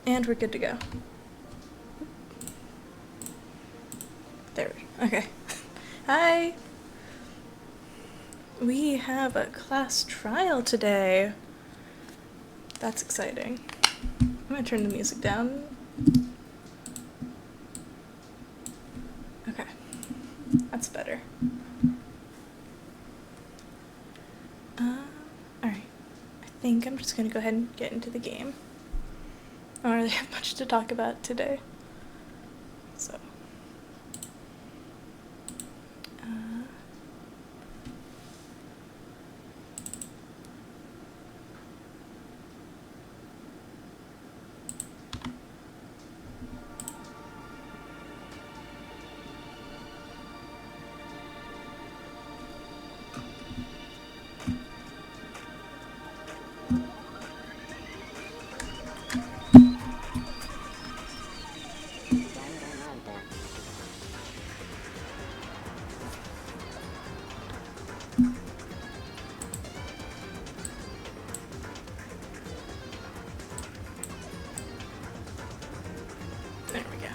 And we're good to go. There we go. Okay. Hi! We have a class trial today. That's exciting. I'm gonna turn the music down. Okay. That's better. Alright. I think I'm just gonna go ahead and get into the game. I don't really have much to talk about today. So. There we go.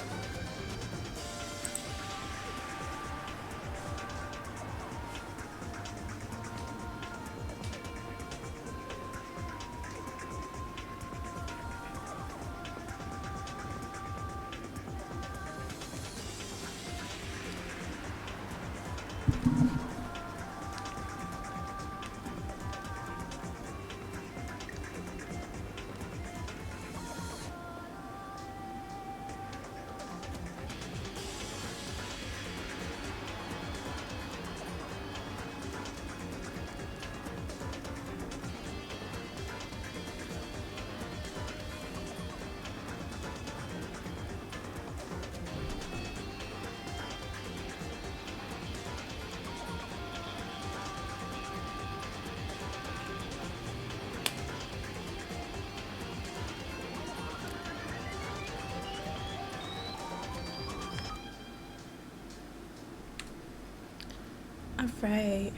Alright.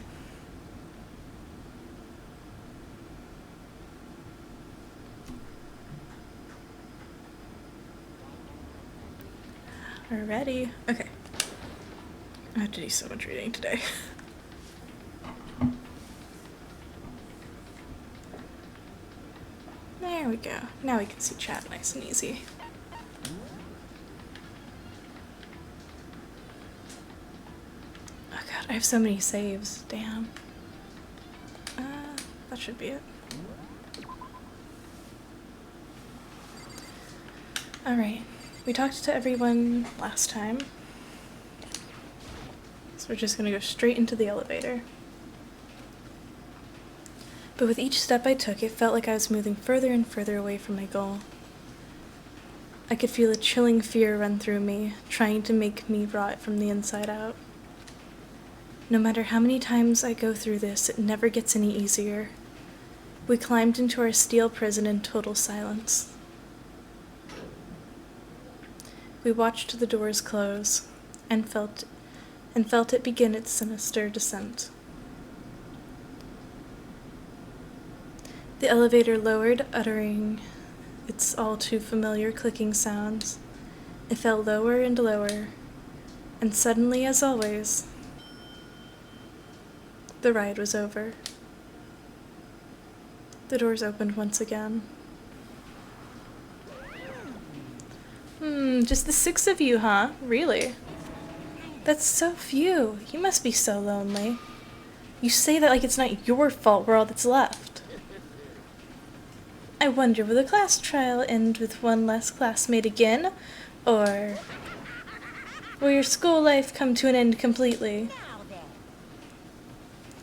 We're ready. Okay. I have to do so much reading today. There we go. Now we can see chat nice and easy. Oh god, I have so many saves. Damn. That should be it. Alright. We talked to everyone last time. So we're just gonna go straight into the elevator. But with each step I took, it felt like I was moving further and further away from my goal. I could feel a chilling fear run through me, trying to make me rot from the inside out. No matter how many times I go through this, it never gets any easier. We climbed into our steel prison in total silence. We watched the doors close, and felt it begin its sinister descent. The elevator lowered, uttering its all too familiar clicking sounds. It fell lower and lower, and suddenly, as always, the ride was over. The doors opened once again. Just the 6 of you, huh? Really? That's so few. You must be so lonely. You say that like it's not your fault we're all that's left. I wonder, will the class trial end with one less classmate again? Or will your school life come to an end completely?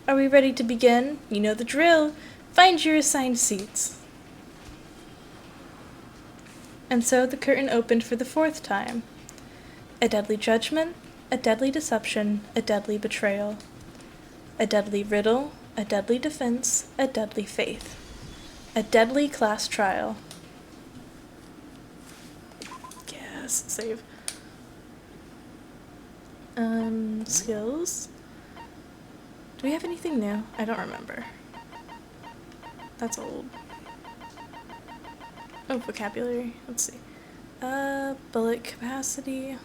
Are we ready to begin? You know the drill. Find your assigned seats. And so the curtain opened for the 4th time. A deadly judgment, a deadly deception, a deadly betrayal. A deadly riddle, a deadly defense, a deadly faith. A deadly class trial. Yes, save. Skills? Do we have anything new? I don't remember. That's old. Oh, vocabulary. Let's see. Bullet capacity.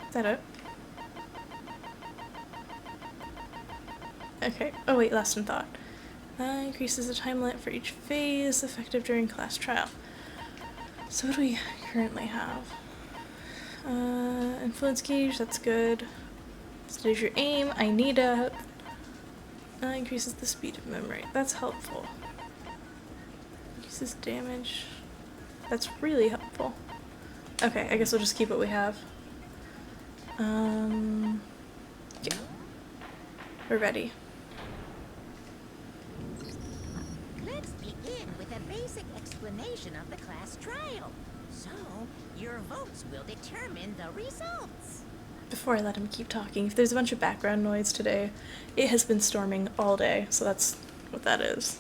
Is that it? Okay. Oh wait, last in thought. Increases the time limit for each phase, effective during class trial. So what do we currently have? Influence gauge, that's good. Steadies your aim, I need it. Increases the speed of memory, that's helpful. Increases damage, that's really helpful. Okay, I guess we'll just keep what we have. Yeah. We're ready. Let's begin with a basic explanation of the class trial. So, your votes will determine the results. Before I let him keep talking, if there's a bunch of background noise today, it has been storming all day, so that's what that is.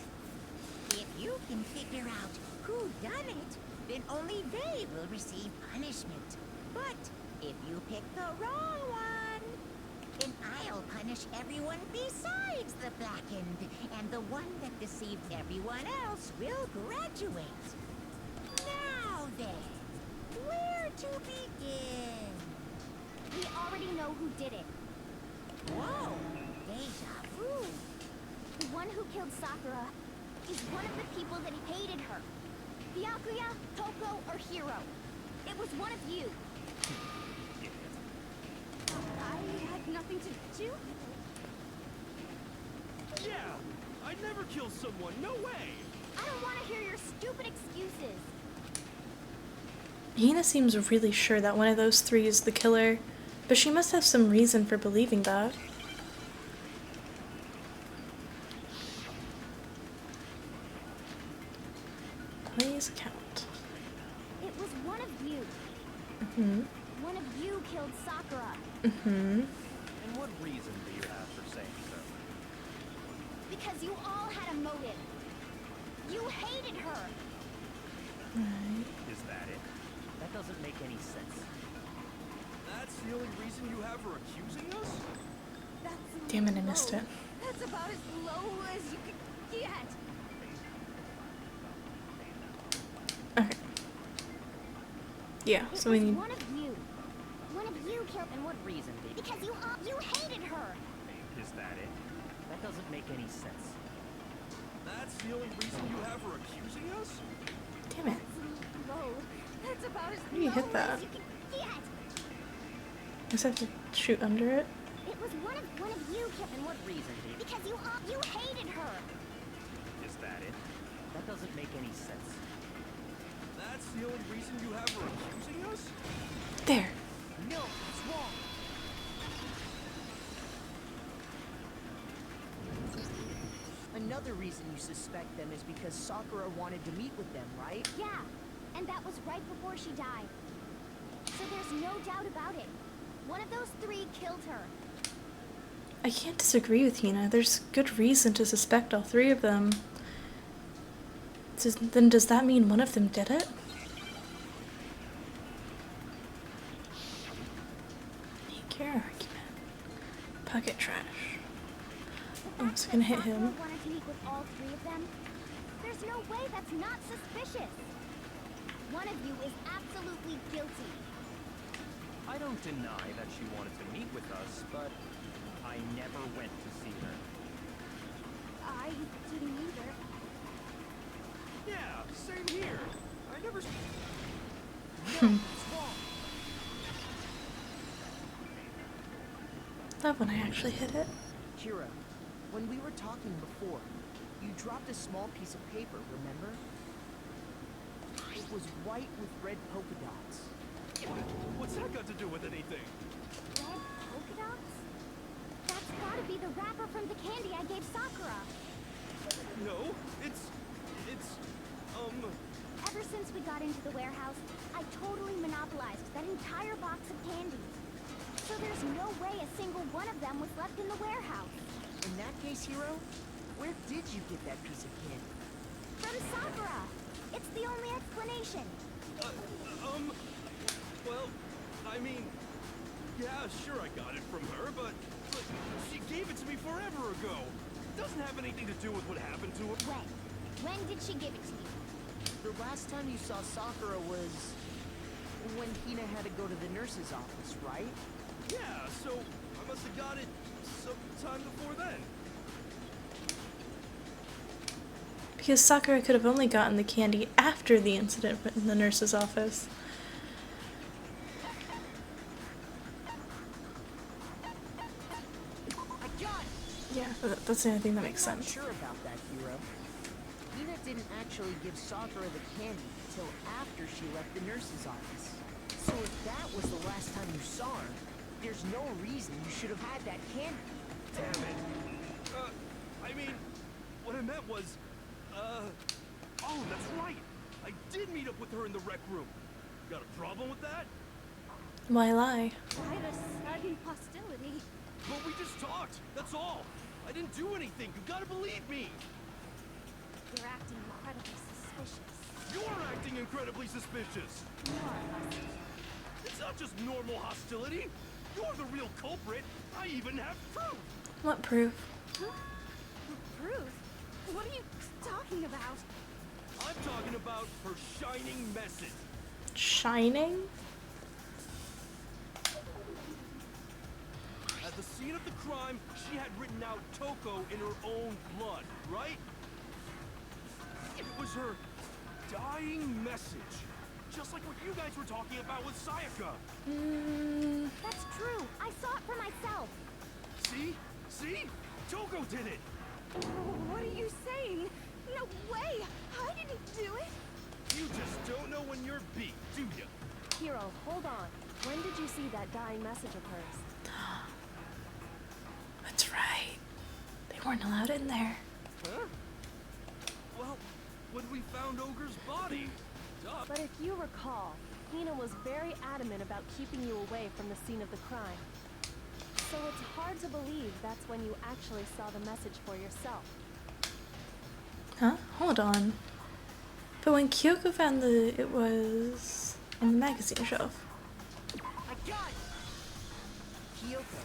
If you can figure out who done it, then only they will receive punishment. But if you pick the wrong one, then I'll punish everyone besides the blackened, and the one that deceived everyone else will graduate. Now then, where to begin? We already know who did it. Whoa, deja vu. The one who killed Sakura is one of the people that hated her. Byakuya, Toko, or Hiro. It was one of you. I had nothing to do. Yeah, I'd never kill someone, no way! I don't want to hear your stupid excuses. Hina seems really sure that one of those three is the killer, but she must have some reason for believing that. Please count. It was one of you. Mm-hmm. One of you killed Sakura. Mm-hmm. And what reason do you have for saying so? Because you all had a motive. You hated her. Right. Is that it? That doesn't make any sense. That's the only reason you have her accusing us? That's Damn it, I missed low. it. That's about as low as you could get. Okay. Yeah, It so we was need... one of you. One of you killed. And what reason, baby? Because you hated her. Is that it? That doesn't make any sense. That's the only reason you have her accusing us? Damn it. Low. That's about as How do you hit low that? as you could get. I just have to shoot under it. It was one of you killed. And what reason, baby? Because you hated her. Is that it? That doesn't make any sense. That's the only reason you have her accusing us? There. No, it's wrong. Another reason you suspect them is because Sakura wanted to meet with them, right? Yeah, and that was right before she died. So there's no doubt about it. One of those three killed her. I can't disagree with Hina. There's good reason to suspect all three of them. Then does that mean one of them did it? Care argument. Pocket trash. Oh, it's gonna hit him. Sakura wanted to meet with all three of them. There's no way that's not suspicious. One of you is absolutely guilty. I don't deny that she wanted to meet with us, but I never went to see her. I didn't either. Yeah, same here. I never... Love when I actually hit it. Kira, when we were talking before, you dropped a small piece of paper, remember? It was white with red polka dots. What's that got to do with anything? Red polka dots? That's gotta be the wrapper from the candy I gave Sakura. No, it's... Ever since we got into the warehouse, I totally monopolized that entire box of candy. So there's no way a single one of them was left in the warehouse. In that case, Hiro, where did you get that piece of candy? From Sakura! It's the only explanation. Well, I mean... Yeah, sure I got it from her, but she gave it to me forever ago. doesn't have anything to do with what happened to her. When? When did she give it to you? The last time you saw Sakura was when Hina had to go to the nurse's office, right? Yeah, so I must have got it sometime before then. Because Sakura could have only gotten the candy after the incident in the nurse's office. I got it! Yeah, that's the only thing that makes I'm not sense. sure about that, Hiro. Hina didn't actually give Sakura the candy until after she left the nurse's office. So if that was the last time you saw her, there's no reason you should have had that candy. Damn it. I mean, what I meant was, oh, that's right. I did meet up with her in the rec room. Got a problem with that? Why lie? Why the sudden hostility? Well, we just talked. That's all. I didn't do anything. You gotta believe me. You're acting incredibly suspicious. You're acting incredibly suspicious. More or less. It's not just normal hostility. You're the real culprit. I even have proof. What proof? Huh? Proof? What are you talking about? I'm talking about her shining message. Shining? At the scene of the crime, she had written out Toko in her own blood, right? It was her dying message. Just like what you guys were talking about with Sayaka. That's true. I saw it for myself. See? See? Toko did it! What are you saying? No way! I didn't do it! You just don't know when you're beat, do you? Hiro, hold on. When did you see that dying message of hers? That's right. They weren't allowed in there. Huh? Well, when we found Ogre's body. Duh. But if you recall, Hina was very adamant about keeping you away from the scene of the crime. So it's hard to believe that's when you actually saw the message for yourself. Huh? Hold on. But when Kyoko found it was on the magazine shelf. I got it! Kyoko,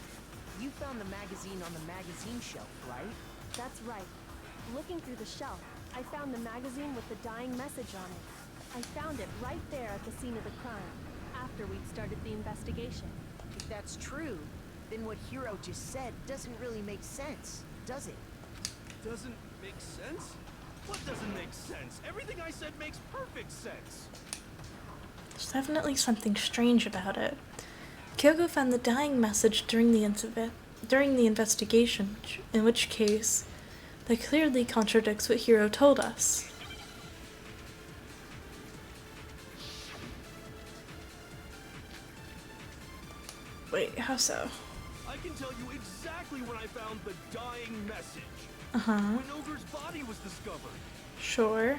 you found the magazine on the magazine shelf, right? That's right. Looking through the shelf, I found the magazine with the dying message on it. I found it right there at the scene of the crime, after we'd started the investigation. If that's true, then what Hiro just said doesn't really make sense, does it? Doesn't make sense? What doesn't make sense? Everything I said makes perfect sense. There's definitely something strange about it. Kyoko found the dying message during the investigation, in which case, that clearly contradicts what Hiro told us. Wait, how so? I can tell you exactly when I found the dying message. Uh-huh. When Ogre's body was discovered. Sure.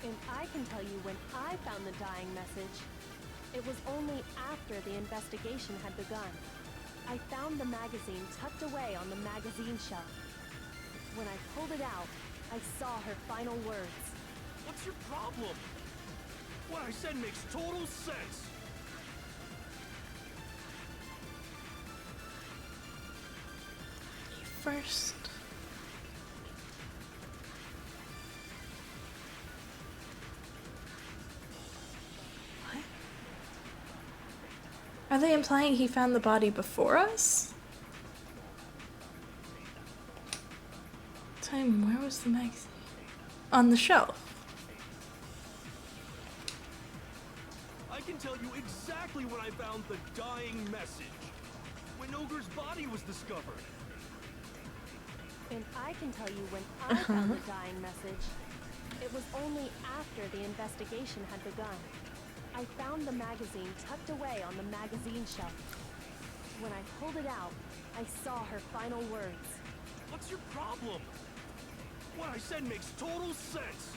And I can tell you when I found the dying message. It was only after the investigation had begun. I found the magazine tucked away on the magazine shelf. When I pulled it out, I saw her final words. What's your problem? What I said makes total sense. First. What? Are they implying he found the body before us? Where was the magazine? On the shelf. I can tell you exactly when I found the dying message. When Ogre's body was discovered. And I can tell you when I found the dying message. It was only after the investigation had begun. I found the magazine tucked away on the magazine shelf. When I pulled it out, I saw her final words. What's your problem? What I said makes total sense.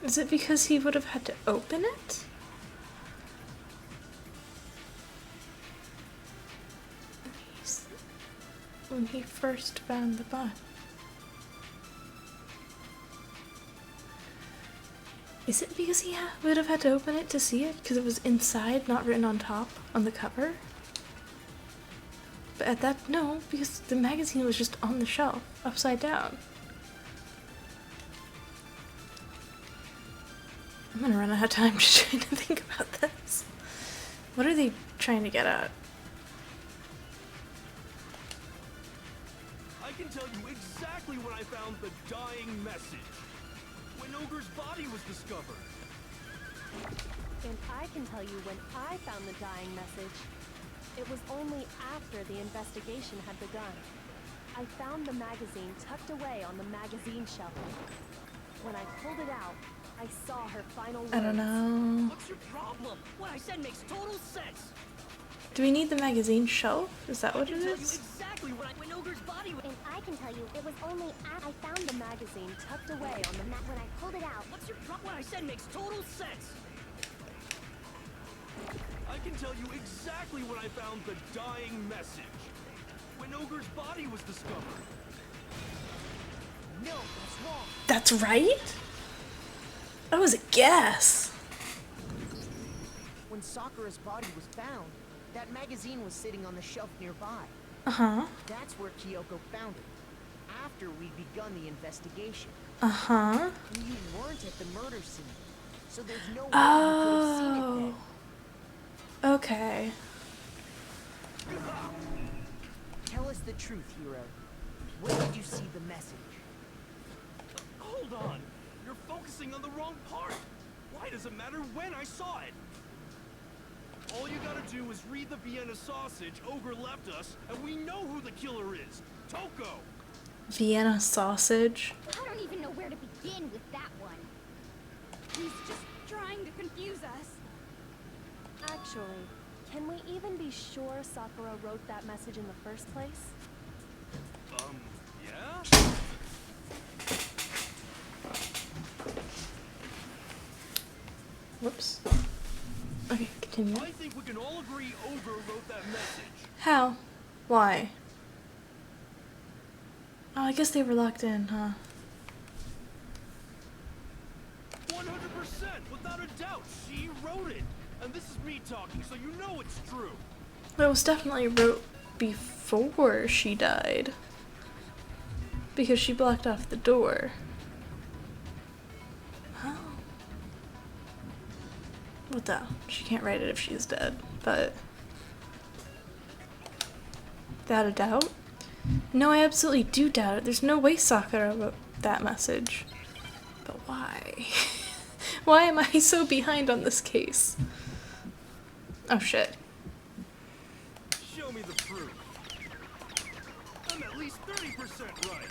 Is it because he would have had to open it? When he first found the body. Is it because he would have had to open it to see it? Because it was inside, not written on top, on the cover? But at that, no, because the magazine was just on the shelf, upside down. I'm gonna run out of time just trying to think about this. What are they trying to get at? I can tell you exactly when I found the dying message. When Ogre's body was discovered. And I can tell you when I found the dying message. It was only after the investigation had begun. I found the magazine tucked away on the magazine shelf. When I pulled it out, I saw her final words. I don't know. What's your problem? What I said makes total sense. Do we need the magazine shelf? Is that what I it can tell you is? exactly when Ogre's body was. And I can tell you it was only I found The magazine tucked away on the when I pulled it out. What's your problem? What I said makes total sense. I can tell you exactly when I found the dying message. When Ogre's body was discovered. No, that's wrong. That's right? That was a guess. When Sakura's body was found, that magazine was sitting on the shelf nearby. Uh-huh. That's where Kyoko found it. After we'd begun the investigation. Uh-huh. And you weren't at the murder scene. So there's no way you could have seen it Oh. then. Okay. Tell us the truth, Hero. When did you see the message? Hold on. You're focusing on the wrong part. Why does it matter when I saw it? All you gotta do is read the Vienna sausage Ogre left us, and we know who the killer is. Toko! Vienna sausage. I don't even know where to begin with that one. He's just trying to confuse us. Actually, can we even be sure Sakura wrote that message in the first place? Yeah? Whoops. Okay, continue. I think we can all agree Ogre wrote that message. How? Why? Oh, I guess they were locked in, huh? 100%, without a doubt, she wrote it. And this is me talking, so you know it's true. It was definitely wrote before she died. Because she blocked off the door. Oh. What the? She can't write it if she's dead, but... Without a doubt? No, I absolutely do doubt it. There's no way Sakura wrote that message. But why? Why am I so behind on this case? Oh shit. Show me the proof. I'm at least 30% right.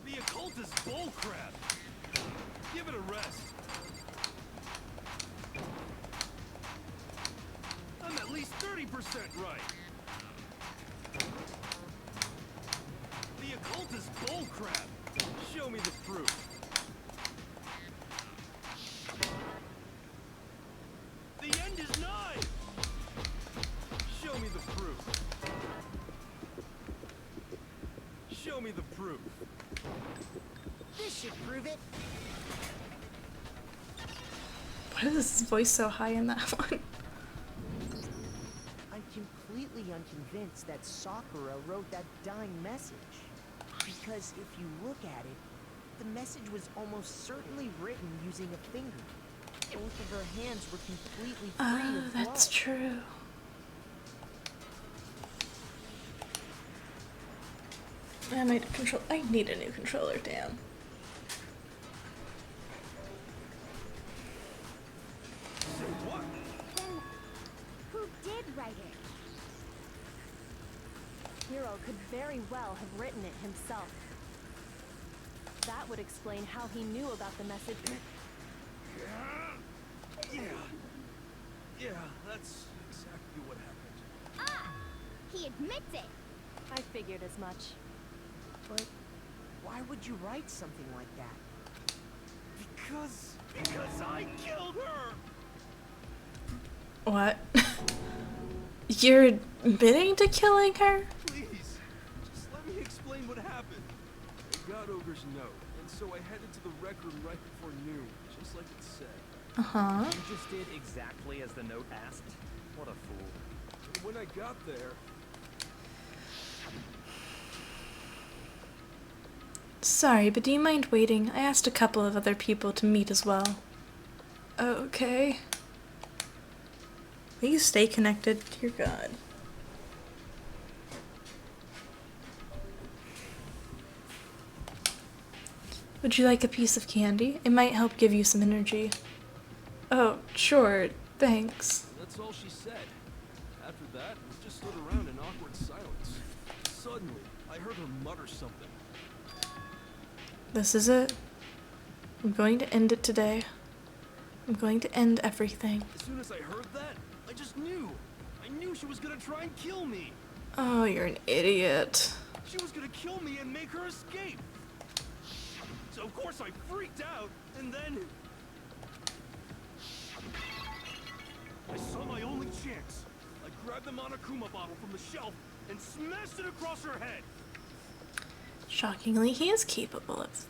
The occult is bullcrap. Give it a rest. I'm at least 30% right. The occult is bullcrap. Show me the proof. The end is nigh. Show me the proof. Show me the proof. This should prove it. Why is his voice so high in that one? I'm completely unconvinced that Sakura wrote that dying message. Because if you look at it, the message was almost certainly written using a finger. Both of her hands were completely free Oh, of that's blood. true. I need a new controller, damn. So what? Then, who did write it? Hiro could very well have written it himself. That would explain how he knew about the message. Yeah, that's exactly what happened. Ah! He admits it! I figured as much. But why would you write something like that? Because I killed her! What? You're admitting to killing her? Please, just let me explain what happened. I got Ogre's note, and so I headed to the rec room right before noon, just like it said. Uh-huh. You just did exactly as the note asked? What a fool. When I got there, Sorry, but do you mind waiting? I asked a couple of other people to meet as well. Okay. Please stay connected. Dear God. Would you like a piece of candy? It might help give you some energy. Oh, sure. Thanks. that's all she said. After that, we just stood around in awkward silence. Suddenly, I heard her mutter something. This is it. I'm going to end it today. I'm going to end everything. As soon as I heard that, I just knew. I knew she was gonna try and kill me. Oh, you're an idiot. She was gonna kill me and make her escape. So of course I freaked out, and then I saw my only chance. I grabbed the Monokuma bottle from the shelf and smashed it across her head. Shockingly, he is capable of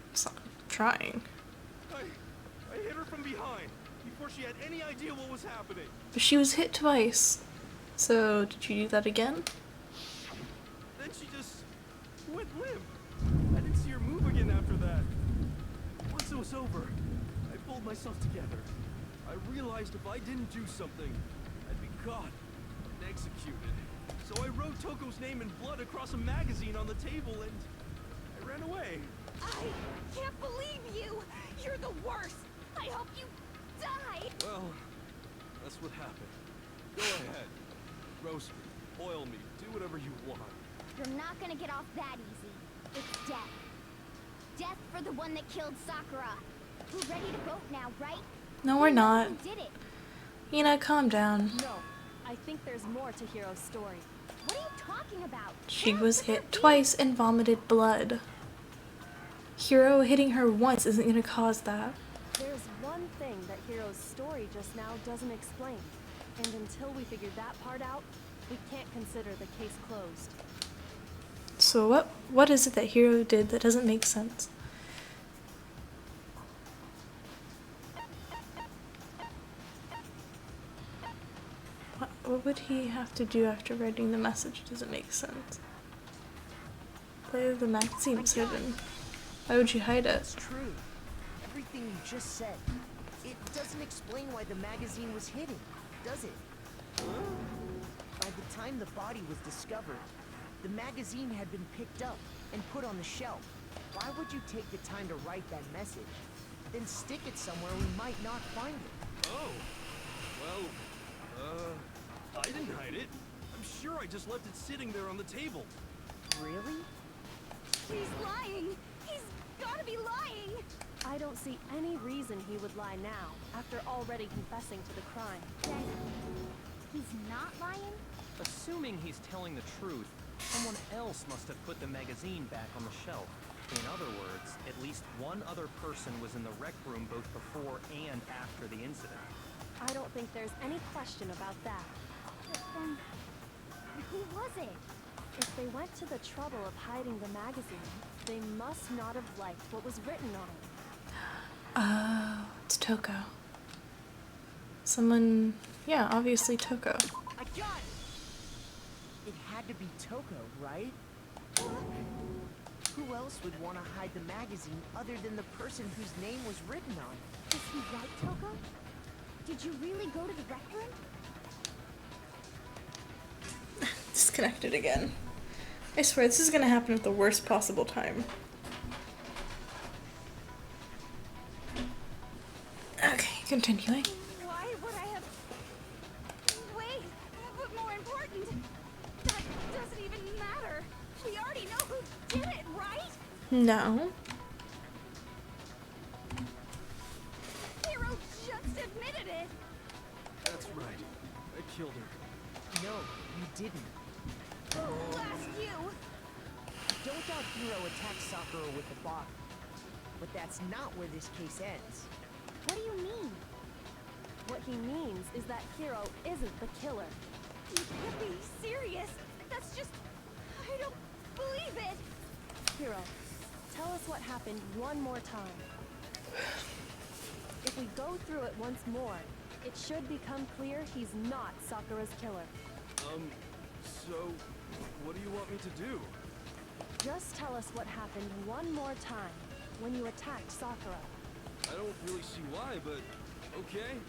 trying. I hit her from behind before she had any idea what was happening. But she was hit twice. So, did you do that again? Then she just went limp. I didn't see her move again after that. Once it was over, I pulled myself together. I realized if I didn't do something, I'd be caught and executed. So I wrote Toko's name in blood across a magazine on the table and I ran away. I can't believe you! You're the worst! I hope you die! Well, that's what happened. Go ahead. Roast me, boil me, do whatever you want. You're not gonna get off that easy. It's death. Death for the one that killed Sakura. We're ready to vote now, right? No, we're not. Who did it? Hina, calm down. No, I think there's more to Hiro's story. What are you talking about? She How was could there hit be? twice and vomited blood. Hiro hitting her once isn't gonna cause that. There's one thing that Hiro's story just now doesn't explain. And until we figure that part out, we can't consider the case closed. So what is it that Hiro did that doesn't make sense? What would he have to do after writing the message? Doesn't make sense. Play the magazine's hidden. Why would you hide it? It's true. Everything you just said. It doesn't explain why the magazine was hidden, does it? By the time the body was discovered, the magazine had been picked up and put on the shelf. Why would you take the time to write that message, then stick it somewhere we might not find it? Oh. Well, I didn't hide it. I'm sure I just left it sitting there on the table. Really? He's lying! He's gotta be lying! I don't see any reason he would lie now, after already confessing to the crime. Then he's not lying? Assuming he's telling the truth, someone else must have put the magazine back on the shelf. In other words, at least one other person was in the rec room both before and after the incident. I don't think there's any question about that. But then, who was it? If they went to the trouble of hiding the magazine, they must not have liked what was written on it. Oh, it's Toko. Someone, yeah, obviously Toko. I got it! It had to be Toko, right? Who else would want to hide the magazine other than the person whose name was written on it? Is he right, Toko? Did you really go to the rec room? Disconnected again. I swear this is gonna happen at the worst possible time. Okay, continuing. Why would I have... Wait, but more important, that doesn't even matter. We already know who did it, right? No. Hiro just admitted it. That's right. I killed her. No, you didn't. Who asked you? Don't doubt Hiro attacked Sakura with the bottle. But that's not where this case ends. What do you mean? What he means is that Hiro isn't the killer. You can't be serious. That's just... I don't believe it. Hiro, tell us what happened one more time. If we go through it once more, it should become clear he's not Sakura's killer. So, what do you want me to do? Just tell us what happened one more time when you attacked Sakura. I don't really see why, but okay.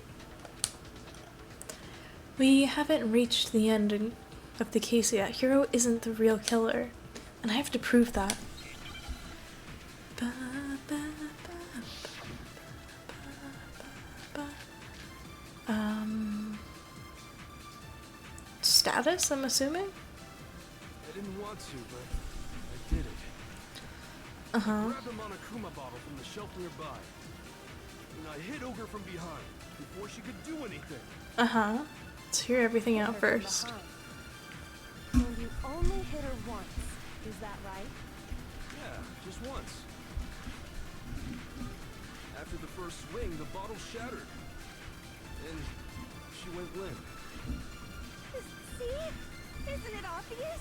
We haven't reached the end of the case yet. Hiro isn't the real killer, and I have to prove that. Ba, ba, ba, ba, ba, ba, ba. Status, I'm assuming? I didn't want to, but I did it. Uh-huh. Grabbed a Monokuma bottle from the shelf nearby. And I hit Ogre from behind before she could do anything. Uh-huh. Let's hear everything out Hit her from first. behind. And you only hit her once, is that right? Yeah, just once. After the first swing, the bottle shattered. And she went limp. See? Isn't it obvious?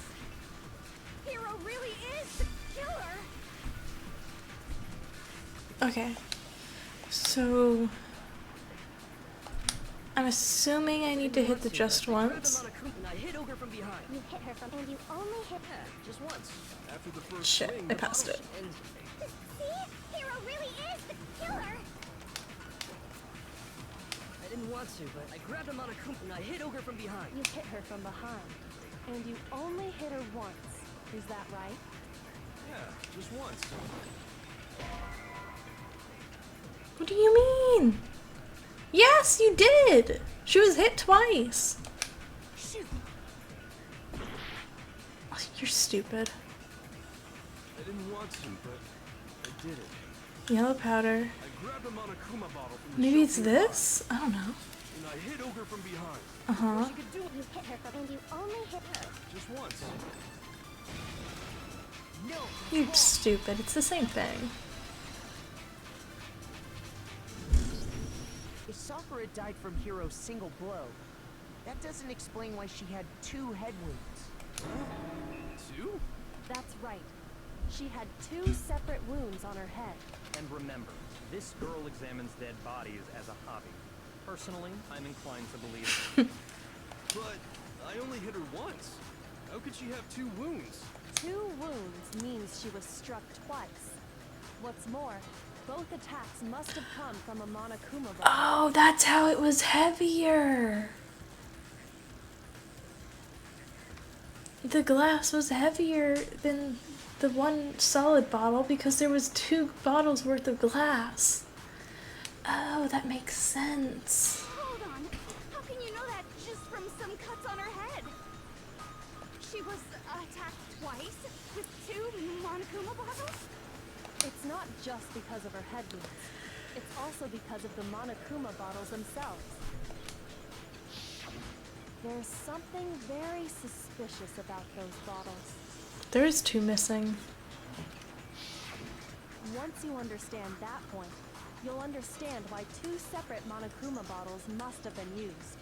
Hiro really is the killer! Okay. So I'm assuming I need to hit the just once. I hit Ogre from behind. You hit her from, and you only hit her. Just once. After the first Shit, swing, I the passed bottle it. And See? Hiro really is the killer! I didn't want to, but I grabbed a Monokuma and I hit Ogre from behind. You hit her from behind. And you only hit her once, is that right? Yeah, just once. What do you mean? Yes, you did! She was hit twice. Shoot! Oh, you're stupid. I didn't want to, but I did it. Yellow powder. I grabbed a Monokuma bottle from the Maybe shelf it's nearby, this? I don't know. And I hit Ogre from behind. Uh-huh. She could do it. You hit her from, and you only hit her. Just once. No! You're stupid. It's the same thing. If Sakura died from Hiro's single blow, that doesn't explain why she had 2 head wounds. 2? That's right. She had 2 separate wounds on her head. And remember, this girl examines dead bodies as a hobby. Personally, I'm inclined to believe But I only hit her once. How could she have 2 wounds? 2 wounds means she was struck twice. What's more, both attacks must have come from a Monokuma bottle. Oh, that's how it was heavier. The glass was heavier than the one solid bottle because there was 2 bottles worth of glass. Oh, that makes sense. Hold on. How can you know that just from some cuts on her head? She was attacked twice with 2 Monokuma bottles? It's not just because of her head wounds. It's also because of the Monokuma bottles themselves. There's something very suspicious about those bottles. There's 2 missing. Once you understand that point, you'll understand why 2 separate Monokuma bottles must have been used.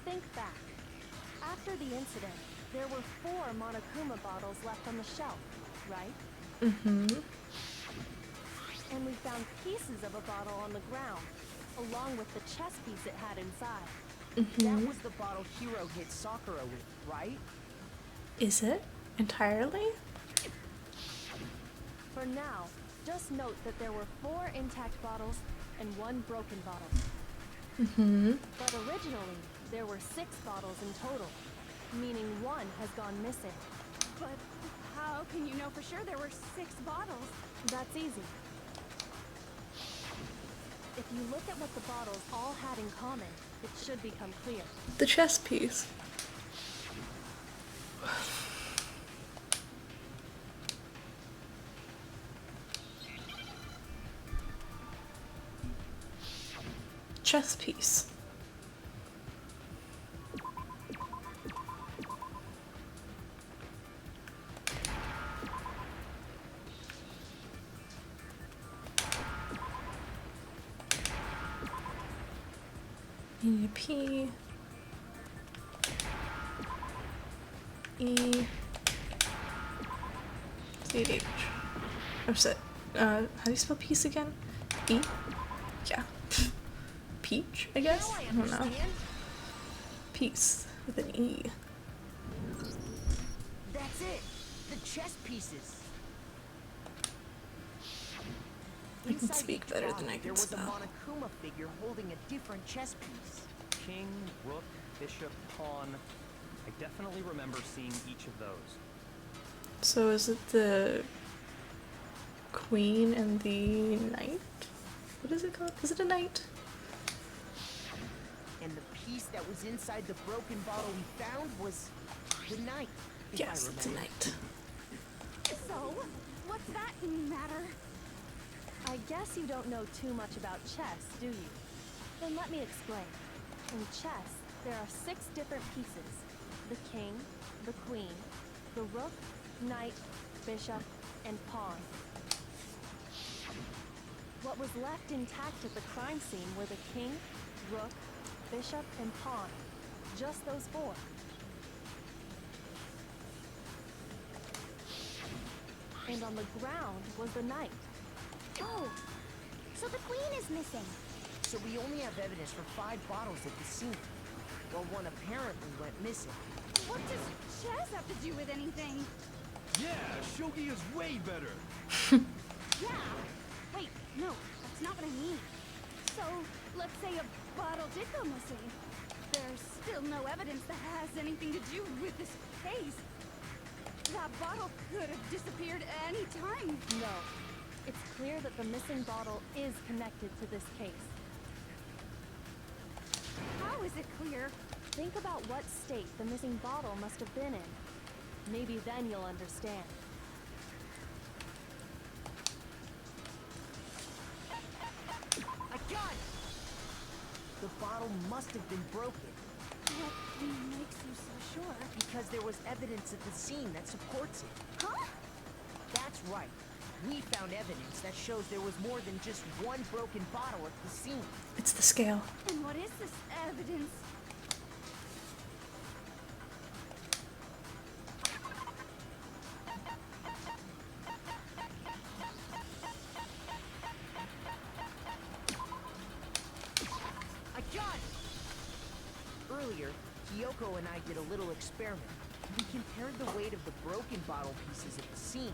Think back. After the incident, there were 4 Monokuma bottles left on the shelf, right? Mm-hmm. And we found pieces of a bottle on the ground, along with the chess piece it had inside. That was the bottle Hiro hit Sakura with, right? Is it? Entirely? For now, just note that there were 4 intact bottles and 1 broken bottle. Mm-hmm. But originally, there were 6 bottles in total, meaning 1 has gone missing. But how can you know for sure there were 6 bottles? That's easy. If you look at what the bottles all had in common, it should become clear. The chess piece. Chess piece. You need a P. E. C H. Oh shit. How do you spell peace again? E? Yeah. Peach, I guess? Now I I don't know. understand. Peace with an E. That's it. The chess pieces. I can Inside speak each better bottle, than I can there was spell. a Monokuma figure holding a different chess piece. King, rook, bishop, pawn. I definitely remember seeing each of those. So is it the queen and the knight? What is it called? Is it a knight? And the piece that was inside the broken bottle we found was the knight. If Yes, I it's a remember. knight. So, what's that matter? I guess you don't know too much about chess, do you? Then let me explain. In chess, there are 6 different pieces. The king, the queen, the rook, knight, bishop, and pawn. What was left intact at the crime scene were the king, rook, bishop, and pawn. Just those 4. And on the ground was the knight. Oh, so the queen is missing. So we only have evidence for 5 bottles at the scene, while one apparently went missing. What does chess have to do with anything? Yeah, shogi is way better. Yeah. Wait, no, that's not what I mean. So, let's say a bottle did go missing. There's still no evidence that has anything to do with this case. That bottle could have disappeared any time. No. It's clear that the missing bottle is connected to this case. How is it clear? Think about what state the missing bottle must have been in. Maybe then you'll understand. I got it! The bottle must have been broken, What makes you so sure? because there was evidence at the scene that supports it. Huh? That's right. We found evidence that shows there was more than just one broken bottle at the scene. It's the scale. And what is this evidence? I got it! Earlier, Kyoko and I did a little experiment. We compared the weight of the broken bottle pieces at the scene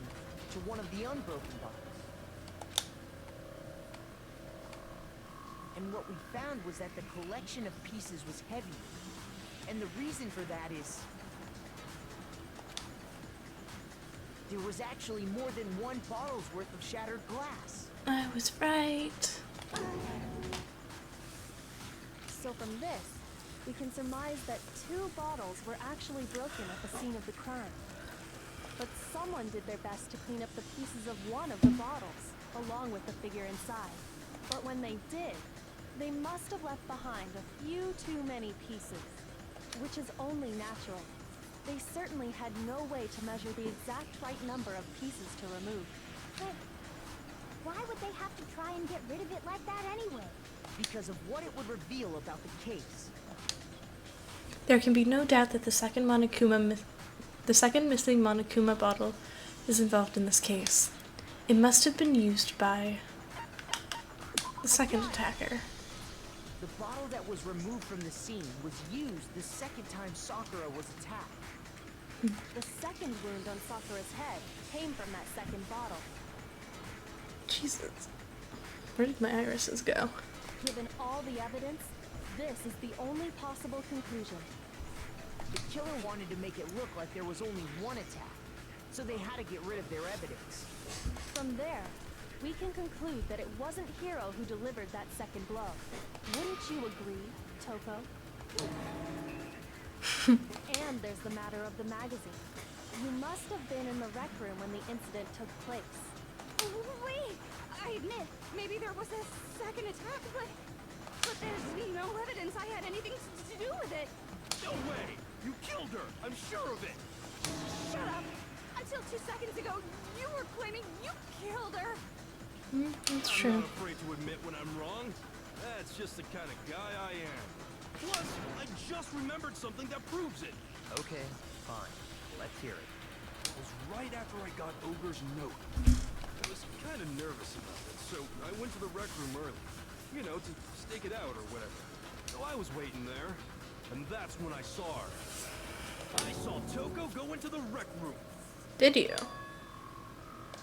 to one of the unbroken bottles. And what we found was that the collection of pieces was heavier. And the reason for that is... there was actually more than one bottle's worth of shattered glass. I was right. So from this, we can surmise that 2 bottles were actually broken at the scene of the crime. But someone did their best to clean up the pieces of one of the bottles, along with the figure inside. But when they did, they must have left behind a few too many pieces, which is only natural. They certainly had no way to measure the exact right number of pieces to remove. But why would they have to try and get rid of it like that anyway? Because of what it would reveal about the case. There can be no doubt that the second missing Monokuma bottle is involved in this case. It must have been used by the second attacker. The bottle that was removed from the scene was used the second time Sakura was attacked. The second wound on Sakura's head came from that second bottle. Jesus. Where did my irises go? Given all the evidence, this is the only possible conclusion. The killer wanted to make it look like there was only one attack, so they had to get rid of their evidence. From there, we can conclude that it wasn't Hiro who delivered that second blow. Wouldn't you agree, Toko? And there's the matter of the magazine. You must have been in the rec room when the incident took place. Wait! I admit, maybe there was a second attack, but there's no evidence I had anything to do with it. No way! You killed her! I'm sure of it! Shut up! Until 2 seconds ago, you were claiming you killed her. That's I'm true. not afraid to admit when I'm wrong. That's just the kind of guy I am. Plus, I just remembered something that proves it. Okay, fine. Let's hear it. It was right after I got Ogre's note. was kind of nervous about it, so I went to the rec room early. You know, to stake it out or whatever. So I was waiting there, and that's when I saw her. I saw Toko go into the rec room. Did you?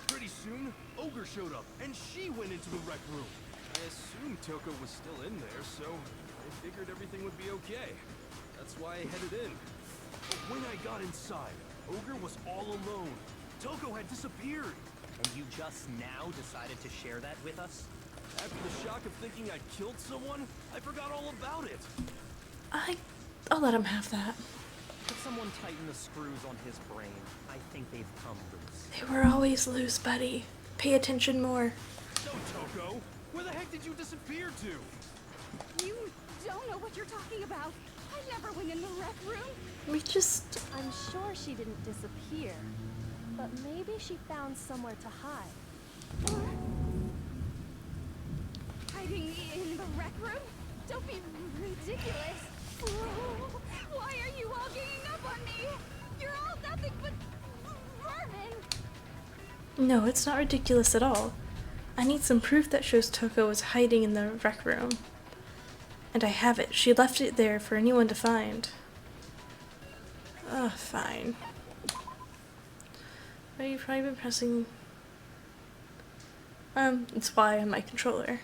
Pretty soon, Ogre showed up, and she went into the rec room. I assumed Toko was still in there, so I figured everything would be okay. That's why I headed in. But when I got inside, Ogre was all alone. Toko had disappeared. And you just now decided to share that with us? After the shock of thinking I'd killed someone, I forgot all about it. I'll let him have that. Could someone tighten the screws on his brain? I think they've come loose. They were always loose, buddy. Pay attention more. So, Toko, where the heck did you disappear to? You don't know what you're talking about. I never went in the rec room. I'm sure she didn't disappear, but maybe she found somewhere to hide. Hiding in the rec room? Don't be ridiculous. Oh, why are you all ganging up on me? You're all nothing but vermin. No, it's not ridiculous at all. I need some proof that shows Toko was hiding in the rec room. And I have it. She left it there for anyone to find. Ugh, fine. Well, you've probably been pressing... it's Y on my controller.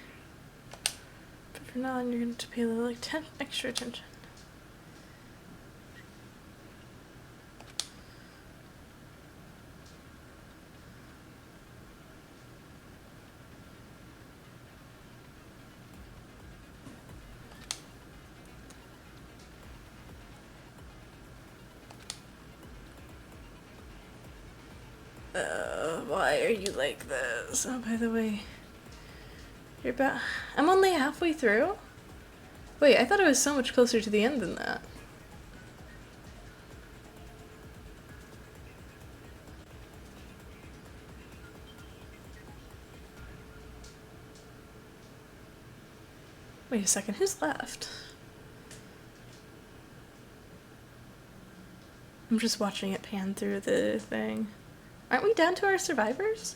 But for now on, you're going to pay a little extra attention. Why are you like this? Oh, by the way, I'm only halfway through? Wait, I thought I was so much closer to the end than that. Wait a second, who's left? I'm just watching it pan through the thing. Aren't we down to our survivors?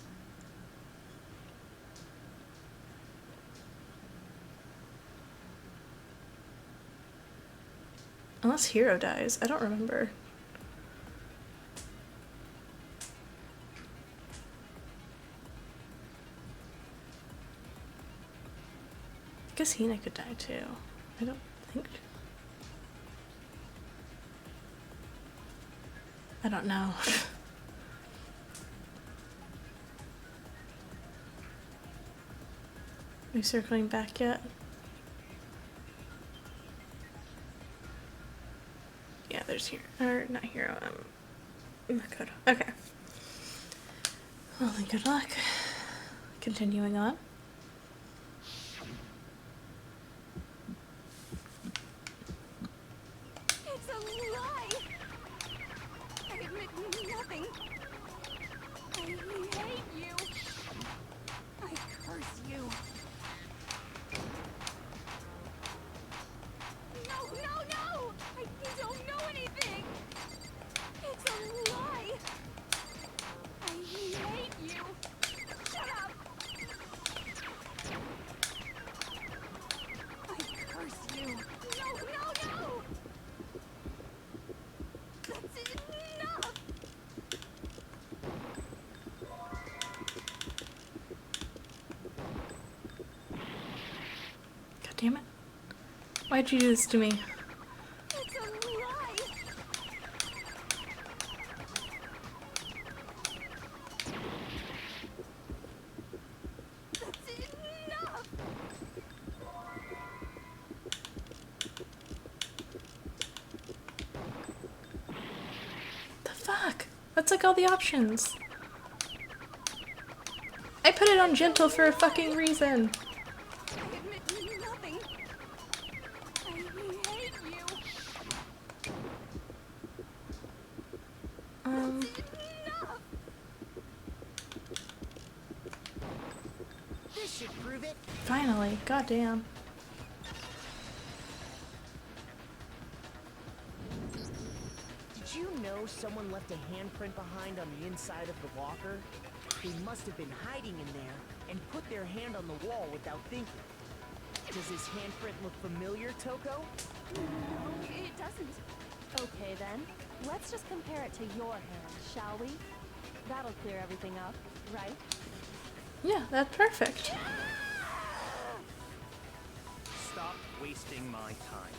Unless Hero dies. I don't remember. I guess Hina could die too. I don't think... I don't know. Are we circling back yet? Yeah, there's Hero. Or not Hero, Makoto. Okay. Well then, good luck. Continuing on. It's a lie. I admit nothing. I hate you. I curse you. No! I don't know anything! It's a lie! I hate you! Shut up! I curse you! No! That's enough! God damn it. Why'd you do this to me? It's a lie! That's enough! The fuck? That's like all the options. I put it on gentle for a fucking reason. I admit nothing. I hate you. Enough. This should prove it. Finally, goddamn. Did you know someone left a handprint behind on the inside of the locker? They must have been hiding in there and put their hand on the wall without thinking. Does his handprint look familiar, Toko? No, it doesn't. Okay then, let's just compare it to your hand, shall we? That'll clear everything up, right? Yeah, that's perfect. Stop wasting my time.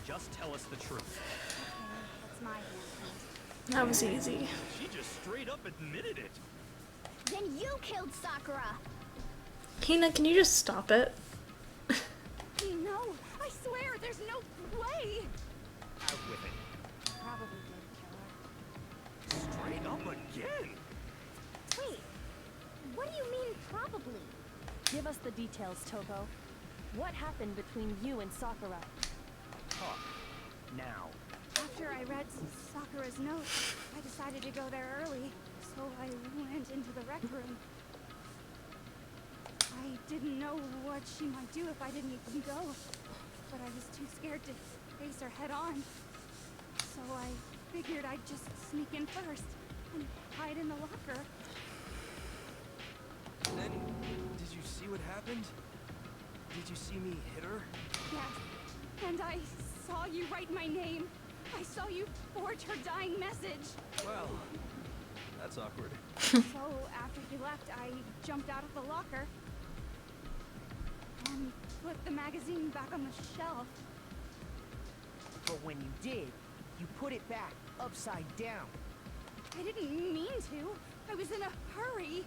Just tell us the truth. Okay, that's my handprint. That was easy. She just straight up admitted it. Then you killed Sakura! Hina, can you just stop it? No, I swear, there's no way! Out with it. Probably did kill her. Straight up again. Wait, what do you mean, probably? Give us the details, Toko. What happened between you and Sakura? Talk. Now. After I read Sakura's note, I decided to go there early, so I went into the rec room. I didn't know what she might do if I didn't even go, but I was too scared to face her head on. So I figured I'd just sneak in first and hide in the locker. Then, did you see what happened? Did you see me hit her? Yes, and I saw you write my name. I saw you forge her dying message. Well, that's awkward. So after you left, I jumped out of the locker and put the magazine back on the shelf. But when you did, you put it back, upside down. I didn't mean to. I was in a hurry.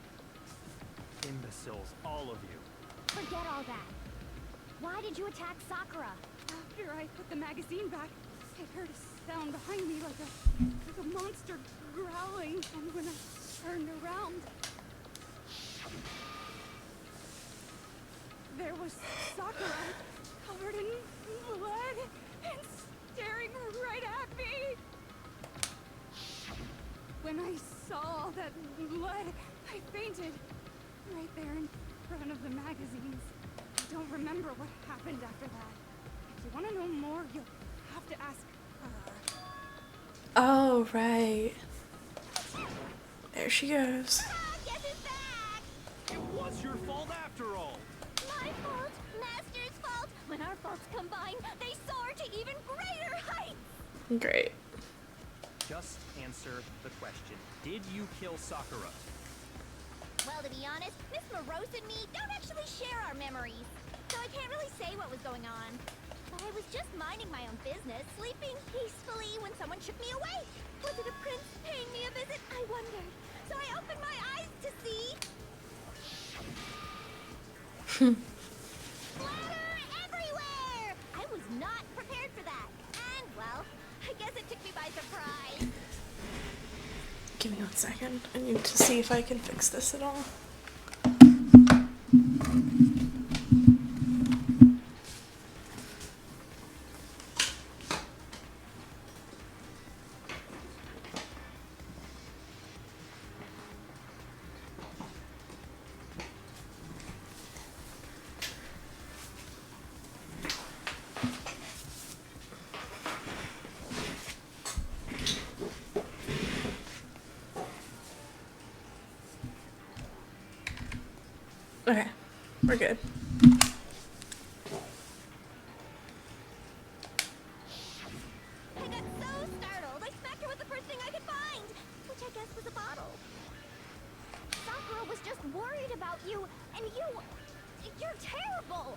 Imbeciles, all of you. Forget all that. Why did you attack Sakura? After I put the magazine back, I heard a sound behind me like a monster growling, and when I turned around, there was Sakura, covered in blood and staring right at me. When I saw all that blood, I fainted right there in front of the magazines. I don't remember what happened after that. If you want to know more, you'll have to ask her. Oh, right. There she goes. Guess who's back? It was your fault after all. My fault, Master's fault. When our faults combine, they soar to even greater heights. Great. Just answer the question. Did you kill Sakura? Well, to be honest, Miss Morose and me don't actually share our memories, so I can't really say what was going on. But I was just minding my own business, sleeping peacefully when someone shook me awake. Was it a prince paying me a visit? I wondered. So I opened my eyes to see... Splatter everywhere! I was not prepared for that. And, well, I guess it took me by surprise. Give me 1 second. I need to see if I can fix this at all. Okay, we're good. I got so startled, I smacked her with the first thing I could find, which I guess was a bottle. Sakura was just worried about you, and you're terrible!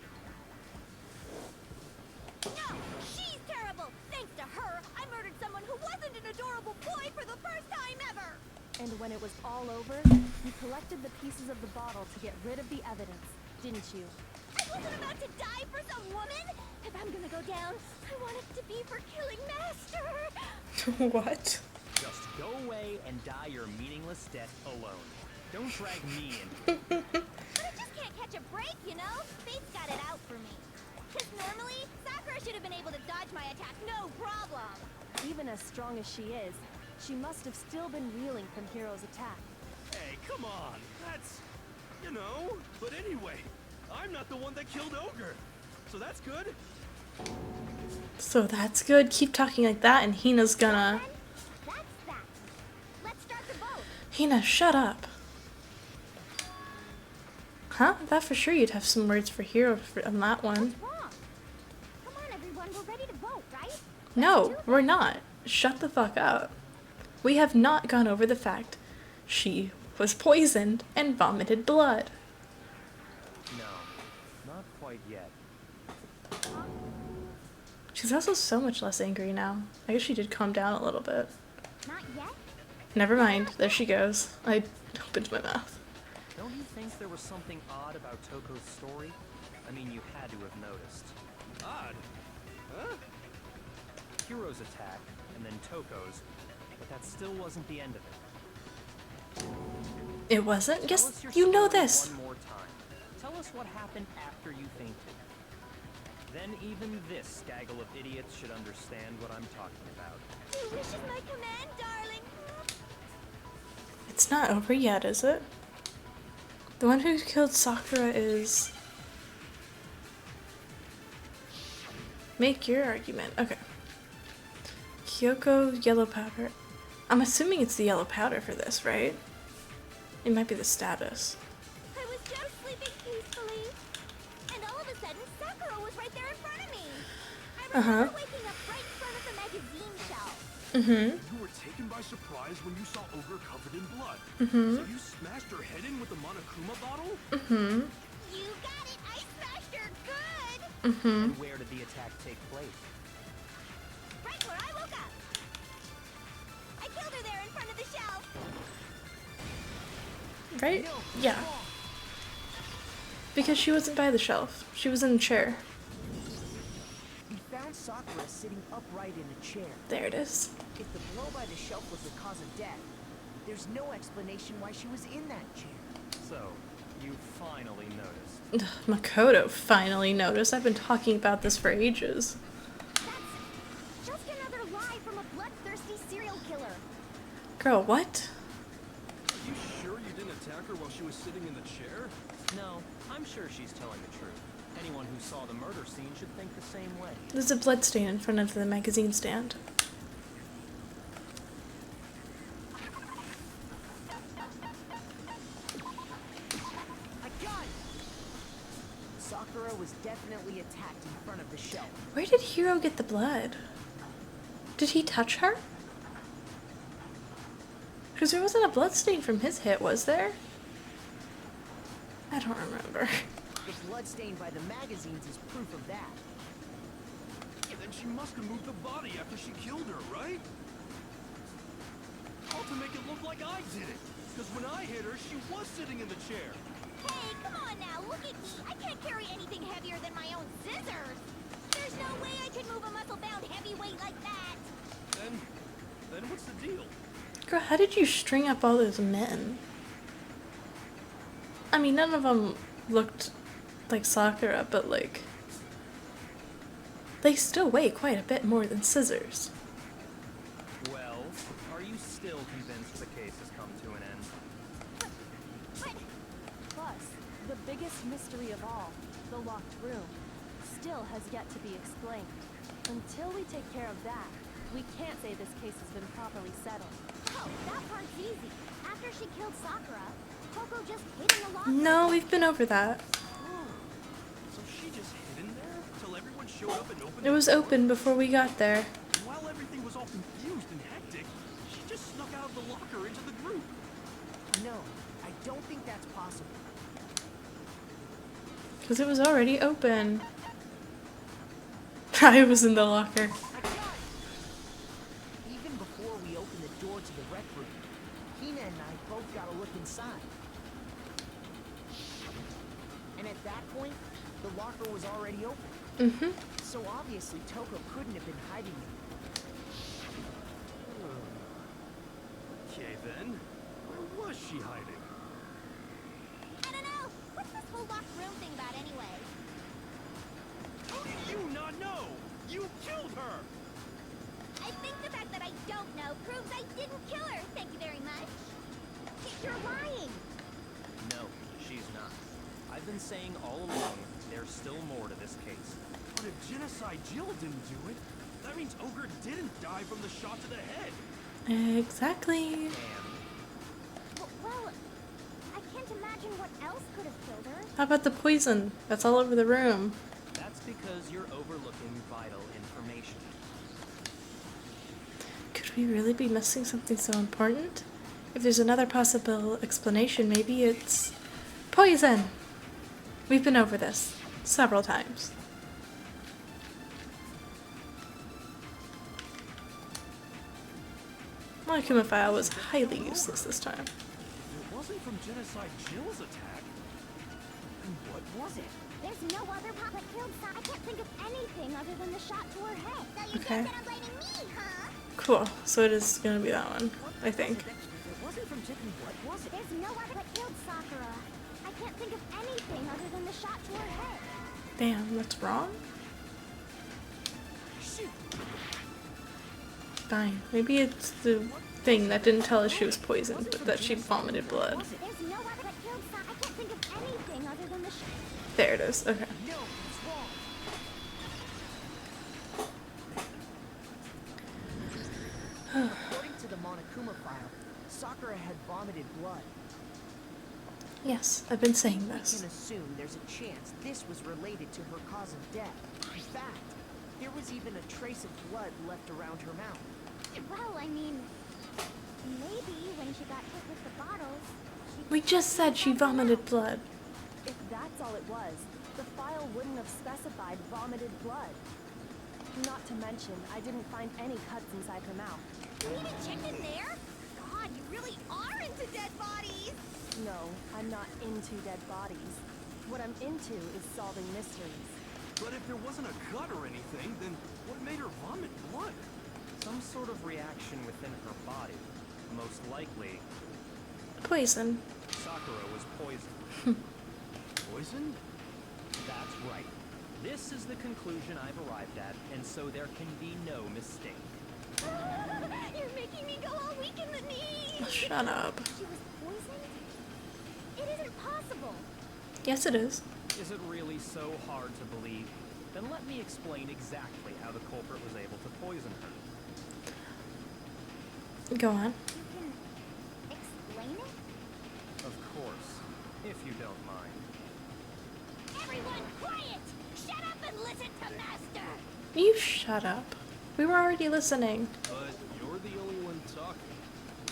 No, she's terrible! Thanks to her, I murdered someone who wasn't an adorable boy for the first time ever! And when it was all over, you collected the pieces of the bottle to get rid of the evidence, didn't you? I wasn't about to die for some woman! If I'm gonna go down, I want it to be for killing Master! What? Just go away and die your meaningless death alone. Don't drag me in. But I just can't catch a break, you know? Fate's got it out for me. Because normally, Sakura should have been able to dodge my attack, no problem! Even as strong as she is, she must have still been reeling from Hiro's attack. Hey, come on. That's... you know. But anyway, I'm not the one that killed Ogre. So that's good. So that's good. Keep talking like that and Hina's gonna... That's that. Let's start the boat. Hina, shut up. Huh? That for sure you'd have some words for Hero on that one. What's wrong? Come on, everyone. We're ready to vote, right? No, we're not. Shut the fuck up. We have not gone over the fact she was poisoned and vomited blood. No, not quite yet. She's also so much less angry now. I guess she did calm down a little bit. Not yet? Never mind. There she goes. I opened my mouth. Don't you think there was something odd about Toko's story? I mean, you had to have noticed. Odd. Huh? Hiro's attack, and then Toko's, but that still wasn't the end of it. It wasn't? Tell Yes, us your you know story this. one more time. Tell us what happened after you fainted. Then even this gaggle of idiots should understand what I'm talking about. Your wish is my command, darling. It's not over yet, is it? The one who killed Sakura is... Make your argument. Okay. Kyoko yellow powder. I'm assuming it's the yellow powder for this, right? It might be the status. I was just sleeping peacefully, and all of a sudden, Sakura was right there in front of me. I remember waking up right in front of the magazine shelf. You were taken by surprise when you saw Ogre covered in blood. So you smashed her head in with the Monokuma bottle? You got it. I smashed her good. And where did the attack take place? Right where I woke up. I killed her there in front of the shelf. Right? Yeah. Because she wasn't by the shelf. She was in the chair. We found Sakura sitting upright in a chair. There it is. If the blow by the shelf was the cause of death, there's no explanation why she was in that chair. So, you finally noticed. Ugh, Makoto finally noticed. I've been talking about this for ages. That's just another lie from a bloodthirsty serial killer. Girl, what? Are you sure you didn't attack her while she was sitting in the chair? No, I'm sure she's telling the truth. Anyone who saw the murder scene should think the same way. There's a blood stain in front of the magazine stand. I got it! Sakura was definitely attacked in front of the shelf. Where did Hiro get the blood? Did he touch her? Because there wasn't a blood stain from his hit, was there? I don't remember. The blood stain by the magazines is proof of that. Then she must have moved the body after she killed her, right? All to make it look like I did it. Because when I hit her, she was sitting in the chair. Hey, come on now, look at me. I can't carry anything heavier than my own scissors. There's no way I could move a muscle-bound heavyweight like that. Then what's the deal? Girl, how did you string up all those men? I mean, none of them looked like Sakura, but like... They still weigh quite a bit more than scissors. Well, are you still convinced the case has come to an end? But Plus, the biggest mystery of all, the locked room, still has yet to be explained. Until we take care of that, we can't say this case has been properly settled. oh, that part's easy. After she killed Sakura, Toko just hid in the locker. No, we've been over that. So she just hid in there till everyone showed up and opened It was open before we got there. And while everything was all confused and hectic, she just snuck out of the locker into the group. No, I don't think that's possible. Because it was already open. I was in the locker. I got it! Even before we opened the door to the rec room, Hina and I both got a look inside. And at that point, the locker was already open. So obviously Toko couldn't have been hiding it. Okay then, where was she hiding? I don't know. What's this whole locked room thing about anyway? How did you not know? You killed her! I think the fact that I don't know proves I didn't kill her. Thank you very much. You're lying. No, she's not. I've been saying all along, there's still more to this case. But if Genocide Jill didn't do it, that means Ogre didn't die from the shot to the head. Exactly. And Well, I can't can't imagine what else could have killed her. How about the poison that's all over the room? That's because you're overlooking vital information. Could we really be missing something so important? If there's another possible explanation, maybe it's poison. We've been over this several times. My Akuma file was highly useless this time. If it wasn't from Genocide Jill's attack, then what was it? There's no other pop that killed Sa. I can't think of anything other than the shot to her head. So you Okay. guess that I'm blaming me, huh? Cool. So it is gonna be that one, I think. If it wasn't from Tiffany, what was it? There's no other that killed Sakura. I can't think of anything other than the shot to her head. Damn, that's wrong? Shoot! Fine. Maybe it's the thing that didn't tell us she was poisoned, but that she vomited blood. There's no other that killed Sa. I can't think of anything other than the shot. There it is. Okay. No, it's wrong. According to the Monokuma file, Sakura had vomited blood. Yes, I've been saying We this. can assume there's a chance this was related to her cause of death. In fact, there was even a trace of blood left around her mouth. Well, I mean, maybe when she got hit with the bottles, We just said she vomited blood. If that's all it was, the file wouldn't have specified vomited blood. Not to mention, I didn't find any cuts inside her mouth. even chicken there? God, you really are into dead bodies. No, I'm not into dead bodies. What I'm into is solving mysteries. But if there wasn't a cut or anything, then what made her vomit blood? Some sort of reaction within her body. Most likely, Poison. Sakura was poisoned. Poisoned? That's right. This is the conclusion I've arrived at, and so there can be no mistake. You're making me go all weak in the knees. Shut up. She was poisoned? It isn't possible. Yes, it is. Is it really so hard to believe? Then let me explain exactly how the culprit was able to poison her. Go on. You can explain it? Of course, if you don't mind. Everyone quiet! Shut up and listen to Master! You shut up. We were already listening. But you're the only one talking.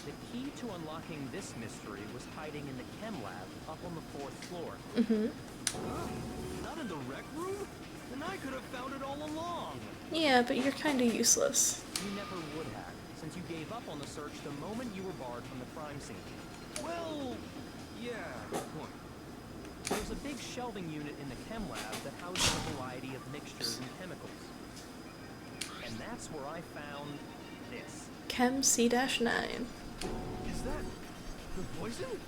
The key to unlocking this mystery was hiding in the chem lab up on the 4th floor. Mm-hmm. Not in the rec room? Then I could have found it all along. Yeah, but you're kinda useless. You never would have, since you gave up on the search the moment you were barred from the crime scene. Well, yeah, good point. There's a big shelving unit in the chem lab that houses a variety of mixtures and chemicals. And that's where I found this. Chem C-9. Is that the poison?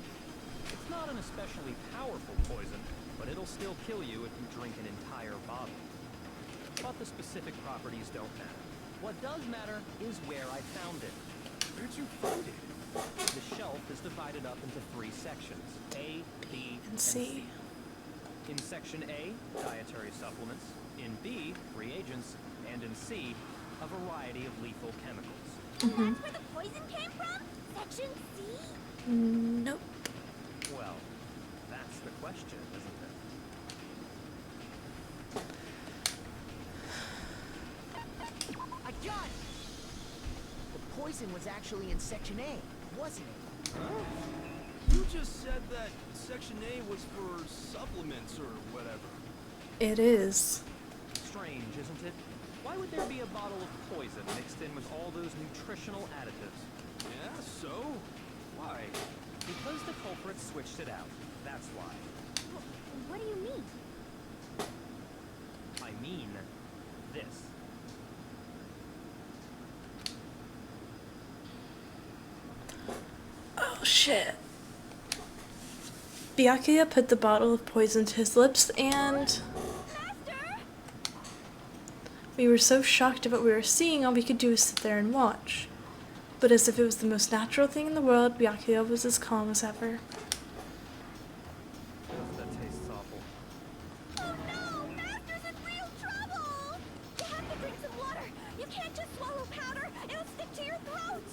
It's not an especially powerful poison, but it'll still kill you if you drink an entire bottle. But the specific properties don't matter. What does matter is where I found it. Where'd you find it? The shelf is divided up into 3 sections, A, B, And C. In section A, dietary supplements. In B, reagents. And in C, a variety of lethal chemicals. Mm-hmm. That's where the poison came from? Section C? Nope. Well, that's the question, isn't it? I got it! The poison was actually in Section A, wasn't it? You just said that Section A was for supplements or whatever. It is. Strange, isn't it? Why would there be a bottle of poison mixed in with all those nutritional additives? Yeah, so? Why? Because the culprit switched it out. That's why. What do you mean? I mean, this. Oh shit. Byakuya put the bottle of poison to his lips and Master! we were so shocked at what we were seeing, all we could do was sit there and watch. But as if it was the most natural thing in the world, Byakuya was as calm as ever. That tastes awful. Oh no! Master's in real trouble! You have to drink some water! You can't just swallow powder! It'll stick to your throat!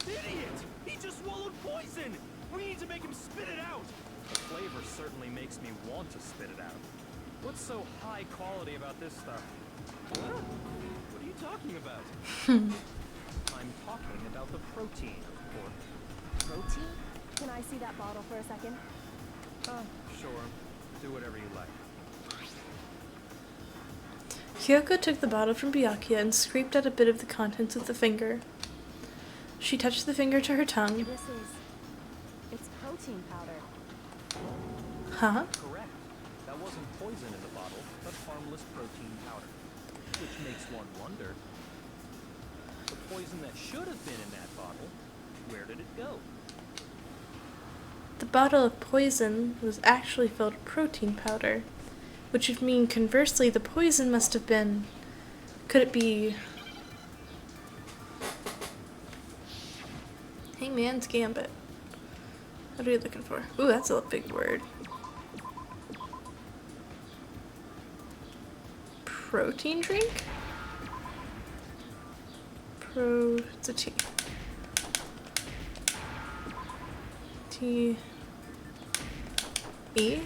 Idiot! He just swallowed poison! We need to make him spit it out! The flavor certainly makes me want to spit it out. What's so high quality about this stuff? Huh? What are you talking about? I'm talking about the protein of pork. Protein? Can I see that bottle for a second? Sure. Do whatever you like. Kyoko took the bottle from Byakuya and scraped out a bit of the contents with the finger. She touched the finger to her tongue. It's protein powder. Huh? Correct. That wasn't poison in the bottle, but harmless protein powder. Which makes one wonder, the poison that should have been in that bottle, where did it go? The bottle of poison was actually filled with protein powder, which would mean conversely the poison must have been... Could it be... Hangman's Gambit. What are you looking for? Ooh, that's a big word. Protein drink? It's a T. T. E?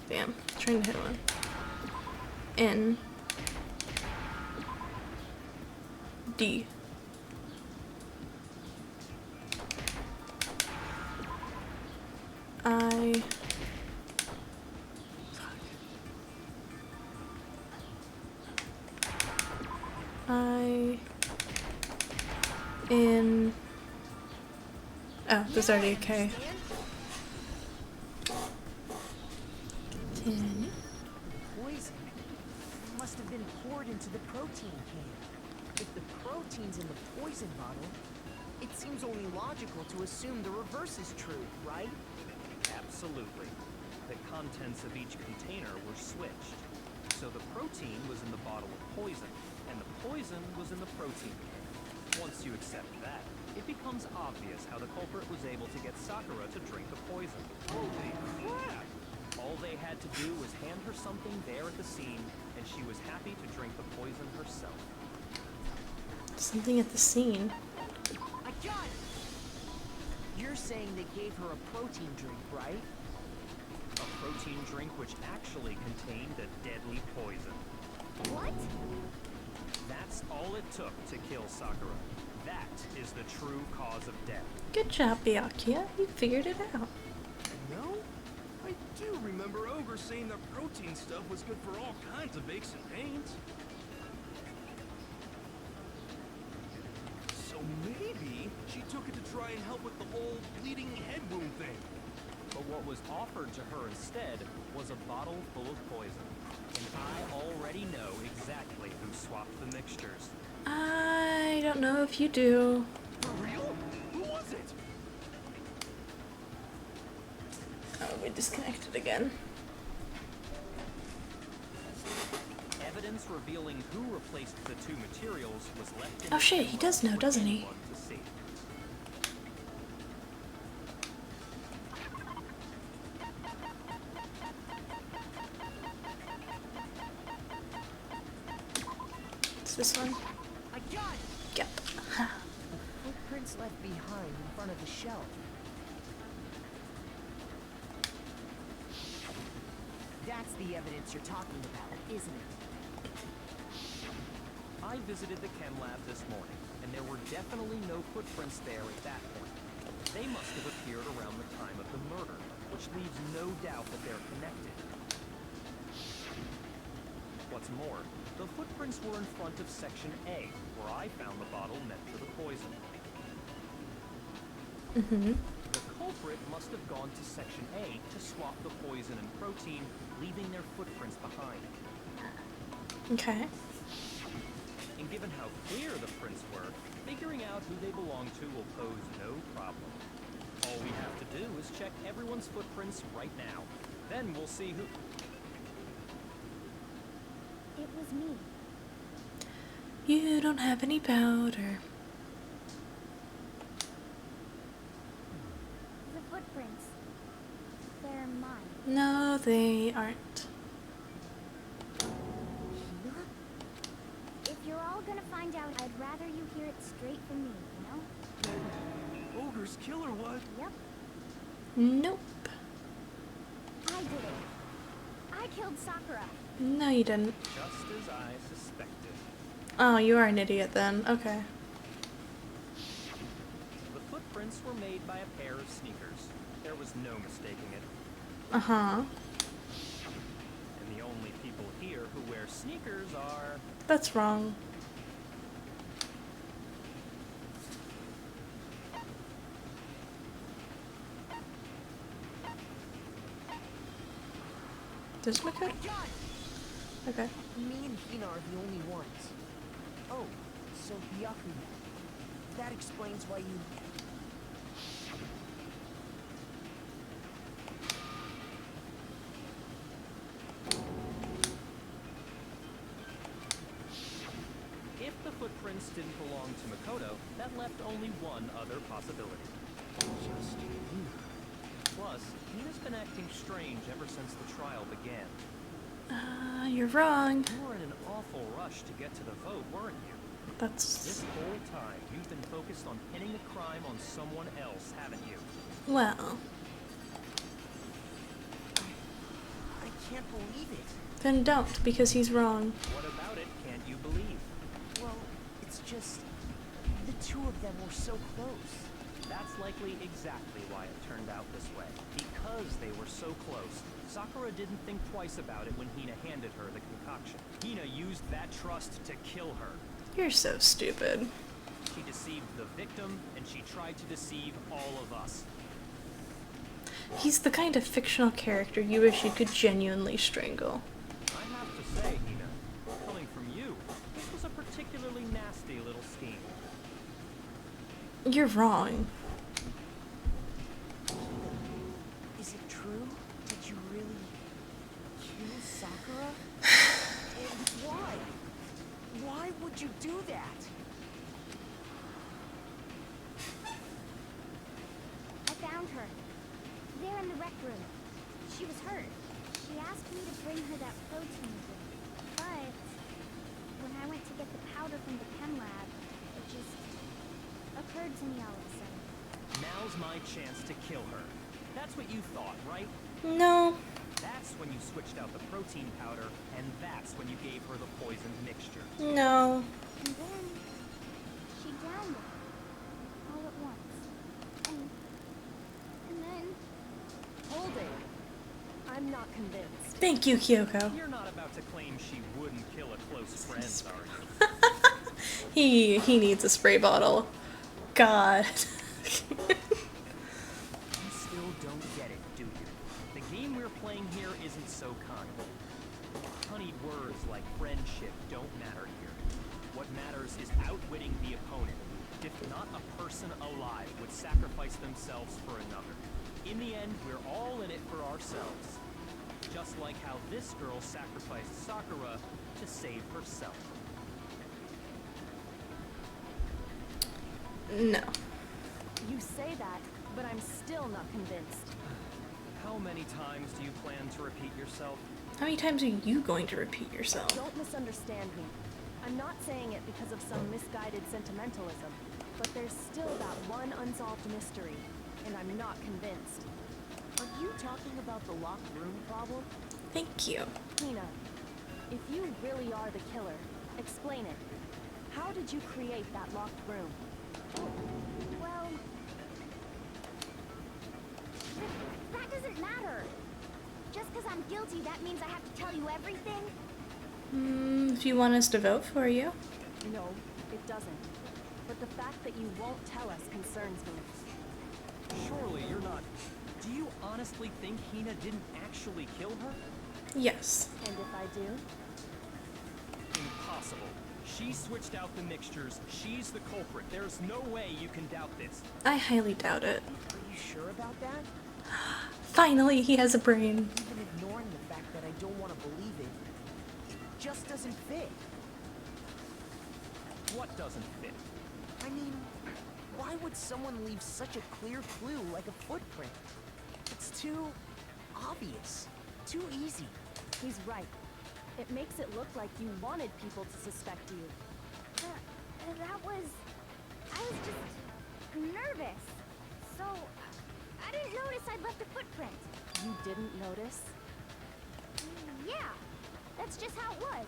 Damn, trying to hit one. N. D. I. Fuck. I. In. Oh, there's already a K. 10. Poison must have been poured into the protein can. If the protein's in the poison bottle, it seems only logical to assume the reverse is true, right? Absolutely. The contents of each container were switched. So the protein was in the bottle of poison, and the poison was in the protein can. Once you accept that, it becomes obvious how the culprit was able to get Sakura to drink the poison. Holy crap! All they had to do was hand her something there at the scene, and she was happy to drink the poison herself. Something at the scene. I got it! You're saying they gave her a protein drink, right? A protein drink which actually contained a deadly poison. What? That's all it took to kill Sakura. That is the true cause of death. Good job, Byakuya. You figured it out. No? I do remember Ogre saying that protein stuff was good for all kinds of aches and pains. So maybe she took it to try and help with the whole bleeding head wound thing. But what was offered to her instead was a bottle full of poison. And I already know exactly who swapped the mixtures. I don't know if you do. For real? Who was it? Oh, we disconnected again. Evidence revealing who replaced the two materials was left in Oh the shit, he does know, for doesn't he? anyone to see. It's this one. I got it! Yep. Footprints left behind in front of the shelf. That's the evidence you're talking about, isn't it? I visited the chem lab this morning, and there were definitely no footprints there at that point. They must have appeared around the time of the murder, which leaves no doubt that they're connected. What's more, the footprints were in front of Section A, where I found the bottle meant for the poison. Mm-hmm. The culprit must have gone to Section A to swap the poison and protein, leaving their footprints behind. Okay. And given how clear the prints were, figuring out who they belong to will pose no problem. All we have to do is check everyone's footprints right now. Then we'll see who... It was me. You don't have any powder. The footprints. They're mine. No, they aren't. If you're all gonna find out, I'd rather you hear it straight from me, you know? Ogre's killer was. Yep, Nope. I did it. I killed Sakura. No, you didn't. Just as I suspected. Oh, you are an idiot then. Okay. The footprints were made by a pair of sneakers. There was no mistaking it. Uh-huh. And the only people here who wear sneakers are... That's wrong. Does Makoto? Okay. Me and Hina are the only ones. Oh, so Byakuya. That explains why you... If the footprints didn't belong to Makoto, that left only one other possibility. Just Hina. Plus, Hina's been acting strange ever since the trial began. You're wrong. You were in an awful rush to get to the vote, weren't you? That's... This whole time, you've been focused on pinning the crime on someone else, haven't you? Well, I can't believe it. then don't, because he's wrong. What about it can't you believe? Well, it's just... the two of them were so close. That's likely exactly why it turned out this way. Because they were so close, Sakura didn't think twice about it when Hina handed her the concoction. Hina used that trust to kill her. You're so stupid. She deceived the victim, and she tried to deceive all of us. He's the kind of fictional character you wish you could genuinely strangle. I have to say, Hina, coming from you, this was a particularly nasty little scheme. You're wrong. Is it true? Did you really kill Sakura? And why? Why would you do that? I found her. There in the rec room. She was hurt. She asked me to bring her that protein drink. But when I went to get the powder from the chem lab, it just occurred to me all of a sudden. Now's my chance to kill her. That's what you thought, right? No. That's when you switched out the protein powder, and that's when you gave her the poisoned mixture. No. And then she drowned it all at once. And then Hold it. I'm not convinced. Thank you, Kyoko. You're not about to claim she wouldn't kill a close friend, are you? He needs a spray bottle. God. You still don't get it, do you? The game we're playing here isn't so kind. Honeyed words like friendship don't matter here. What matters is outwitting the opponent. If not a person alive would sacrifice themselves for another. In the end, we're all in it for ourselves. Just like how this girl sacrificed Sakura to save herself. No. You say that, but I'm still not convinced. How many times do you plan to repeat yourself? How many times are you going to repeat yourself? Don't misunderstand me. I'm not saying it because of some misguided sentimentalism, but there's still that one unsolved mystery, and I'm not convinced. Are you talking about the locked room problem? Thank you. Hina, if you really are the killer, explain it. How did you create that locked room? well, that doesn't matter. Just because I'm guilty, that means I have to tell you everything? If you want us to vote for you. No, it doesn't. But the fact that you won't tell us concerns me. Surely you're not... Do you honestly think Hina didn't actually kill her? Yes. And if I do? Impossible. She switched out the mixtures. She's the culprit. There's no way you can doubt this. I highly doubt it. Are you sure about that? Finally, he has a brain. Even ignoring the fact that I don't want to believe it, it just doesn't fit. What doesn't fit? I mean, why would someone leave such a clear clue like a footprint? It's too obvious, too easy. He's right. It makes it look like you wanted people to suspect you. That was... I was just nervous. So, I didn't notice I'd left a footprint. You didn't notice? Yeah, that's just how it was.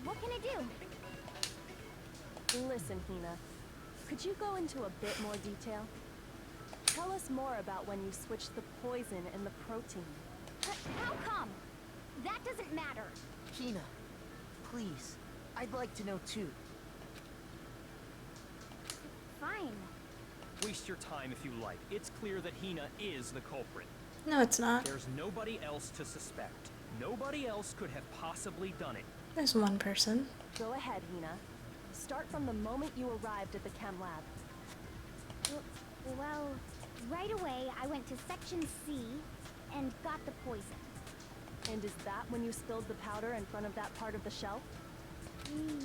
What can I do? Listen, Hina. Could you go into a bit more detail? Tell us more about when you switched the poison and the protein. How come? That doesn't matter. Hina, please. I'd like to know too. Fine. Waste your time if you like. It's clear that Hina is the culprit. No, it's not. There's nobody else to suspect. Nobody else could have possibly done it. There's one person. Go ahead, Hina. Start from the moment you arrived at the chem lab. Well, right away I went to Section C and got the poison. And is that when you spilled the powder in front of that part of the shelf?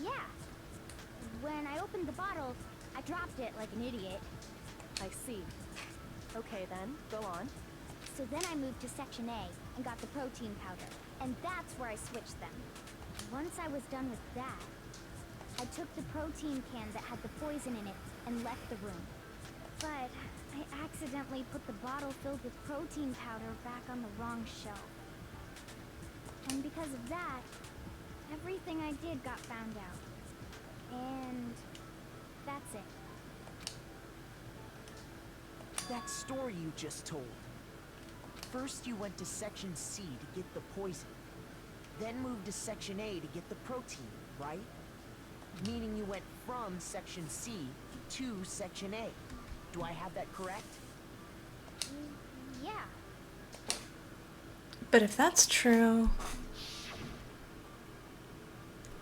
Yeah. When I opened the bottle, I dropped it like an idiot. I see. Okay then, go on. So then I moved to Section A and got the protein powder. And that's where I switched them. Once I was done with that, I took the protein can that had the poison in it and left the room. But I accidentally put the bottle filled with protein powder back on the wrong shelf. And because of that, everything I did got found out. And that's it. That story you just told. First you went to Section C to get the poison. Then moved to Section A to get the protein, right? Meaning you went from Section C to Section A. Do I have that correct? Yeah. But if that's true,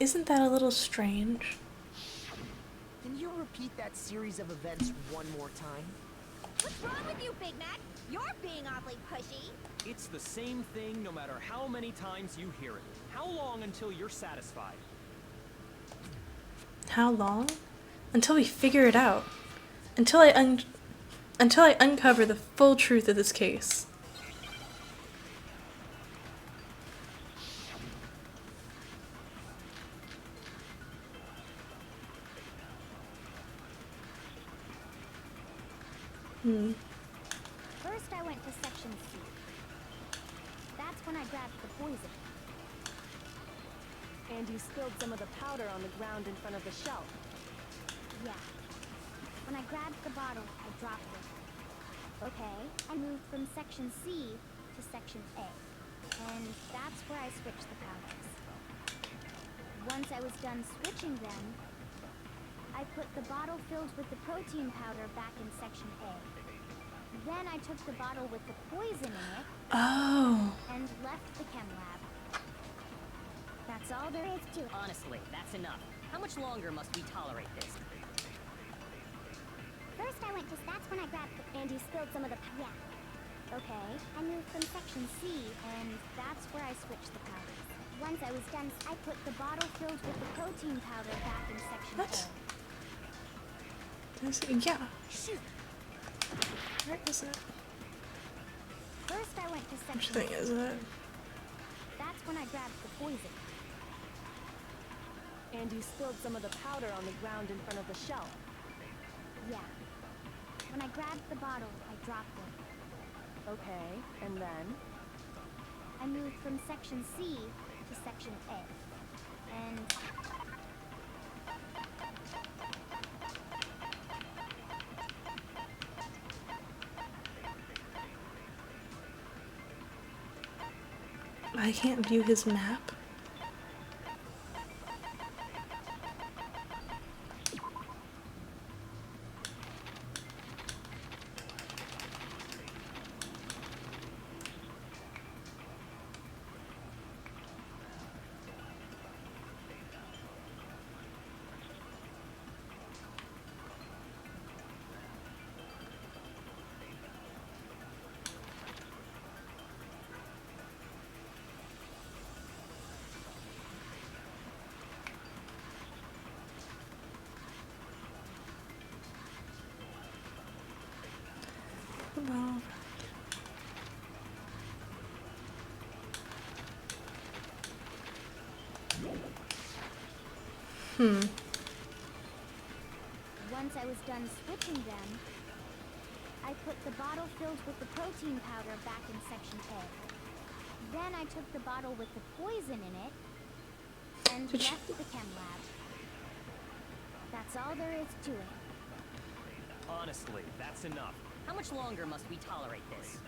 isn't that a little strange? Can you repeat that series of events one more time? What's wrong with you, Big Mac? You're being awfully pushy. It's the same thing no matter how many times you hear it. How long until you're satisfied? How long? Until we figure it out. Until I uncover the full truth of this case. First I went to Section C. That's when I grabbed the poison. And you spilled some of the powder on the ground in front of the shelf. Yeah. When I grabbed the bottle, I dropped it. Okay, I moved from Section C to Section A. And that's where I switched the powders. Once I was done switching them, I put the bottle filled with the protein powder back in Section A. Then I took the bottle with the poison in it Oh. and left the chem lab. That's all there is to it. Honestly, that's enough. How much longer must we tolerate this? First I went to... That's when I grabbed the... And you spilled some of the... Yeah. Okay. I moved from Section C, and that's where I switched the powders. Once I was done, I put the bottle filled with the protein powder back in Section What? Yeah. Shoot! Where is it? First I went to Which Section thing C. is it? That's when I grabbed the poison. And you spilled some of the powder on the ground in front of the shelf. Yeah. When I grabbed the bottle, I dropped it. Okay, and then? I moved from Section C to Section A. And... I can't view his map. Well, Once I was done switching them, I put the bottle filled with the protein powder back in section A. Then I took the bottle with the poison in it and left the chem lab. That's all there is to it. Honestly, that's enough. How much longer must we tolerate this?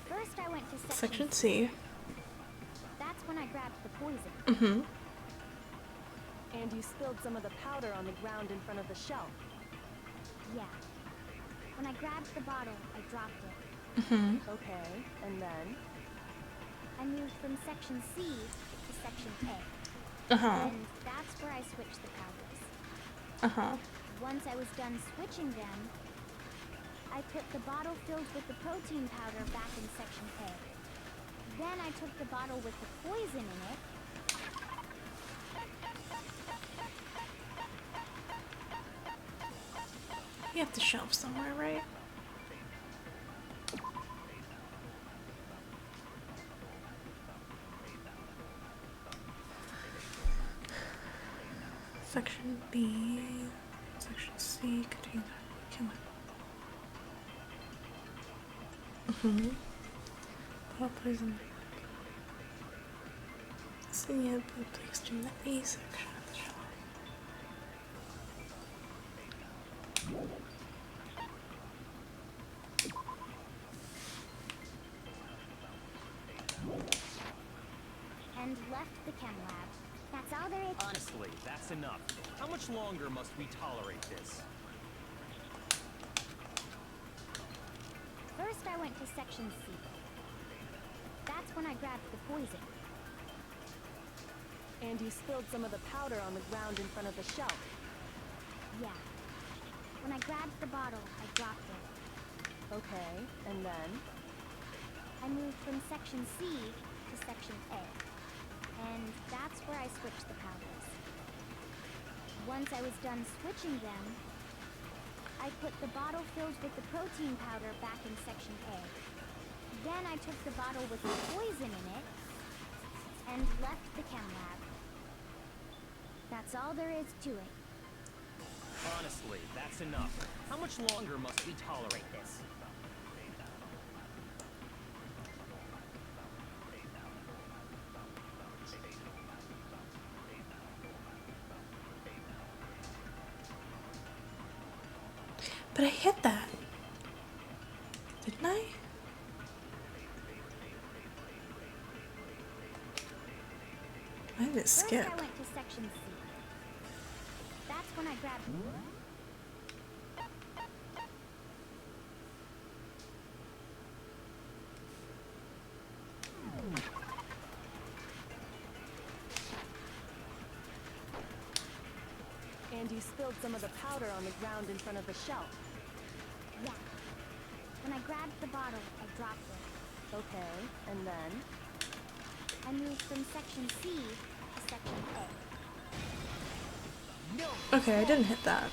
First I went to Section C. That's when I grabbed the poison. Mm-hmm. And you spilled some of the powder on the ground in front of the shelf. Yeah. When I grabbed the bottle, I dropped it. Mm-hmm. Okay, and then? I moved from section C to section A. Uh-huh. And that's where I switched the powders. Uh-huh. Once I was done switching them, I put the bottle filled with the protein powder back in section A. Then I took the bottle with the poison in it You have the shelf somewhere, right? Section B, section C, contains chemical. Bottle poison. So yeah, blue placed in the A section of the shelf. and left the chem lab. That's all there is. Honestly, that's enough. How much longer must we tolerate this? First I went to section C. That's when I grabbed the poison. And you spilled some of the powder on the ground in front of the shelf. Yeah. When I grabbed the bottle, I dropped it. Okay, and then? I moved from section C to section A. And that's where I switched the powders. Once I was done switching them, I put the bottle filled with the protein powder back in section A. Then I took the bottle with the poison in it and left the chem lab. That's all there is to it. Honestly, that's enough. How much longer must we tolerate this? But I hit that. Didn't I? Why did it skip? First I went to section C. That's when I grabbed... And you spilled some of the powder on the ground in front of the shelf. Yeah. When I grabbed the bottle, I dropped it. Okay, and then? I moved from section C to section A. No! Okay, I didn't hit that.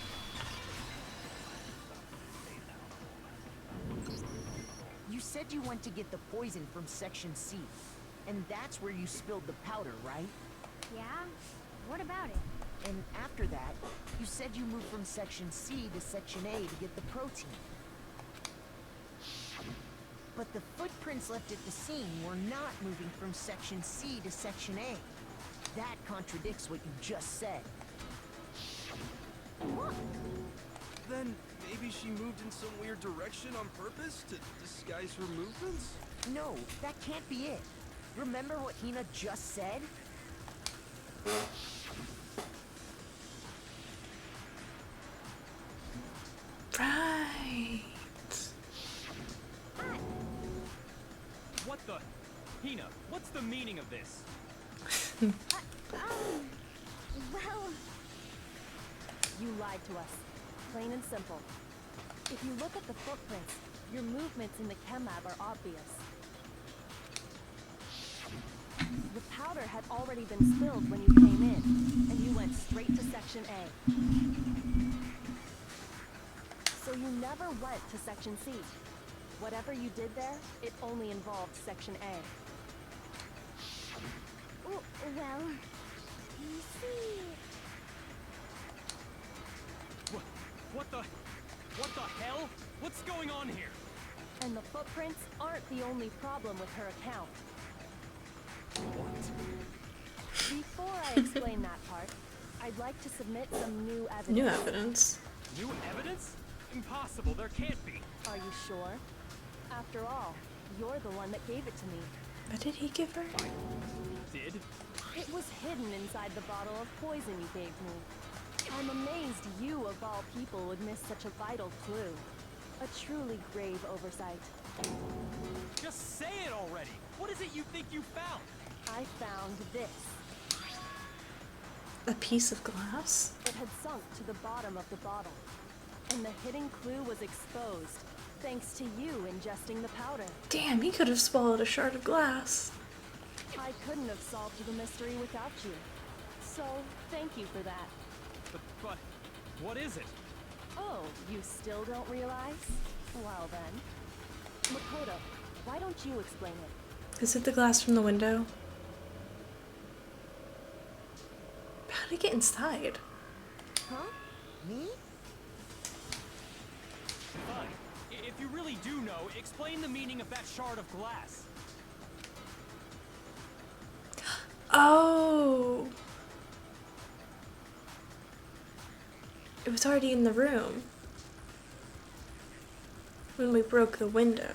You said you went to get the poison from section C. And that's where you spilled the powder, right? Yeah? What about it? And after that, you said you moved from section C to section A to get the protein. But the footprints left at the scene were not moving from section C to section A. That contradicts what you just said. What? Then maybe she moved in some weird direction on purpose to disguise her movements? No, that can't be it. Remember what Hina just said? Right. What the? Hina, what's the meaning of this? Well... You lied to us. Plain and simple. If you look at the footprints, your movements in the chem lab are obvious. The powder had already been spilled when you came in, and you went straight to section A. So you never went to section C. Whatever you did there, it only involved section A. Well... You see... What's going on here? And the footprints aren't the only problem with her account. Before I explain that part, I'd like to submit some new evidence. New evidence. New evidence? Impossible, there can't be. Are you sure? After all, you're the one that gave it to me. What did he give her? Did? It was hidden inside the bottle of poison you gave me. I'm amazed you, of all people, would miss such a vital clue. A truly grave oversight. Just say it already! What is it you think you found? I found this. A piece of glass? It had sunk to the bottom of the bottle. And the hidden clue was exposed, thanks to you ingesting the powder. Damn, he could have swallowed a shard of glass. I couldn't have solved the mystery without you. So, thank you for that. But, what is it? Oh, you still don't realize? Well then. Makoto, why don't you explain it? Is it the glass from the window? How did it get inside? Huh? Me? Fine. If you really do know, explain the meaning of that shard of glass. Oh! It was already in the room when we broke the window.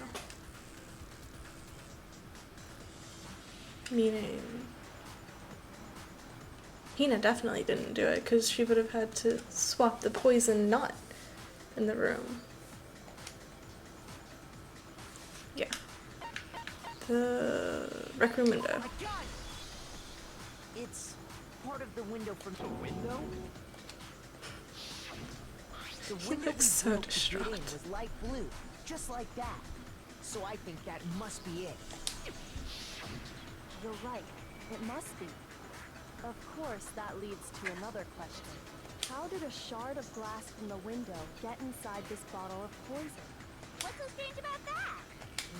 Meaning, Hina definitely didn't do it because she would have had to swap the poison nut in the room. Yeah. The rec room window. Oh my god! It's part of the window from the window? The He window looks so we broke to get in distraught. was light blue, just like that. So I think that must be it. You're right. It must be. Of course, that leads to another question. How did a shard of glass from the window get inside this bottle of poison? What's so strange about that?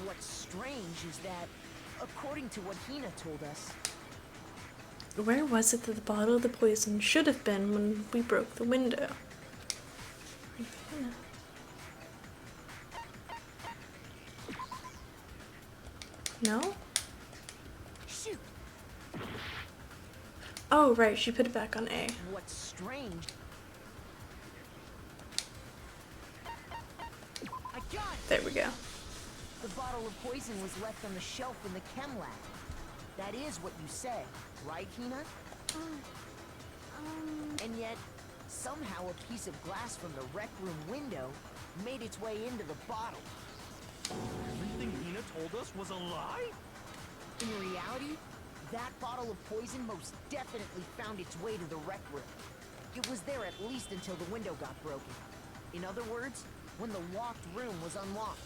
What's strange is that, according to what Hina told us, Where was it that the bottle of the poison should have been when we broke the window? No? shoot, Oh, right, she put it back on A. what's strange... I got it! There we go. The bottle of poison was left on the shelf in the chem lab. That is what you said, right, Hina? And yet, somehow a piece of glass from the rec room window made its way into the bottle. Everything Hina told us was a lie? In reality, that bottle of poison most definitely found its way to the rec room. It was there at least until the window got broken. In other words, when the locked room was unlocked.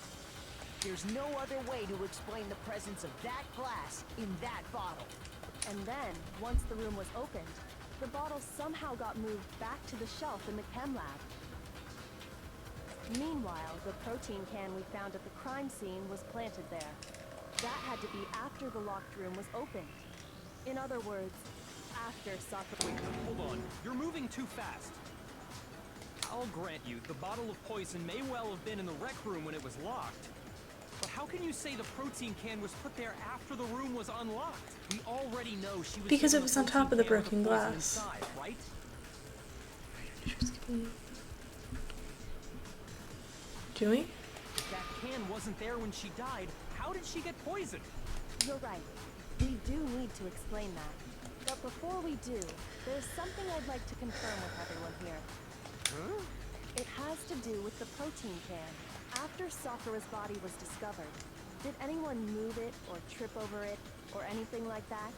There's no other way to explain the presence of that glass in that bottle. And then, once the room was opened, the bottle somehow got moved back to the shelf in the chem lab. Meanwhile, the protein can we found at the crime scene was planted there. That had to be after the locked room was opened. In other words, after Sakura... Hold on, you're moving too fast. I'll grant you, the bottle of poison may well have been in the rec room when it was locked. But how can you say the protein can was put there after the room was unlocked? We already know she was Because it given was a on top of the protein can broken with poison glass. inside, right? Do we? If that can wasn't there when she died, how did she get poisoned? You're right. We do need to explain that. But before we do, there's something I'd like to confirm with everyone here. Huh? It has to do with the protein can. After Sakura's body was discovered, did anyone move it or trip over it or anything like that?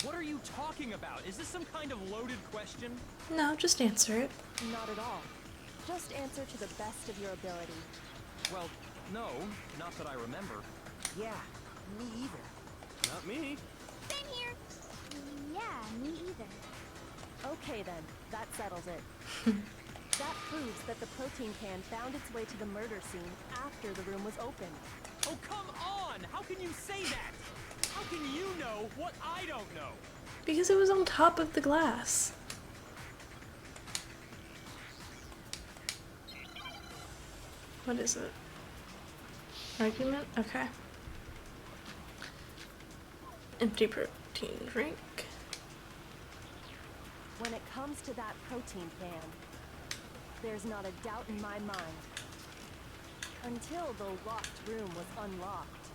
What are you talking about? Is this some kind of loaded question? No, just answer it. Not at all. Just answer to the best of your ability. Well, no, not that I remember. Yeah, me either. Not me. Same here. Yeah, me either. Okay then, that settles it. That proves that the protein can found its way to the murder scene after the room was opened. Oh, come on! How can you say that? How can you know what I don't know? Because it was on top of the glass. What is it? Argument? Okay. Empty protein drink. When it comes to that protein can, there's not a doubt in my mind. Until the locked room was unlocked,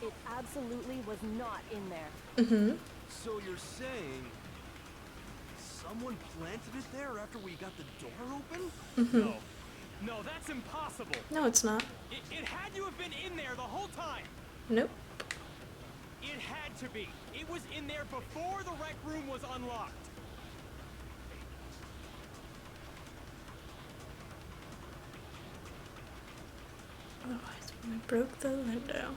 it absolutely was not in there. Mm-hmm. So you're saying someone planted it there after we got the door open? No. No, that's impossible. No, it's not. It had to have been in there the whole time. Nope. It had to be. It was in there before the rec room was unlocked. Otherwise, when I broke the window.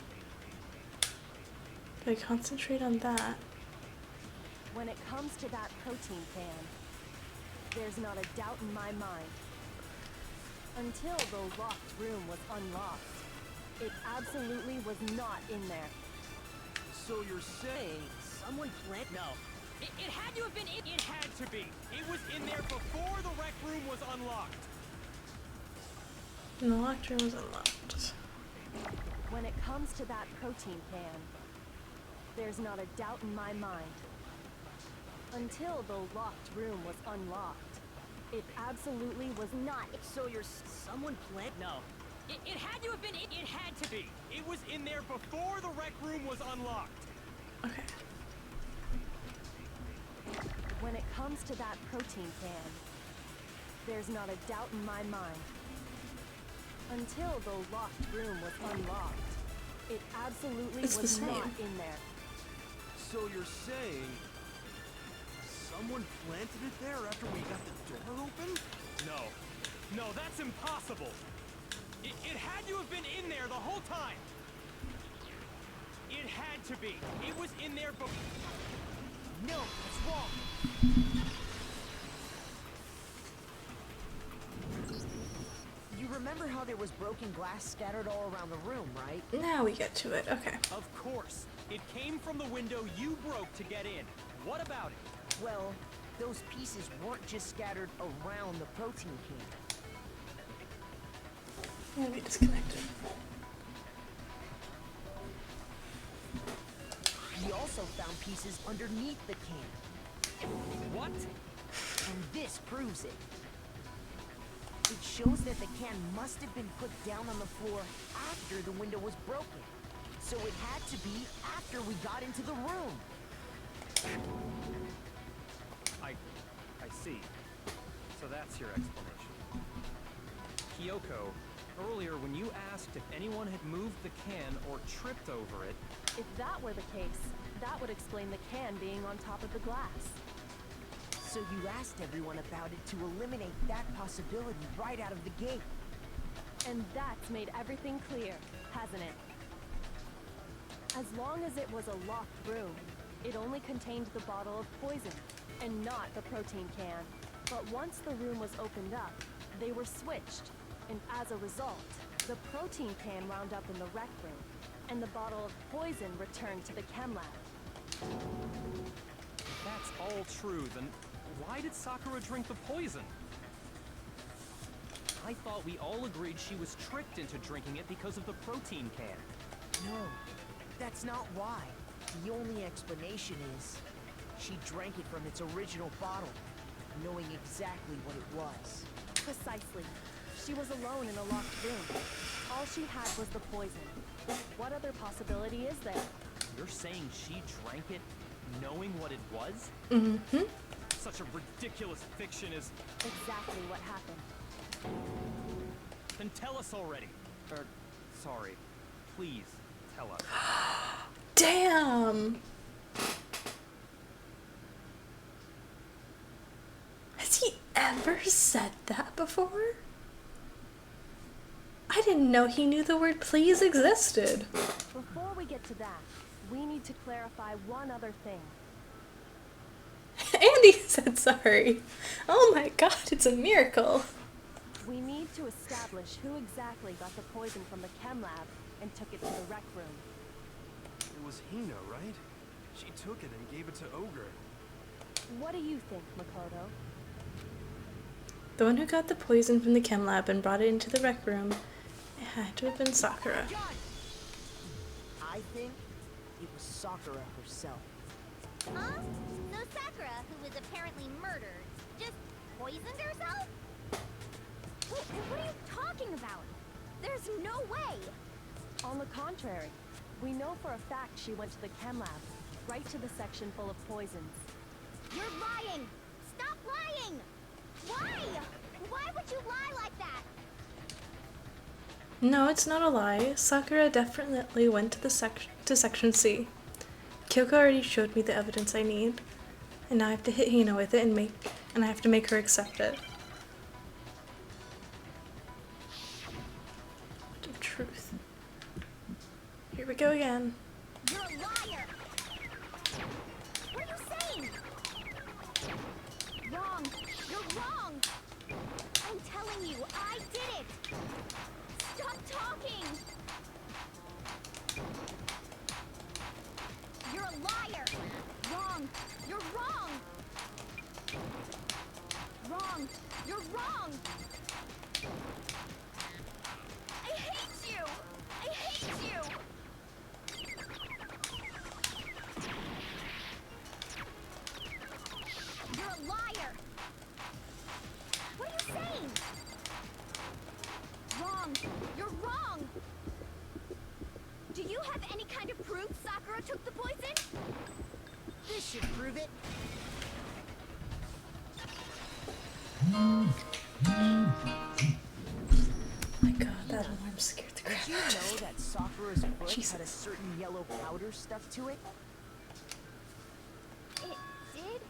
If I concentrate on that. When it comes to that protein can, there's not a doubt in my mind. Until the locked room was unlocked, it absolutely was not in there. So you're saying someone planted? No. It had to have been in. It had to be. It was in there before the rec room was unlocked. And the locked room was unlocked. When it comes to that protein can, there's not a doubt in my mind. Until the locked room was unlocked, it absolutely was not. So you're someone planted? No. It had to have been. It had to be. It was in there before the rec room was unlocked. Okay. When it comes to that protein can, there's not a doubt in my mind. Until the locked room was unlocked, it absolutely It's the was not same. in there. So you're saying someone planted it there after we got the door open? No. No, that's impossible. It had to have been in there the whole time. It had to be. It was in there before. No, it's wrong. You remember how there was broken glass scattered all around the room, right? Now we get to it. Okay. Of course. It came from the window you broke to get in. What about it? Well, those pieces weren't just scattered around the protein can. I'm gonna be disconnected. We also found pieces underneath the can. What? And this proves it. It shows that the can must have been put down on the floor after the window was broken. So it had to be after we got into the room. I see. So that's your explanation. Kyoko, earlier when you asked if anyone had moved the can or tripped over it, If that were the case, that would explain the can being on top of the glass. So you asked everyone about it to eliminate that possibility right out of the gate. And that's made everything clear, hasn't it? As long as it was a locked room, it only contained the bottle of poison, and not the protein can. But once the room was opened up, they were switched, and as a result, the protein can wound up in the rec room, and the bottle of poison returned to the chem lab. if that's all true, then why did Sakura drink the poison? I thought we all agreed she was tricked into drinking it because of the protein can. No, that's not why. The only explanation is she drank it from its original bottle, knowing exactly what it was. Precisely. She was alone in a locked room. All she had was the poison. What other possibility is there? You're saying she drank it knowing what it was? Mm-hmm. Such a ridiculous fiction is... Exactly what happened. Then tell us already. Sorry. Please, tell us. Damn! Has he ever said that before? I didn't know he knew the word please existed. Before we get to that, we need to clarify one other thing. Andy said sorry. Oh my god, it's a miracle. We need to establish who exactly got the poison from the chem lab and took it to the rec room. It was Hina, right? She took it and gave it to Ogre. What do you think, Makoto? The one who got the poison from the chem lab and brought it into the rec room Had to have been Sakura. I think it was Sakura herself. Huh? So Sakura, who was apparently murdered, just poisoned herself? What are you talking about? There's no way! On the contrary, we know for a fact she went to the chem lab, right to the section full of poisons. You're lying! Stop lying! Why? Why would you lie like that? No, it's not a lie. Sakura definitely went to the section C. Kyoko already showed me the evidence I need, and now I have to hit Hina with it and I have to make her accept it. The truth. Here we go again. You're a liar! What are you saying? Wrong! You're wrong! I'm telling you, I did it! Stop talking! You're a liar! Wrong! You're wrong! Wrong! You're wrong! I hate you! I hate you! You're a liar! What are you saying? Wrong! You're wrong! Do you have any kind of proof Sakura took the poison? This should prove it. My god, that alarm scared the crap Did you out of know me. that Sakura's foot Jesus. had a certain yellow powder stuck to it? It did?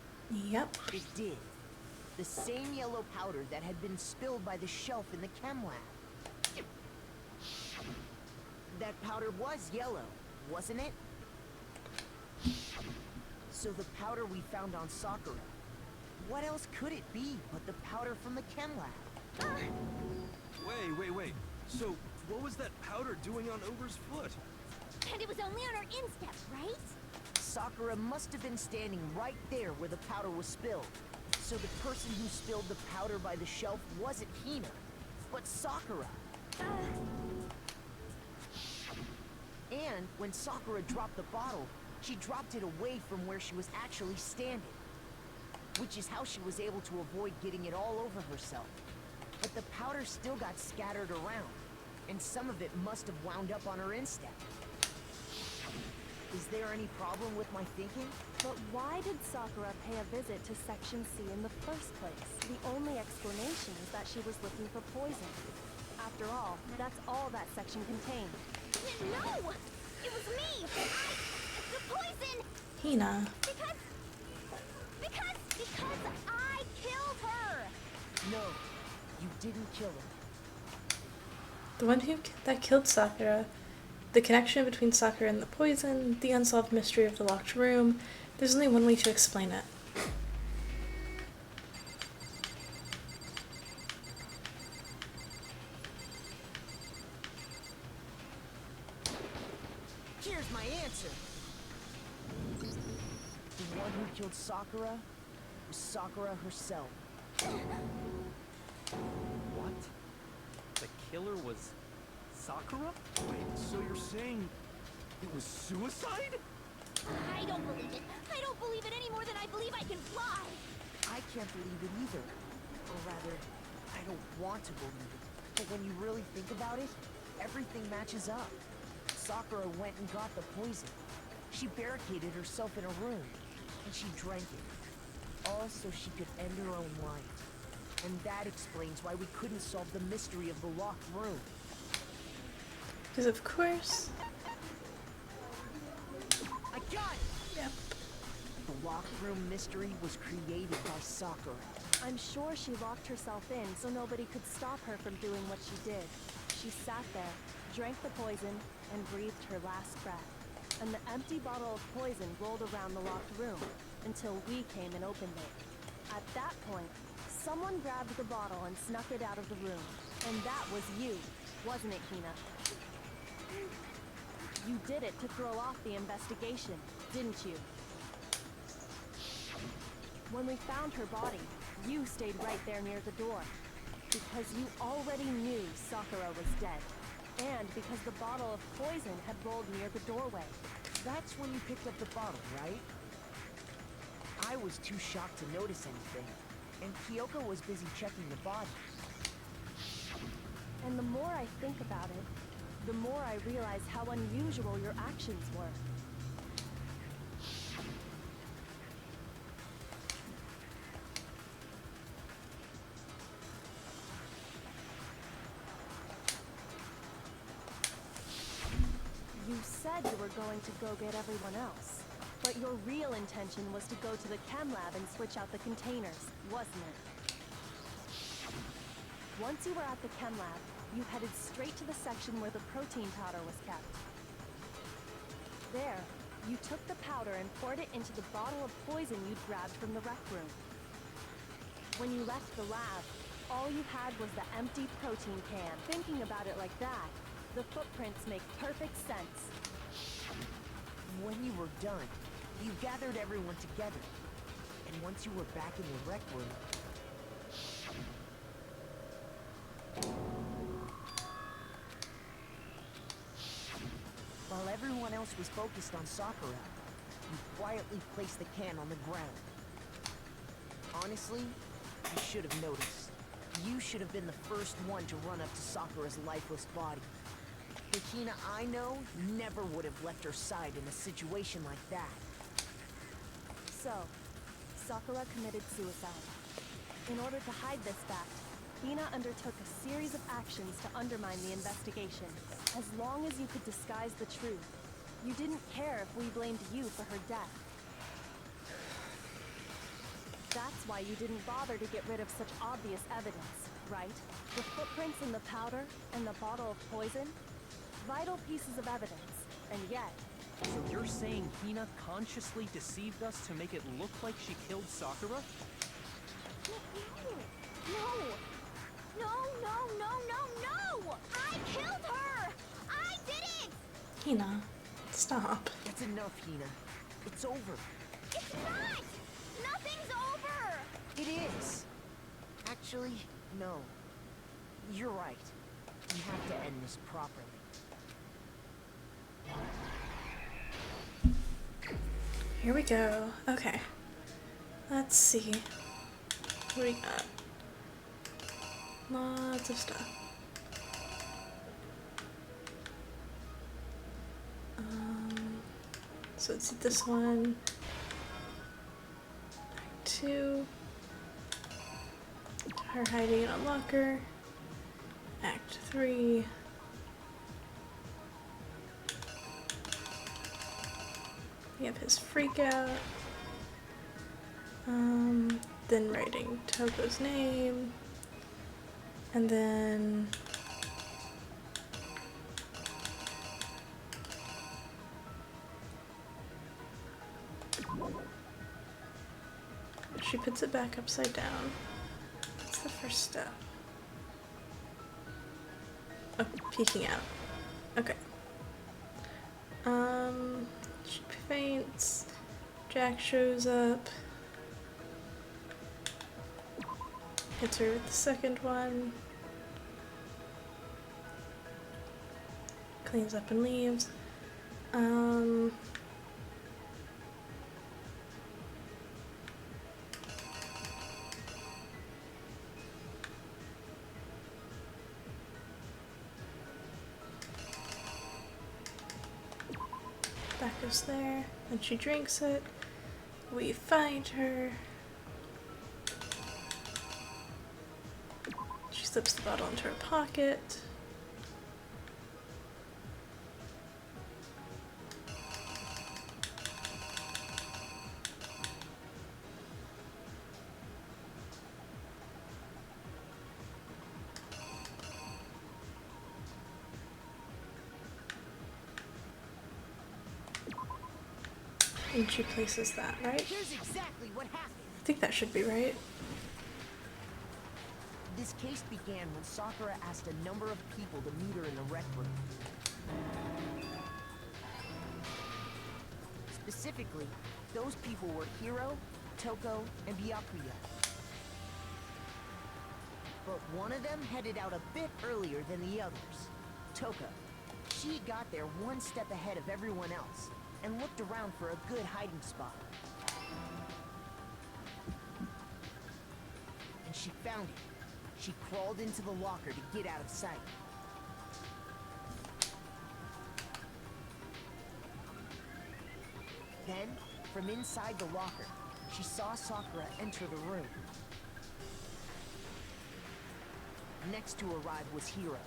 Yep. It did. The same yellow powder that had been spilled by the shelf in the chem lab. That powder was yellow, wasn't it? So the powder we found on Sakura, what else could it be but the powder from the chem lab? Wait. So, what was that powder doing on Ober's foot? And it was only on her instep, right? Sakura must have been standing right there where the powder was spilled. So the person who spilled the powder by the shelf wasn't Hina, but Sakura. And when Sakura dropped the bottle, she dropped it away from where she was actually standing. Which is how she was able to avoid getting it all over herself. But the powder still got scattered around, and some of it must have wound up on her instep. Is there any problem with my thinking? But why did Sakura pay a visit to Section C in the first place? The only explanation is that she was looking for poison. After all, that's all that section contained. No! It was me! The poison! Hina. Because I killed her! No, you didn't kill her. The one that killed Sakura, the connection between Sakura and the poison, the unsolved mystery of the locked room. There's only one way to explain it. Here's my answer. The one who killed Sakura was Sakura herself. What? The killer was Sakura? Wait, so you're saying it was suicide? I don't believe it. I don't believe it any more than I believe I can fly. I can't believe it either. Or rather, I don't want to believe it. But when you really think about it, everything matches up. Sakura went and got the poison. She barricaded herself in a room, and she drank it. All so she could end her own life. And that explains why we couldn't solve the mystery of the locked room. Because of course. I got it! Yep. The locked room mystery was created by Sakura. I'm sure she locked herself in so nobody could stop her from doing what she did. She sat there, drank the poison, and breathed her last breath. And the empty bottle of poison rolled around the locked room until we came and opened it. At that point, someone grabbed the bottle and snuck it out of the room. And that was you, wasn't it, Hina? You did it to throw off the investigation, didn't you? When we found her body, you stayed right there near the door. Because you already knew Sakura was dead. and because the bottle of poison had rolled near the doorway. That's when you picked up the bottle, right? I was too shocked to notice anything, and Kyoko was busy checking the body. And the more I think about it, the more I realize how unusual your actions were. You said you were going to go get everyone else, but your real intention was to go to the chem lab and switch out the containers, wasn't it? Once you were at the chem lab, you headed straight to the section where the protein powder was kept. There, you took the powder and poured it into the bottle of poison you'd grabbed from the rec room. When you left the lab, all you had was the empty protein can. Thinking about it like that, the footprints make perfect sense. When you were done, you gathered everyone together. And once you were back in the rec room, while everyone else was focused on Sakura, you quietly placed the can on the ground. Honestly, you should have noticed. You should have been the first one to run up to Sakura's lifeless body. The Hina I know never would have left her side in a situation like that. So, Sakura committed suicide. In order to hide this fact, Hina undertook a series of actions to undermine the investigation. As long as you could disguise the truth, you didn't care if we blamed you for her death. That's why you didn't bother to get rid of such obvious evidence, right? The footprints in the powder and the bottle of poison? Vital pieces of evidence, and yet... So you're saying Hina consciously deceived us to make it look like she killed Sakura? No! No, no, no, no, no! I killed her! I did it! Hina, stop. That's enough, Hina. It's over. It's not! Nothing's over! It is. Actually, no. You're right. We have to end this properly. Here we go. Okay. Let's see. What do we got? Lots of stuff. So let's see this one. Act 2. Her hiding in a locker. Act 3. We have his freak out. Then writing Toko's name. And then she puts it back upside down. That's the first step. Oh, peeking out. Okay. She faints. Jack shows up. Hits her with the second one. Cleans up and leaves. That goes there. Then she drinks it. We find her. She slips the bottle into her pocket. And she places that, right? Here's exactly what happened. I think that should be right. This case began when Sakura asked a number of people to meet her in the rec room. Specifically, those people were Hiro, Toko, and Byakuya. But one of them headed out a bit earlier than the others. Toka. She got there one step ahead of everyone else and looked around for a good hiding spot. And she found it. She crawled into the locker to get out of sight. Then, from inside the locker, she saw Sakura enter the room. Next to arrive was Hiro.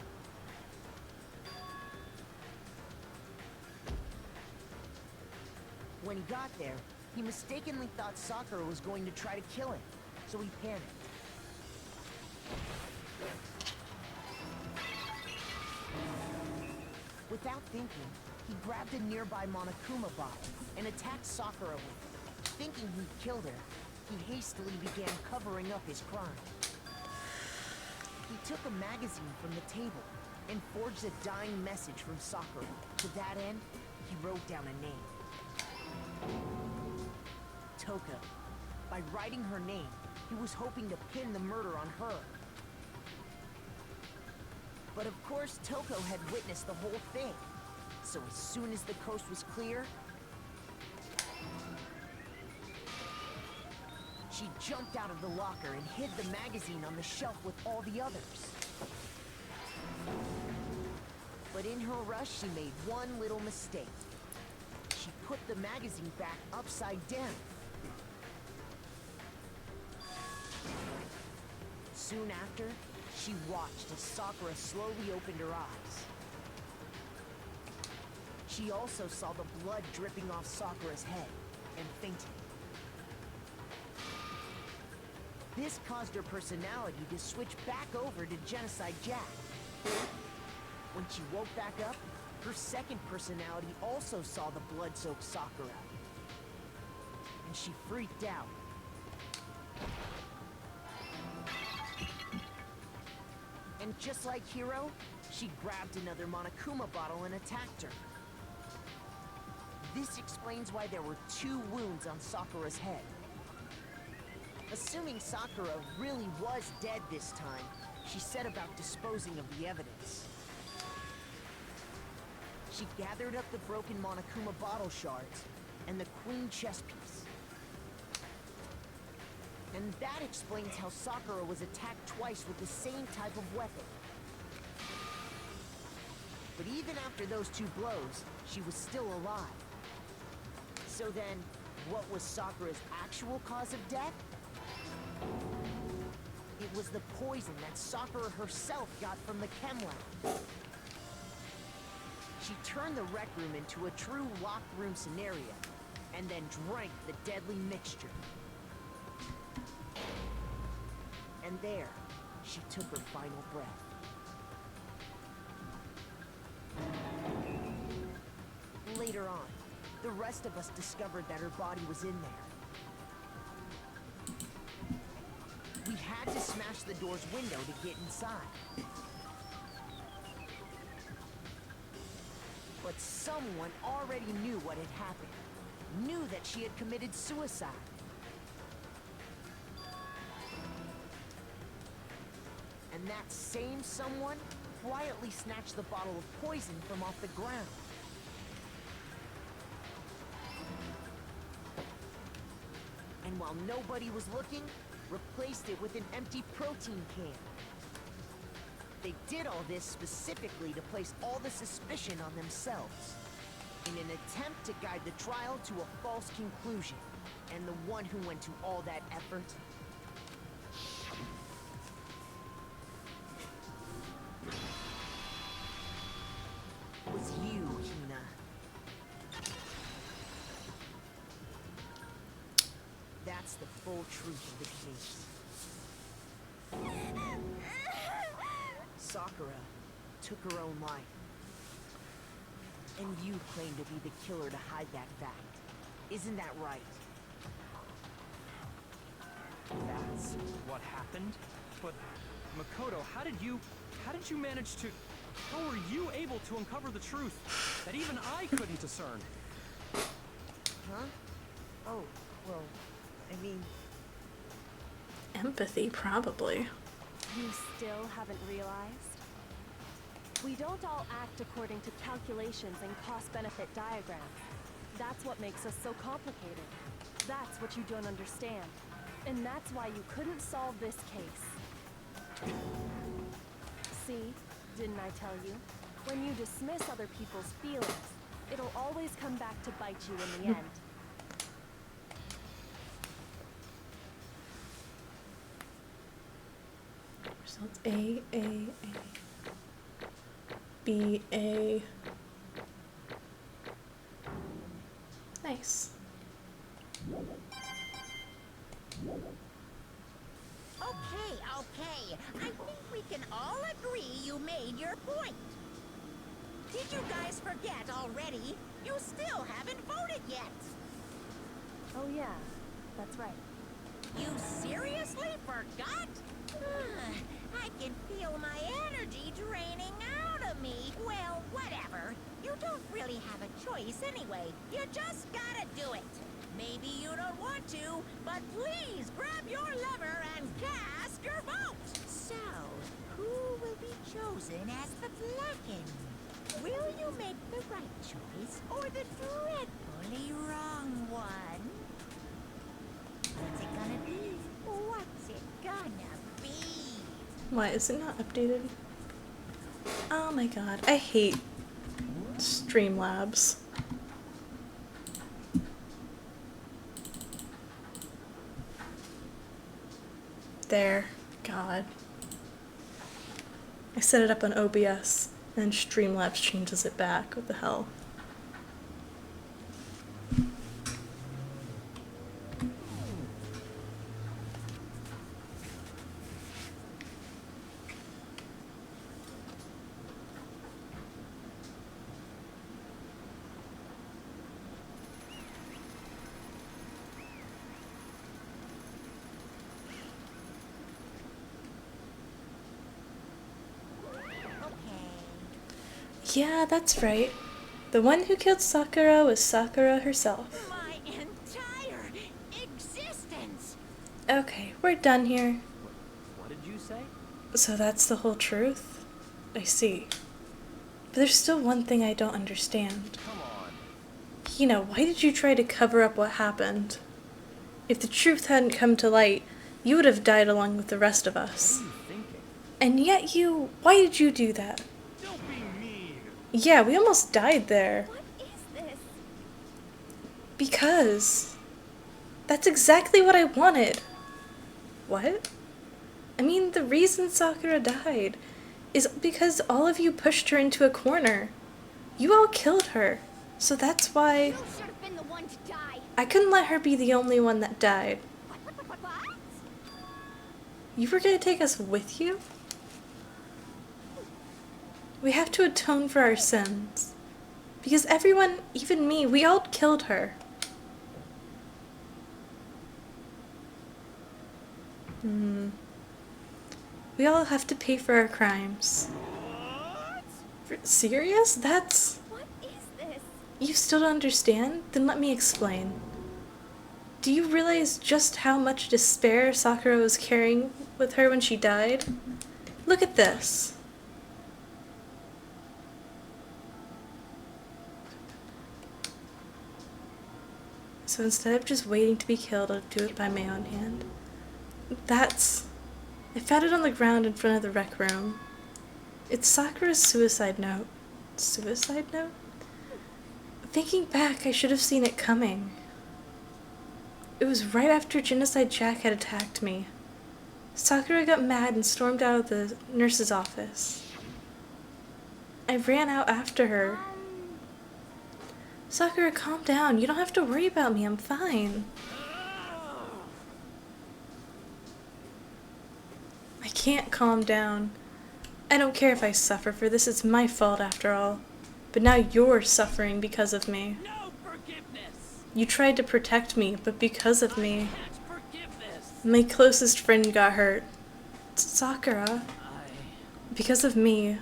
When he got there, he mistakenly thought Sakura was going to try to kill him, so he panicked. Without thinking, he grabbed a nearby Monokuma bottle and attacked Sakura with it. Thinking he'd killed her, he hastily began covering up his crime. He took a magazine from the table and forged a dying message from Sakura. To that end, he wrote down a name. Toka. By writing her name, he was hoping to pin the murder on her. But of course, Toko had witnessed the whole thing. So as soon as the coast was clear, she jumped out of the locker and hid the magazine on the shelf with all the others. But in her rush, she made one little mistake. She put the magazine back upside down. Soon after, she watched as Sakura slowly opened her eyes. She also saw the blood dripping off Sakura's head and fainted. This caused her personality to switch back over to Genocide Jack. When she woke back up, her second personality also saw the blood-soaked Sakura. And she freaked out. And just like Hiro, she grabbed another Monokuma bottle and attacked her. This explains why there were 2 wounds on Sakura's head. Assuming Sakura really was dead this time, she set about disposing of the evidence. She gathered up the broken Monokuma bottle shards and the queen chess piece. And that explains how Sakura was attacked twice with the same type of weapon. But even after those 2 blows, she was still alive. So then, what was Sakura's actual cause of death? It was the poison that Sakura herself got from the chem lab. She turned the rec room into a true locked room scenario, and then drank the deadly mixture. And there, she took her final breath. Later on, the rest of us discovered that her body was in there. We had to smash the door's window to get inside. But someone already knew what had happened. Knew that she had committed suicide. And that same someone quietly snatched the bottle of poison from off the ground. And while nobody was looking, replaced it with an empty protein can. They did all this specifically to place all the suspicion on themselves, in an attempt to guide the trial to a false conclusion. And the one who went to all that effort was you, Hina. That's the full truth of the case. Sakura took her own life. And you claim to be the killer to hide that fact. Isn't that right? That's what happened? But, Makoto, how did you manage to... How were you able to uncover the truth that even I couldn't discern? Huh? Oh, well, I mean... Empathy, probably. You still haven't realized? We don't all act according to calculations and cost-benefit diagrams. That's what makes us so complicated. That's what you don't understand. And that's why you couldn't solve this case. See? Didn't I tell you? When you dismiss other people's feelings, it'll always come back to bite you in the end. Results A, B, A. Nice. Okay. I think we can all agree you made your point. Did you guys forget already? You still haven't voted yet. Oh yeah, that's right. You seriously forgot? I can feel my energy draining out of me. Well, whatever. You don't really have a choice anyway. You just gotta do it. Maybe you don't want to, but please grab your lever and cast your vote. So, who will be chosen as the Blackened? Will you make the right choice or the dreadfully wrong one? What's it gonna be? What's it gonna be? Why is it not updated? Oh my god, I hate Streamlabs. There. God. I set it up on OBS, and Streamlabs changes it back. What the hell? Yeah, that's right. The one who killed Sakura was Sakura herself. My entire existence! Okay, we're done here. What did you say? So that's the whole truth? I see. But there's still one thing I don't understand. Come on. Hina, why did you try to cover up what happened? If the truth hadn't come to light, you would have died along with the rest of us. What are you thinking? And yet why did you do that? Don't be mean. Yeah, we almost died there. What is this? Because that's exactly what I wanted. What? I mean, the reason Sakura died is because all of you pushed her into a corner. You all killed her. So that's why You should have been the one to die. I couldn't let her be the only one that died. What? You were gonna take us with you? We have to atone for our sins. Because everyone, even me, we all killed her. We all have to pay for our crimes. Serious? That's... What is this? You still don't understand? Then let me explain. Do you realize just how much despair Sakura was carrying with her when she died? Look at this. So instead of just waiting to be killed, I'll do it by my own hand. I found it on the ground in front of the rec room. It's Sakura's suicide note. Suicide note? Thinking back, I should have seen it coming. It was right after Genocide Jack had attacked me. Sakura got mad and stormed out of the nurse's office. I ran out after her. Sakura, calm down. You don't have to worry about me. I'm fine. I can't calm down. I don't care if I suffer for this. It's my fault after all. But now you're suffering because of me. No forgiveness. You tried to protect me, but because of me, Can't forgive this. my closest friend got hurt. Sakura. Because of me,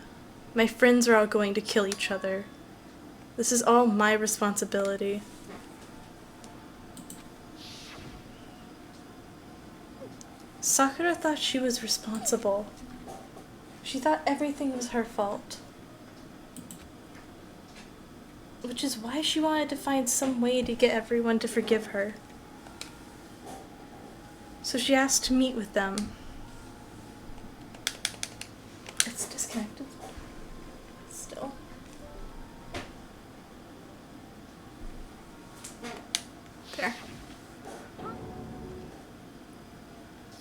my friends are all going to kill each other. This is all my responsibility. Sakura thought she was responsible. She thought everything was her fault. Which is why she wanted to find some way to get everyone to forgive her. So she asked to meet with them. It's disconnected. Still. There.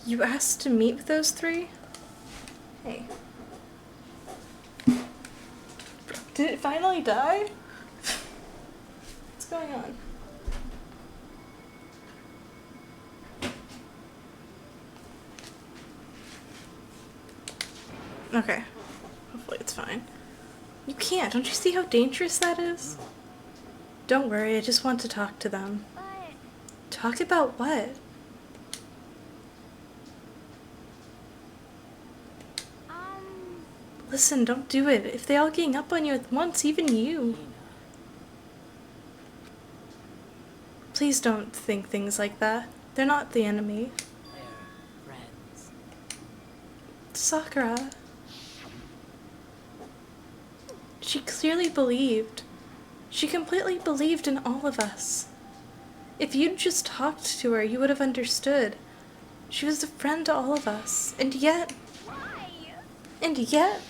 You asked to meet with those three? Hey. Did it finally die? What's going on? Okay. Hopefully it's fine. You can't. Don't you see how dangerous that is? Don't worry, I just want to talk to them. But Talk about what? Listen, don't do it. If they all gang up on you at once, even you. Please don't think things like that. They're not the enemy. They're friends. Sakura. She clearly believed. She completely believed in all of us. If you'd just talked to her, you would have understood. She was a friend to all of us. And yet... why? And yet...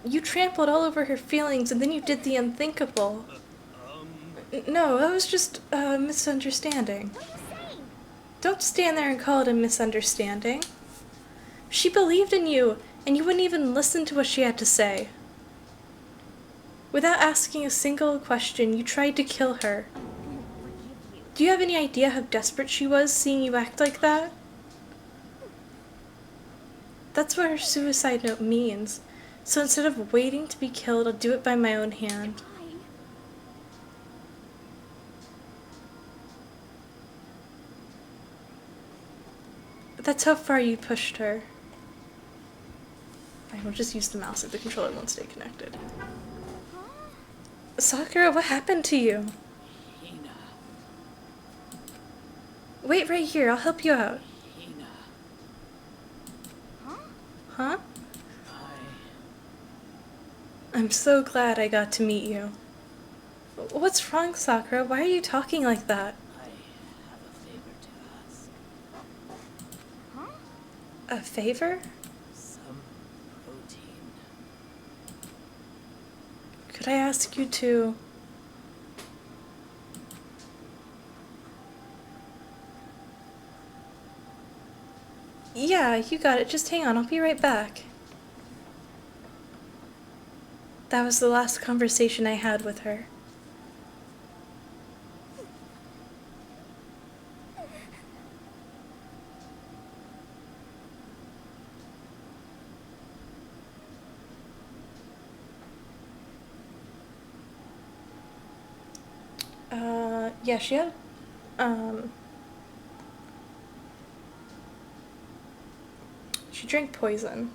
You trampled all over her feelings, and then you did the unthinkable. No, that was just a misunderstanding. What are you saying? Don't stand there and call it a misunderstanding. She believed in you, and you wouldn't even listen to what she had to say. Without asking a single question, you tried to kill her. Do you have any idea how desperate she was seeing you act like that? That's what her suicide note means. So instead of waiting to be killed, I'll do it by my own hand. Why? That's how far you pushed her. I will just use the mouse if the controller won't stay connected. Sakura, what happened to you? Hina. Wait right here, I'll help you out. Hina. Huh? I... I'm so glad I got to meet you. What's wrong, Sakura? Why are you talking like that? I have a favor to ask. A favor? Some protein. Could I ask you to... Yeah, you got it. Just hang on. I'll be right back. That was the last conversation I had with her. Yeah, she had, she drank poison.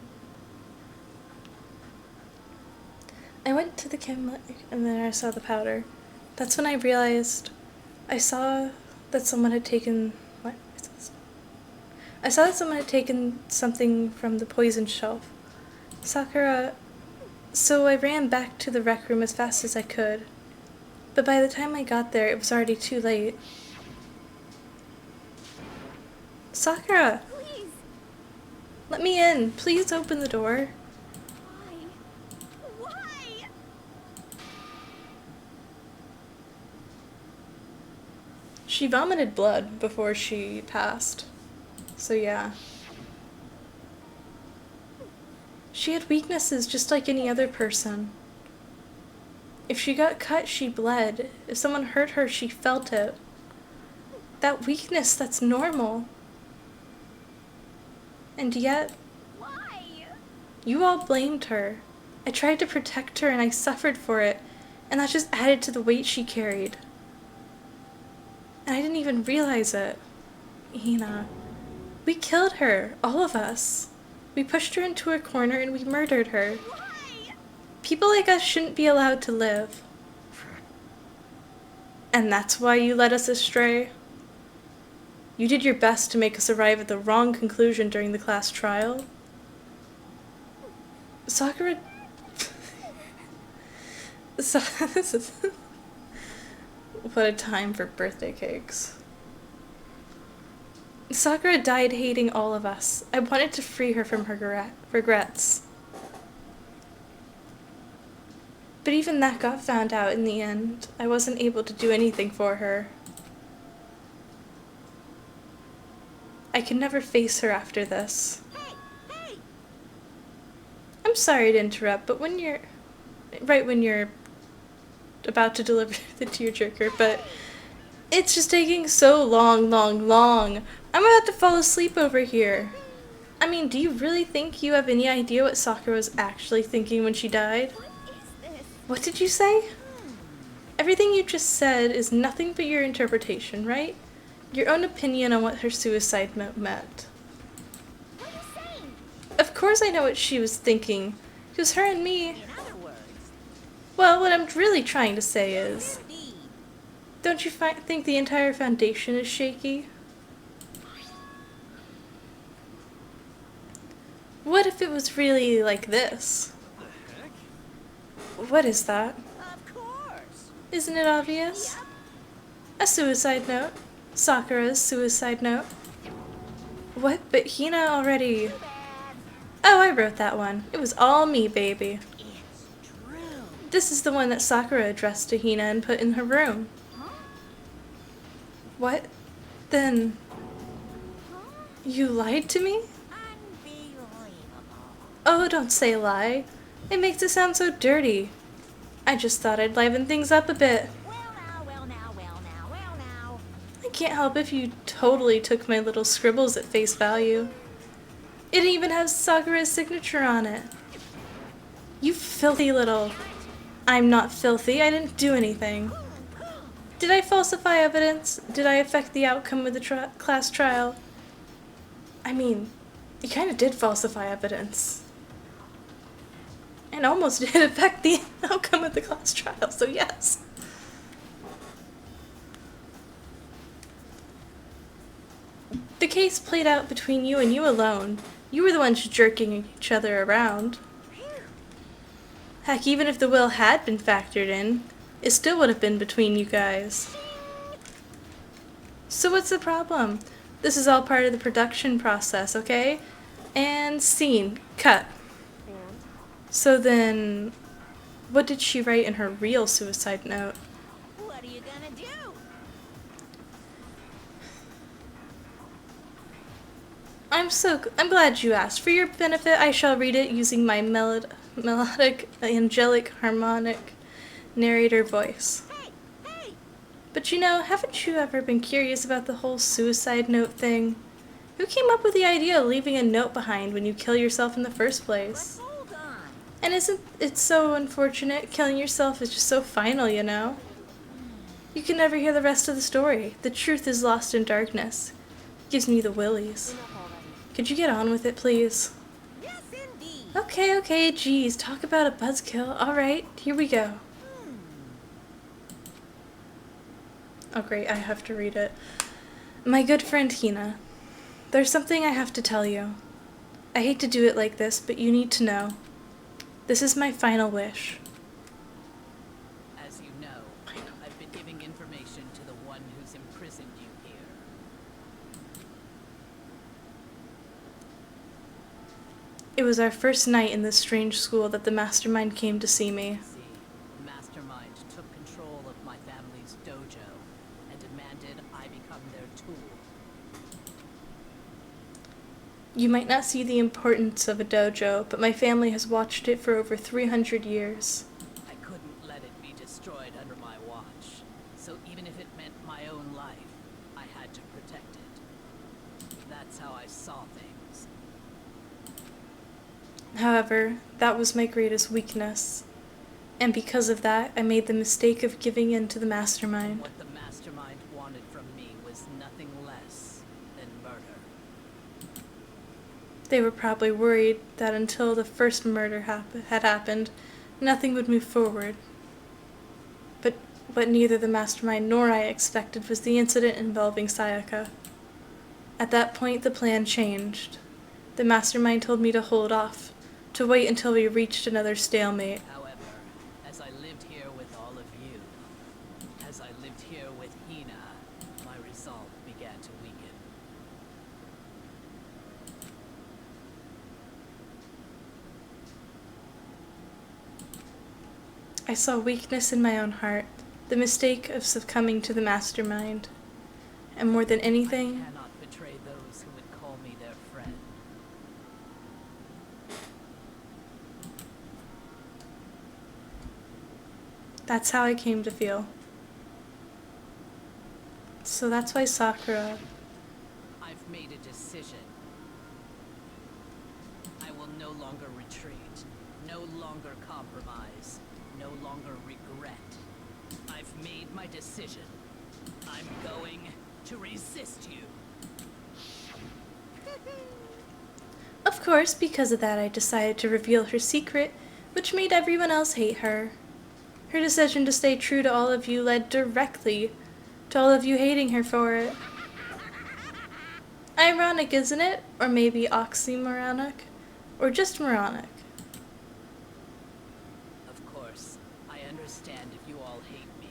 I went to the chemist and then I saw the powder. That's when I realized I saw that someone had taken, what is this? I saw that someone had taken something from the poison shelf. Sakura, so I ran back to the rec room as fast as I could. But by the time I got there, it was already too late. Sakura! Please. Let me in. Please open the door. Why? Why? She vomited blood before she passed. So yeah. She had weaknesses just like any other person. If she got cut, she bled. If someone hurt her, she felt it. That weakness, that's normal. And yet, Why? you all blamed her. I tried to protect her and I suffered for it, and that just added to the weight she carried. And I didn't even realize it. Hina, we killed her, all of us. We pushed her into a corner and we murdered her. Why? People like us shouldn't be allowed to live. And that's why you led us astray? You did your best to make us arrive at the wrong conclusion during the class trial. Sakura... This is... What a time for birthday cakes. Sakura died hating all of us. I wanted to free her from her regrets. But even that got found out in the end. I wasn't able to do anything for her. I can never face her after this. Hey! I'm sorry to interrupt, but when you're about to deliver the tearjerker, but it's just taking so long. I'm about to fall asleep over here. I mean, do you really think you have any idea what Sakura was actually thinking when she died? What is this? What did you say? Everything you just said is nothing but your interpretation, right? Your own opinion on what her suicide note meant. What are you saying? Of course I know what she was thinking. Because her and me... In other words, Well, what I'm really trying to say is... indeed. Don't you think the entire foundation is shaky? What if it was really like this? What the heck? What is that? Of course. Isn't it obvious? Yep. A suicide note. Sakura's suicide note. What? But Hina already... Too bad. Oh, I wrote that one. It was all me, baby. It's true. This is the one that Sakura addressed to Hina and put in her room. Huh? What? Then... You lied to me? Unbelievable. Oh, don't say lie. It makes it sound so dirty. I just thought I'd liven things up a bit. Well now. I can't help if you totally took my little scribbles at face value. It even has Sakura's signature on it. You filthy little... I'm not filthy, I didn't do anything. Did I falsify evidence? Did I affect the outcome of the class trial? I mean, you kinda did falsify evidence. And almost did affect the outcome of the class trial, so yes. The case played out between you and you alone. You were the ones jerking each other around. Heck, even if the will had been factored in, it still would have been between you guys. So what's the problem? This is all part of the production process, okay? And scene. Cut. And So then, what did she write in her real suicide note? What are you gonna do? I'm glad you asked. For your benefit, I shall read it using my melodic, angelic, harmonic narrator voice. Hey! But you know, haven't you ever been curious about the whole suicide note thing? Who came up with the idea of leaving a note behind when you kill yourself in the first But place? hold on. And isn't it so unfortunate? Killing yourself is just so final, you know? You can never hear the rest of the story. The truth is lost in darkness. Gives me the willies. enough already. Could you get on with it, please? Yes, indeed. Okay, geez, talk about a buzzkill. Alright, here we go. Oh great, I have to read it. My good friend Hina, there's something I have to tell you. I hate to do it like this, but you need to know. This is my final wish. As you know, I've been giving information to the one who's imprisoned you here. It was our first night in this strange school that the mastermind came to see me. See, the mastermind took control of my family's dojo and demanded I become their tool. You might not see the importance of a dojo, but my family has watched it for over 300 years. I couldn't let it be destroyed under my watch. So even if it meant my own life, I had to protect it. That's how I saw things. However, that was my greatest weakness. And because of that, I made the mistake of giving in to the mastermind. What the mastermind wanted from me was nothing less than murder. They were probably worried that until the first murder had happened, nothing would move forward. But what neither the mastermind nor I expected was the incident involving Sayaka. At that point, the plan changed. The mastermind told me to hold off, to wait until we reached another stalemate. However, as I lived here with all of you, as I lived here with Hina, my resolve began to weaken. I saw weakness in my own heart, the mistake of succumbing to the mastermind. And more than I anything, cannot betray those who would call me their friend. that's how I came to feel. So that's why Sakura, I've made a decision. I will no longer retreat, no longer compromise, no longer regret. I've made my decision. I'm going to resist you. of course, because of that, I decided to reveal her secret, which made everyone else hate her. Her decision to stay true to all of you led directly to all of you hating her for it. Ironic, isn't it? Or maybe oxymoronic? Or just moronic? Of course, I understand if you all hate me.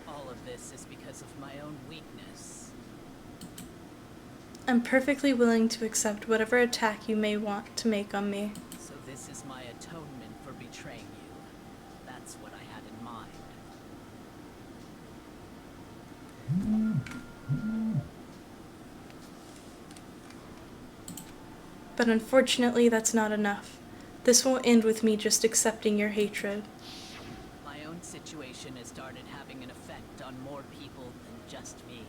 All of this is because of my own weakness. I'm perfectly willing to accept whatever attack you may want to make on me. So this is my atonement for betraying you. That's what I had in mind. But unfortunately, that's not enough. This won't end with me just accepting your hatred. My own situation has started having an effect on more people than just me.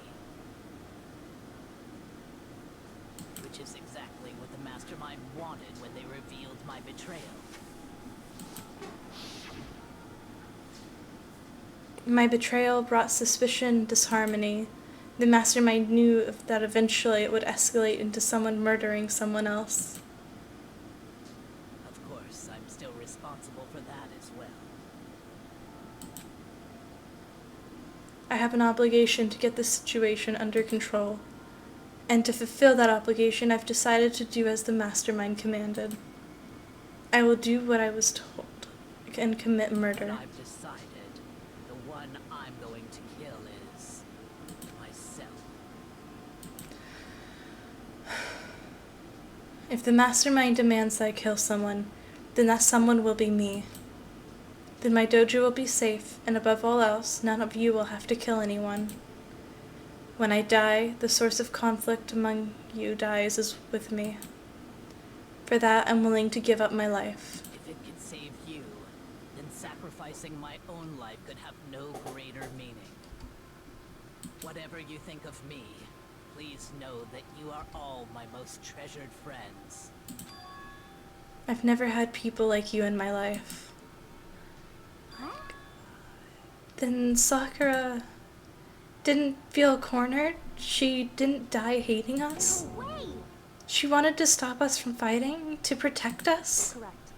Which is exactly what the Mastermind wanted when they revealed my betrayal. My betrayal brought suspicion, disharmony. The mastermind knew that eventually it would escalate into someone murdering someone else. Of course, I'm still responsible for that as well. I have an obligation to get the situation under control. And to fulfill that obligation, I've decided to do as the mastermind commanded. I will do what I was told and commit And murder. I've decided the one I'm going to kill is myself. If the mastermind demands that I kill someone, then that someone will be me. Then my dojo will be safe, and above all else, none of you will have to kill anyone. When I die, the source of conflict among you dies as with me. For that, I'm willing to give up my life. If it could save you, then sacrificing my own life could have no greater meaning. Whatever you think of me, please know that you are all my most treasured friends. I've never had people like you in my life. Then Sakura didn't feel cornered? She didn't die hating us? No way! She wanted to stop us from fighting? To protect us? Correct.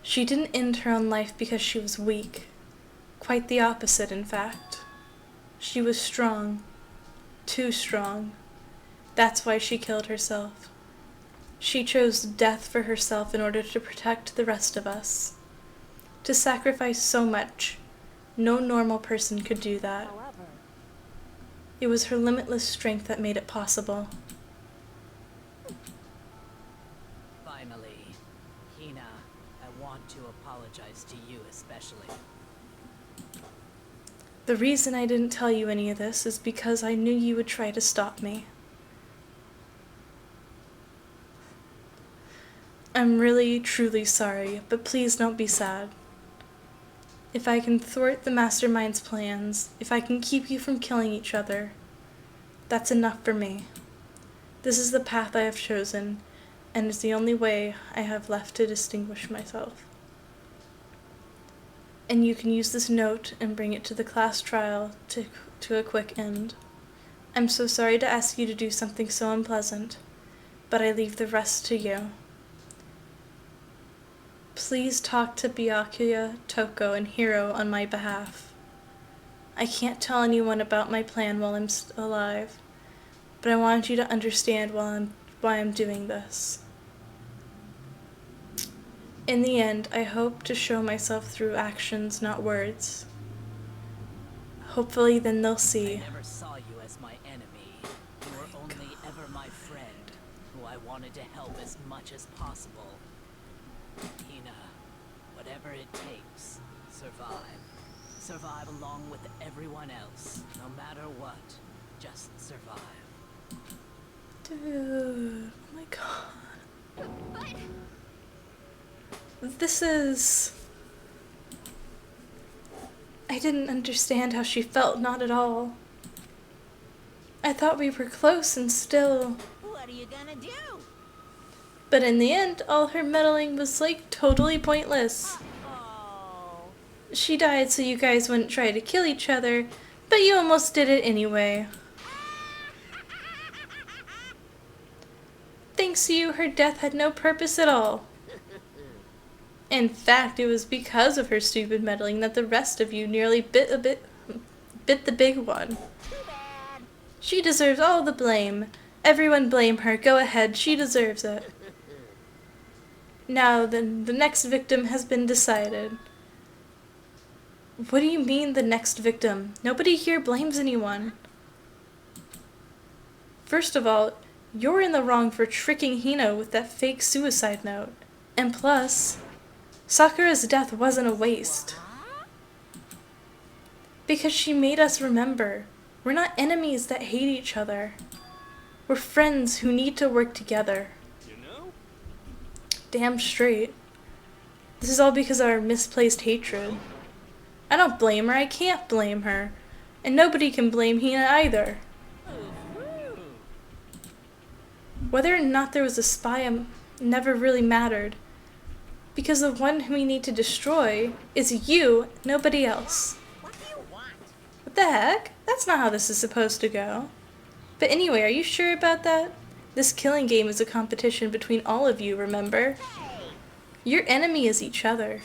She didn't end her own life because she was weak. Quite the opposite, in fact. She was strong. Too strong. That's why she killed herself. She chose death for herself in order to protect the rest of us. To sacrifice so much. No normal person could do that. However, It was her limitless strength that made it possible. Finally, Hina, I want to apologize to you especially. The reason I didn't tell you any of this is because I knew you would try to stop me. I'm really, truly sorry, but please don't be sad. If I can thwart the mastermind's plans, if I can keep you from killing each other, that's enough for me. This is the path I have chosen, and is the only way I have left to distinguish myself. And you can use this note and bring it to the class trial to a quick end. I'm so sorry to ask you to do something so unpleasant, but I leave the rest to you. Please talk to Byakuya, Toko, and Hiro on my behalf. I can't tell anyone about my plan while I'm still alive, but I wanted you to understand why I'm doing this. In the end, I hope to show myself through actions, not words. Hopefully then they'll see. I never saw you as my enemy. You were only ever my friend, who I wanted to help as much as possible. Hina, whatever it takes, survive. Survive along with everyone else, no matter what. Just survive. Dude, oh my god. This is... I didn't understand how she felt, not at all. I thought we were close and still... What are you gonna do? But in the end, all her meddling was like totally pointless. Oh. She died so you guys wouldn't try to kill each other, but you almost did it anyway. Thanks to you, her death had no purpose at all. In fact, it was because of her stupid meddling that the rest of you nearly bit the big one. Too bad. She deserves all the blame. Everyone blame her. Go ahead, she deserves it. Now then, the next victim has been decided. What do you mean, the next victim? Nobody here blames anyone. First of all, you're in the wrong for tricking Hino with that fake suicide note. And plus, Sakura's death wasn't a waste. Because she made us remember. We're not enemies that hate each other. We're friends who need to work together. You know? Damn straight. This is all because of our misplaced hatred. I don't blame her, I can't blame her. And nobody can blame Hina either. Whether or not there was a spy never really mattered. Because the one who we need to destroy is you, nobody else. What do you want? What the heck? That's not how this is supposed to go. But anyway, are you sure about that? This killing game is a competition between all of you, remember? Hey. Your enemy is each other.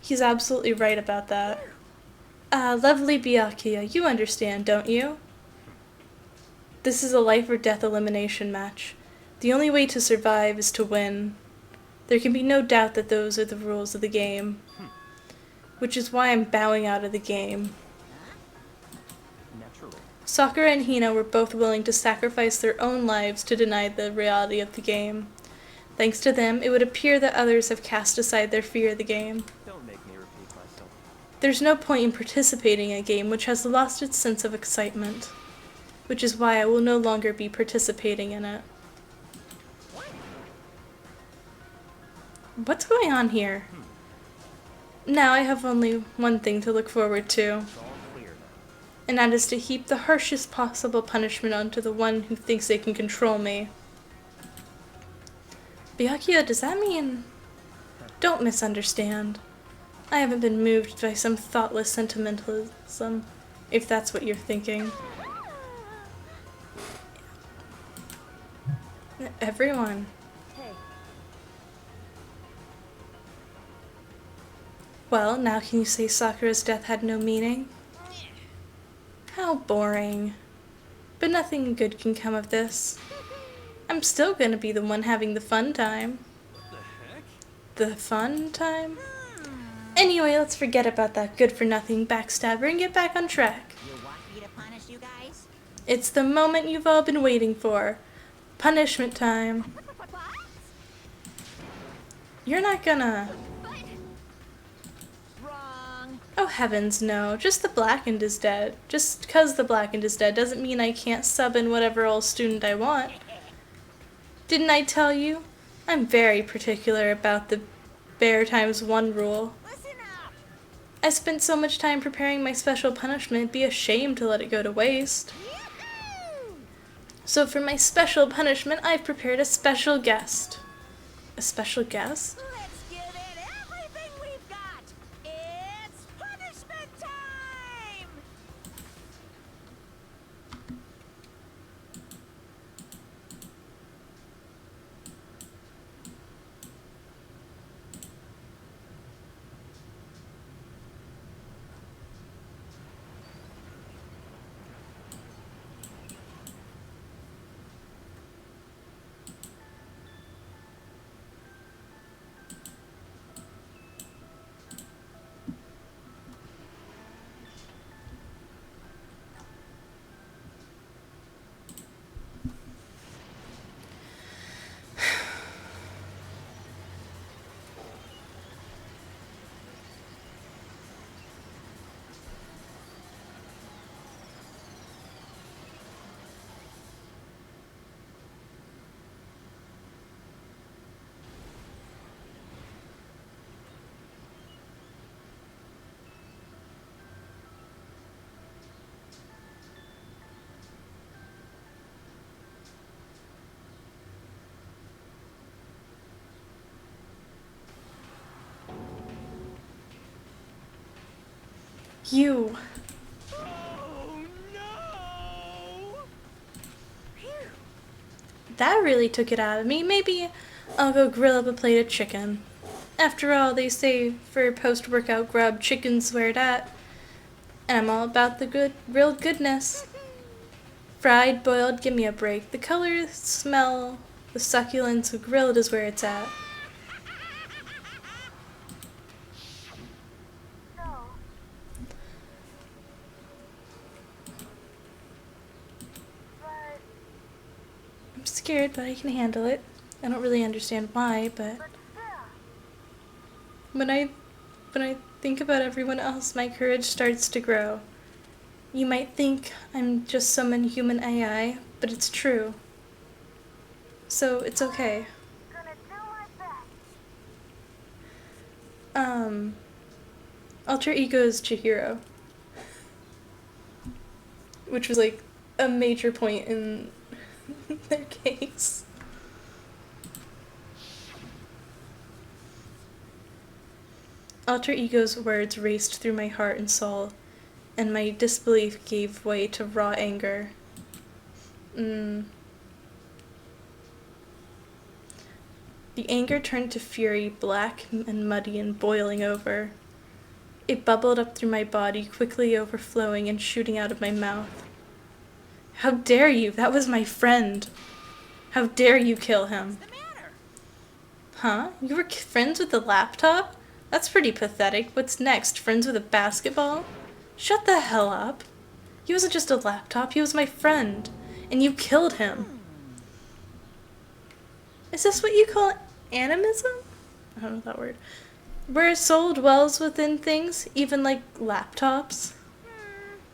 He's absolutely right about that. Lovely Byakuya, you understand, don't you? This is a life or death elimination match. The only way to survive is to win. There can be no doubt that those are the rules of the game. Which is why I'm bowing out of the game. Naturally. Sakura and Hina were both willing to sacrifice their own lives to deny the reality of the game. Thanks to them, it would appear that others have cast aside their fear of the game. Don't make me repeat myself. There's no point in participating in a game which has lost its sense of excitement. Which is why I will no longer be participating in it. What's going on here? Now I have only one thing to look forward to, It's all clear now. and that is to heap the harshest possible punishment onto the one who thinks they can control me. Byakuya, does that mean... Don't misunderstand. I haven't been moved by some thoughtless sentimentalism, if that's what you're thinking. Everyone. Hey, Well, now can you say Sakura's death had no meaning? How boring. But nothing good can come of this. I'm still gonna be the one having the fun time. What the heck? The fun time? Anyway, let's forget about that good-for-nothing backstabber and get back on track. You want me to punish you guys? It's the moment you've all been waiting for. Punishment time. What? You're not gonna... Wrong. Oh heavens, no. Just the Blackened is dead. Just 'cause the Blackened is dead doesn't mean I can't sub in whatever old student I want. Didn't I tell you? I'm very particular about the bear times one rule. Listen up. I spent so much time preparing my special punishment, it'd be a shame to let it go to waste. Yahoo! So for my special punishment, I've prepared a special guest. A special guest? Let's give it everything we've got. It's punishment time. You. Oh no! That really took it out of me. Maybe I'll go grill up a plate of chicken. After all, they say for post-workout grub, chicken's where it at. And I'm all about the good, real goodness. Fried, boiled, give me a break. The color, smell, the succulence of grilled is where it's at. I'm scared, but I can handle it. I don't really understand why, but when I think about everyone else, my courage starts to grow. You might think I'm just some inhuman AI, but it's true. So it's okay. Alter ego is Chihiro. Which was like a major point in their case. Alter ego's words raced through my heart and soul, and my disbelief gave way to raw anger. The anger turned to fury, black and muddy and boiling over. It bubbled up through my body, quickly overflowing and shooting out of my mouth. How dare you? That was my friend. How dare you kill him? What's the matter? Huh? You were friends with the laptop? That's pretty pathetic. What's next? Friends with a basketball? Shut the hell up. He wasn't just a laptop, he was my friend. And you killed him. Is this what you call animism? I don't know that word. Where a soul dwells within things, even like laptops?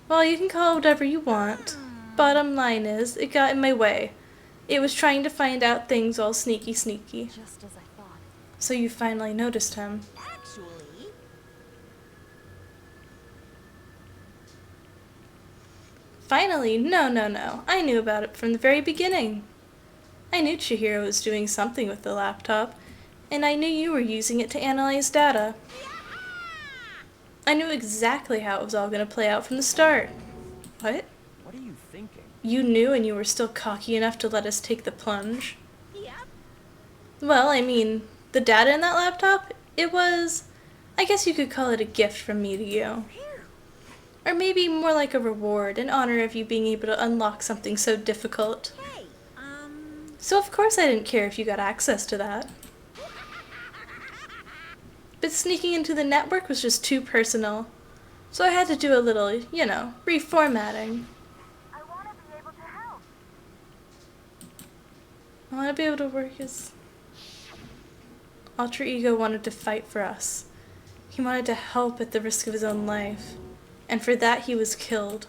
Well, you can call it whatever you want. Bottom line is, it got in my way. It was trying to find out things all sneaky. Just as I thought. So you finally noticed him. Actually, Finally? No. I knew about it from the very beginning. I knew Chihiro was doing something with the laptop, and I knew you were using it to analyze data. I knew exactly how it was all going to play out from the start. What? What are you thinking? You knew and you were still cocky enough to let us take the plunge? yep. Well, I mean, the data in that laptop, it was, I guess you could call it a gift from me to you. Or maybe more like a reward in honor of you being able to unlock something so difficult. Hey, So of course I didn't care if you got access to that. But sneaking into the network was just too personal. So I had to do a little, reformatting. I want to be able to help. I want to be able to work as... Alter Ego wanted to fight for us. He wanted to help at the risk of his own life. And for that he was killed.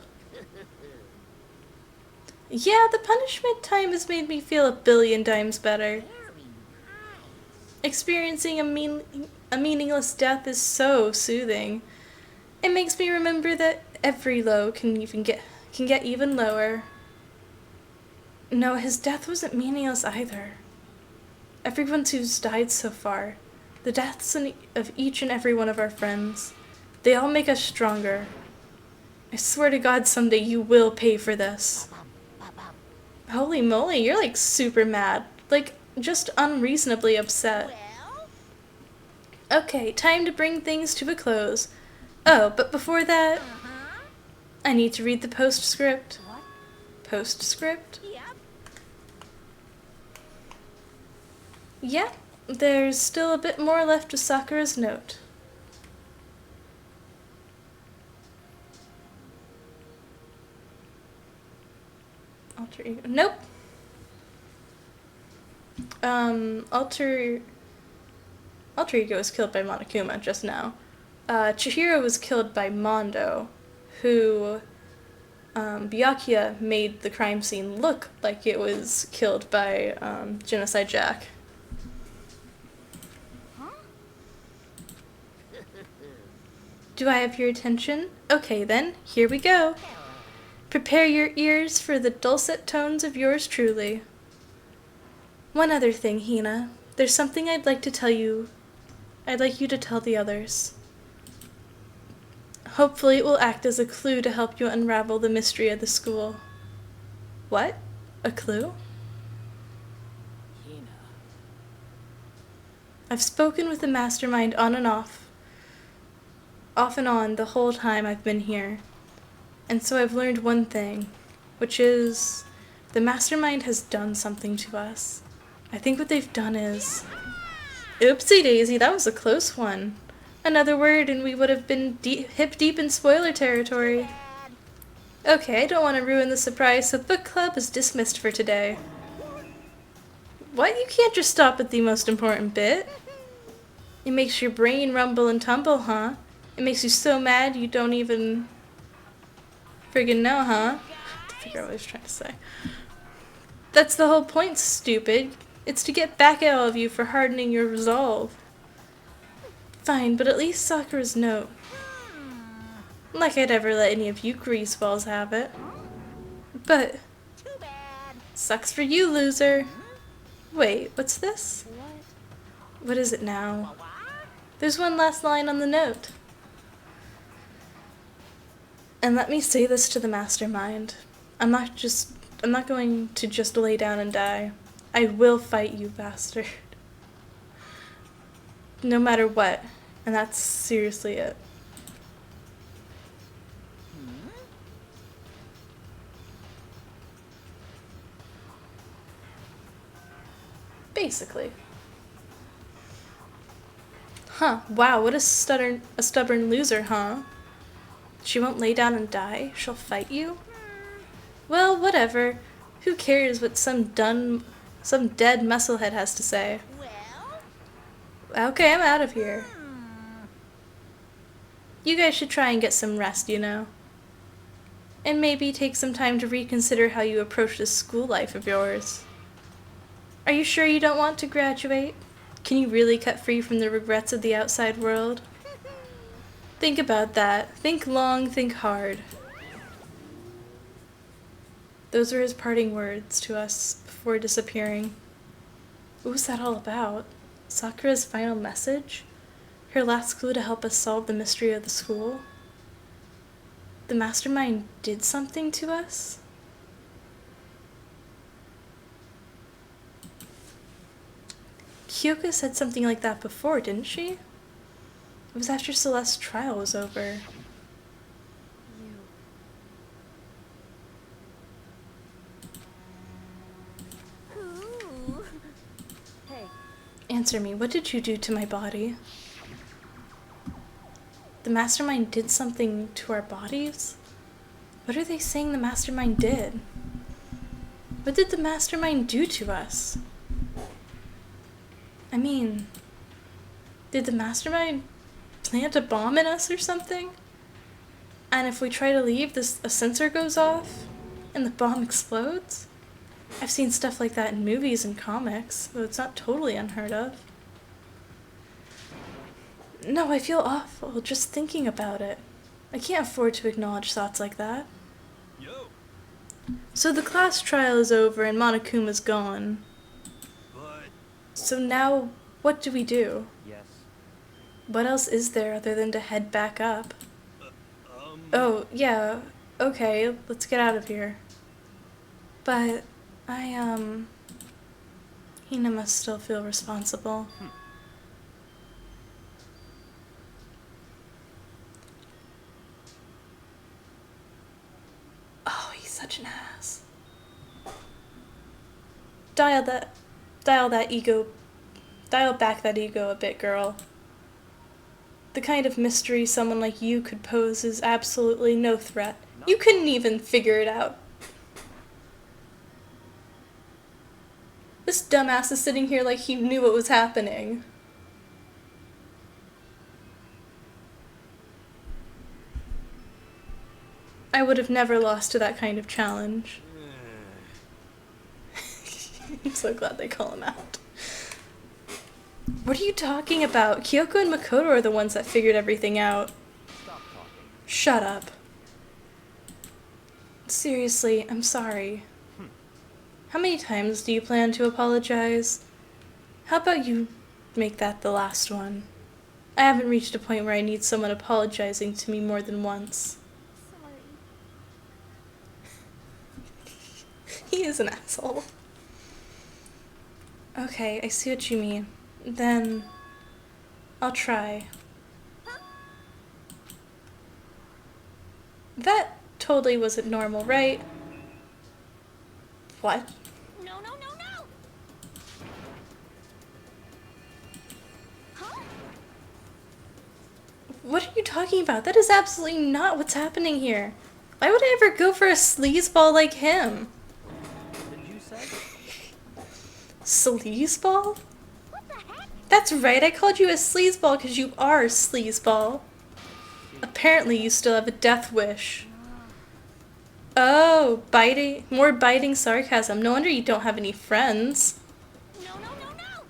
Yeah, the punishment time has made me feel 1,000,000,000 times better. very nice. Experiencing a meaningless death is so soothing. It makes me remember that every low can get even lower. No, his death wasn't meaningless either. Everyone who's died so far, the deaths of each and every one of our friends, they all make us stronger. I swear to God someday you will pay for this. Holy moly, you're like super mad. Like, just unreasonably upset. Well, Okay, time to bring things to a close. Oh, but before that, I need to read the postscript. What? Postscript? yep. Yeah, there's still a bit more left to Sakura's note. Alter ego. Nope. Alter ego was killed by Monokuma just now. Chihiro was killed by Mondo, who Byakuya made the crime scene look like it was killed by Genocide Jack. Do I have your attention? Okay then, here we go. Prepare your ears for the dulcet tones of yours truly. One other thing, Hina. There's something I'd like to tell you. I'd like you to tell the others. Hopefully it will act as a clue to help you unravel the mystery of the school. What? A clue? Hina. I've spoken with the mastermind on and off and on the whole time I've been here. And so I've learned one thing, which is the mastermind has done something to us. I think what they've done is... Oopsie daisy, that was a close one. Another word and we would have been hip deep in spoiler territory. Okay, I don't want to ruin the surprise, so book club is dismissed for today. What? You can't just stop at the most important bit. It makes your brain rumble and tumble, huh? It makes you so mad you don't even friggin' know, huh? To figure out what I was trying to say. That's the whole point, stupid. It's to get back at all of you for hardening your resolve. Fine, but at least Sakura's note. Like I'd ever let any of you greaseballs have it. But... Too bad. Sucks for you, loser. Wait, what's this? What? What is it now? There's one last line on the note. And let me say this to the mastermind. I'm not going to just lay down and die. I will fight you, bastard. No matter what. And that's seriously it. Basically. Huh, wow, what a stubborn loser, huh? She won't lay down and die? She'll fight you? Well, whatever. Who cares what some dead musclehead has to say? Well? Okay, I'm out of here. You guys should try and get some rest, you know? And maybe take some time to reconsider how you approach this school life of yours. Are you sure you don't want to graduate? Can you really cut free from the regrets of the outside world? Think about that. Think long, think hard. Those are his parting words to us before disappearing. What was that all about? Sakura's final message? Her last clue to help us solve the mystery of the school? The mastermind did something to us? Kyoko said something like that before, didn't she? It was after Celeste's trial was over. Ooh. Hey, Answer me, what did you do to my body? The mastermind did something to our bodies? What are they saying the mastermind did? What did the mastermind do to us? I mean, did the mastermind plant a bomb in us or something? And if we try to leave, a sensor goes off and the bomb explodes? I've seen stuff like that in movies and comics, though it's not totally unheard of. No, I feel awful just thinking about it. I can't afford to acknowledge thoughts like that. Yo, So the class trial is over and Monokuma's gone. but So now, what do we do? Yes. What else is there other than to head back up? Oh, yeah, okay, let's get out of here. But, Hina must still feel responsible. Oh, he's such an ass. Dial back that ego a bit, girl. The kind of mystery someone like you could pose is absolutely no threat. You couldn't even figure it out. This dumbass is sitting here like he knew what was happening. I would have never lost to that kind of challenge. I'm so glad they call him out. What are you talking about? Kyoko and Makoto are the ones that figured everything out. Stop talking. Shut up. Seriously, I'm sorry. How many times do you plan to apologize? How about you make that the last one? I haven't reached a point where I need someone apologizing to me more than once. Sorry. He is an asshole. Okay, I see what you mean. Then I'll try. That totally wasn't normal, right? What? No, no, no, no! Huh? What are you talking about? That is absolutely not what's happening here. Why would I ever go for a sleazeball like him? Did you say? Sleazeball? What the heck? That's right, I called you a sleazeball because you are a sleazeball. Apparently you still have a death wish. Oh, more biting sarcasm. No wonder you don't have any friends. No, no, no, no!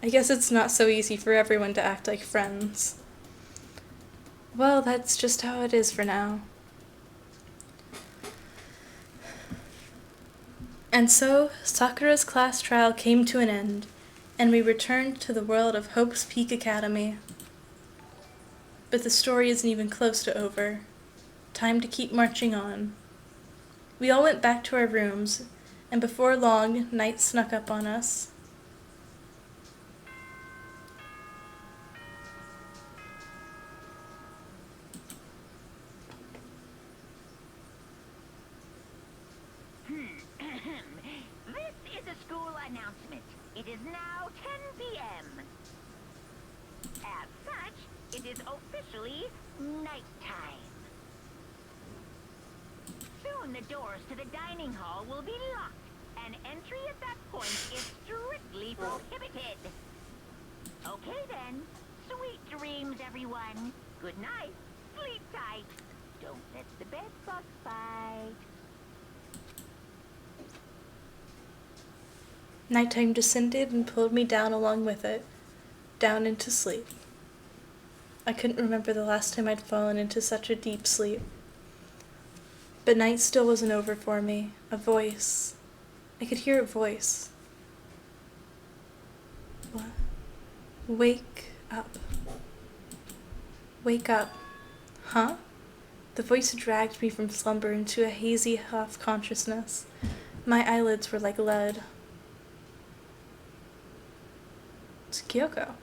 I guess it's not so easy for everyone to act like friends. Well, that's just how it is for now. And so, Sakura's class trial came to an end, and we returned to the world of Hope's Peak Academy. But the story isn't even close to over. Time to keep marching on. We all went back to our rooms, and before long, night snuck up on us. This is a school announcement. It is now 10 p.m. As such, it is officially nighttime. Soon the doors to the dining hall will be locked, and entry at that point is strictly prohibited. Okay then. Sweet dreams, everyone. Good night. Sleep tight. Don't let the bed bug bite. Nighttime descended and pulled me down along with it, down into sleep. I couldn't remember the last time I'd fallen into such a deep sleep. But night still wasn't over for me. A voice. I could hear a voice. What? Wake up. Wake up. Huh? The voice dragged me from slumber into a hazy half-consciousness. My eyelids were like lead. It's Kyoko. Kyoko?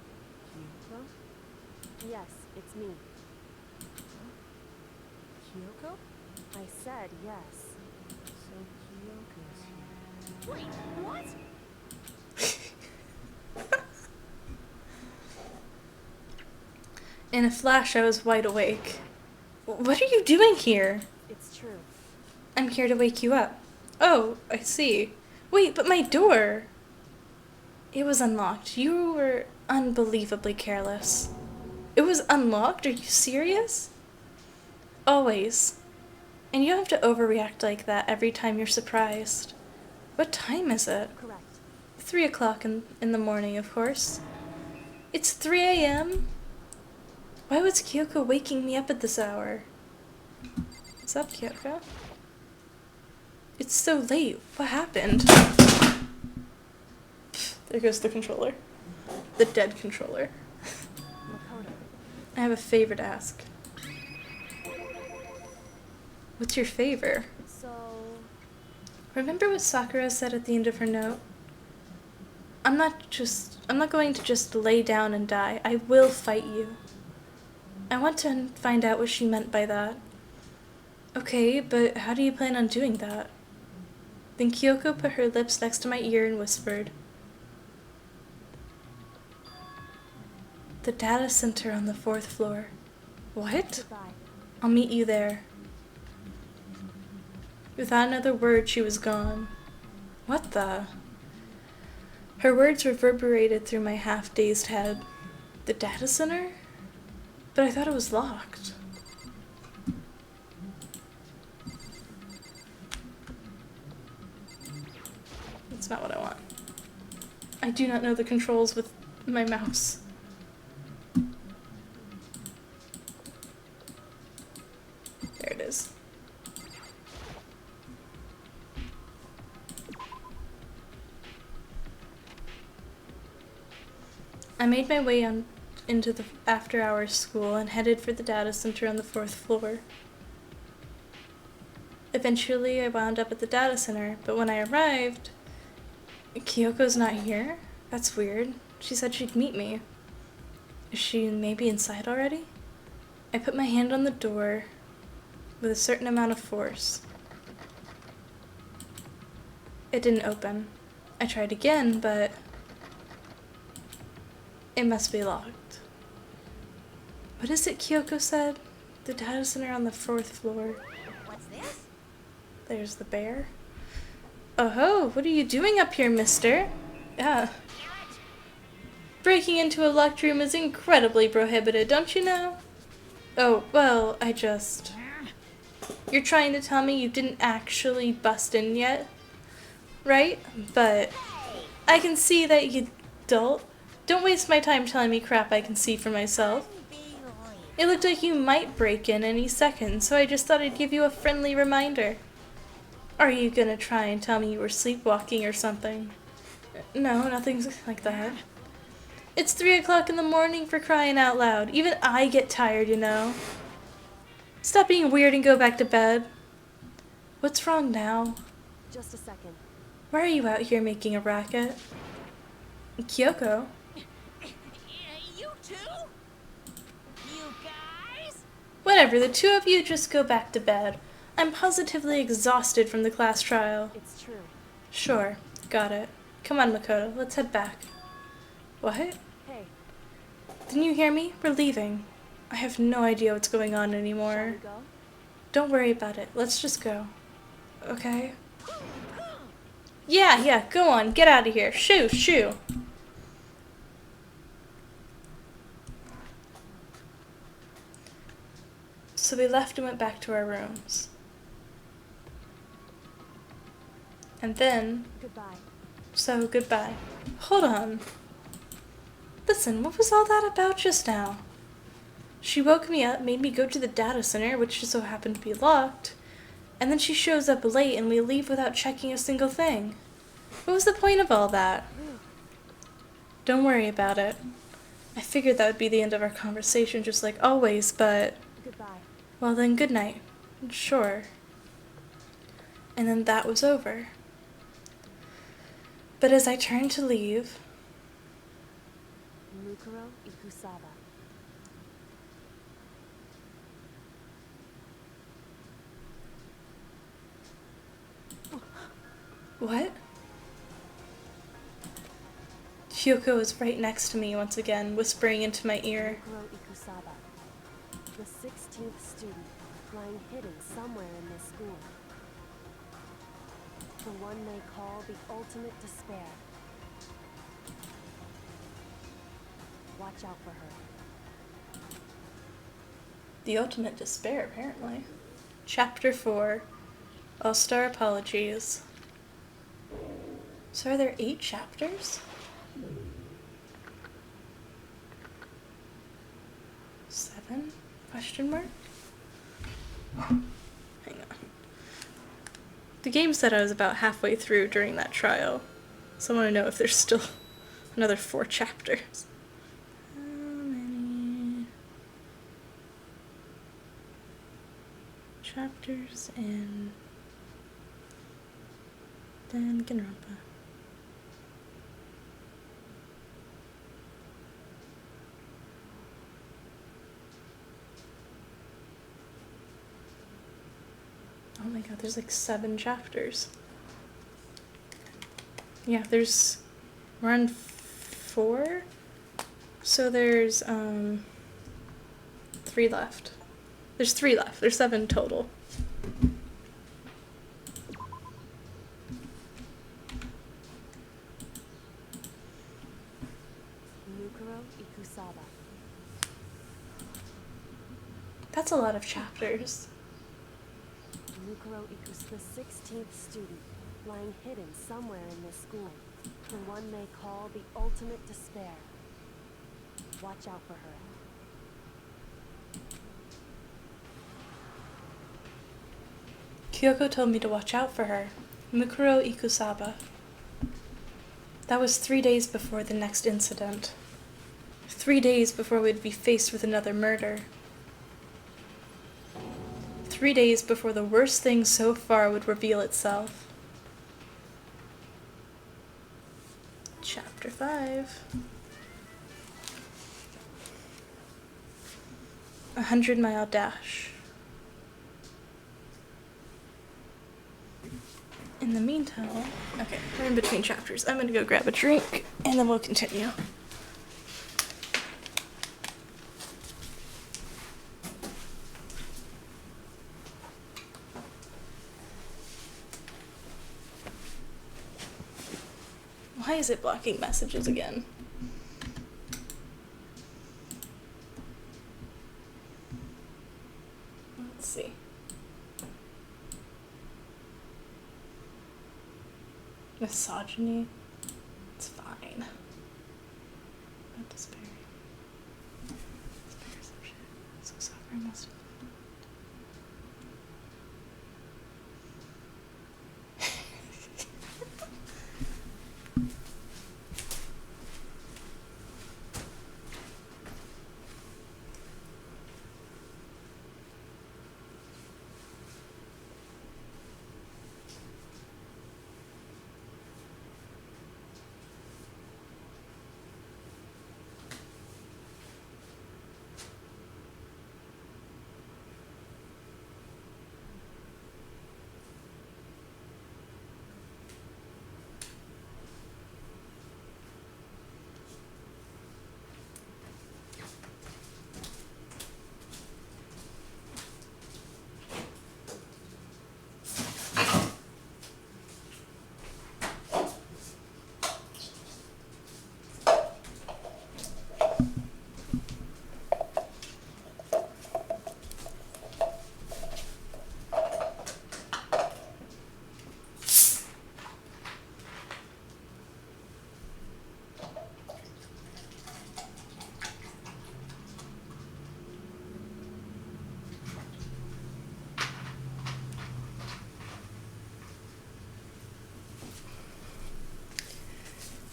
Yes, it's me. Kyoko? I said yes. So Kyoko's here. Wait, what? In a flash, I was wide awake. What are you doing here? It's true. I'm here to wake you up. Oh, I see. Wait, but my door! It was unlocked. You were unbelievably careless. It was unlocked? Are you serious? Always. And you don't have to overreact like that every time you're surprised. What time is it? Correct. 3 o'clock in the morning, of course. It's 3 a.m.? Why was Kyoko waking me up at this hour? What's up, Kyoko? It's so late. What happened? There goes the controller. The dead controller. Makoto. I have a favor to ask. What's your favor? So... Remember what Sakura said at the end of her note? I'm not going to just lay down and die. I will fight you. I want to find out what she meant by that. Okay, but how do you plan on doing that? Then Kyoko put her lips next to my ear and whispered, "The data center on the 4th floor." What? Goodbye. I'll meet you there. Without another word, she was gone. What the? Her words reverberated through my half-dazed head. The data center? But I thought it was locked. That's not what I want. I do not know the controls with my mouse. There it is. I made my way on into the after-hours school and headed for the data center on the 4th floor. Eventually, I wound up at the data center, but when I arrived, Kyoko's not here? That's weird. She said she'd meet me. Is she maybe inside already? I put my hand on the door with a certain amount of force. It didn't open. I tried again, but it must be locked. What is it Kyoko said? The data center on the 4th floor. What's this? There's the bear. Oh ho, what are you doing up here, mister? Yeah. Breaking into a locked room is incredibly prohibited, don't you know? Oh, well, You're trying to tell me you didn't actually bust in yet? Right? But I can see that you don't. Don't waste my time telling me crap I can see for myself. It looked like you might break in any second, so I just thought I'd give you a friendly reminder. Are you gonna try and tell me you were sleepwalking or something? No, nothing like that. It's 3 o'clock in the morning, for crying out loud. Even I get tired, you know. Stop being weird and go back to bed. What's wrong now? Just a second. Why are you out here making a racket? Kyoko? You two? You guys? Whatever, the two of you just go back to bed. I'm positively exhausted from the class trial. It's true. Sure, got it. Come on, Makoto, let's head back. What? Hey, Didn't you hear me? We're leaving. I have no idea what's going on shall anymore. we go? Don't worry about it. Let's just go. Okay? Yeah, go on. Get out of here. Shoo! So we left and went back to our rooms. And then... Goodbye. So, goodbye. Hold on. Listen, what was all that about just now? She woke me up, made me go to the data center, which just so happened to be locked, and then she shows up late and we leave without checking a single thing. What was the point of all that? Don't worry about it. I figured that would be the end of our conversation, just like always, but... Goodbye. Well then, good night. Sure. And then that was over. But as I turned to leave... Mukuro Ikusaba. What? Kyoko was right next to me once again, whispering into my ear. Mukuro Ikusaba. The 16th student, lying hidden somewhere in this school. The one they call the ultimate despair. Watch out for her. The ultimate despair, apparently. Chapter 4. All-Star Apologies. So are there 8 chapters? 7? Question mark? Hang on. The game said I was about halfway through during that trial, so I want to know if there's still another 4 chapters. How many chapters in Danganronpa? Oh my god, there's like 7 chapters. Yeah, we're on 4? So there's 3 left. There's 3 left. There's 7 total. Mukuro Ikusaba. That's a lot of chapters. Mukuro Ikus, the 16th student, lying hidden somewhere in this school. The one they call the ultimate despair. Watch out for her. Kyoko told me to watch out for her. Mukuro Ikusaba. That was 3 days before the next incident. 3 days before we'd be faced with another murder. 3 days before the worst thing so far would reveal itself. Chapter 5. 100-mile dash. In the meantime, okay, we're in between chapters. I'm gonna go grab a drink, and then we'll continue. Why is it blocking messages again? Let's see. Misogyny. It's fine. Not despairing. Despair some shit. So suffering must have.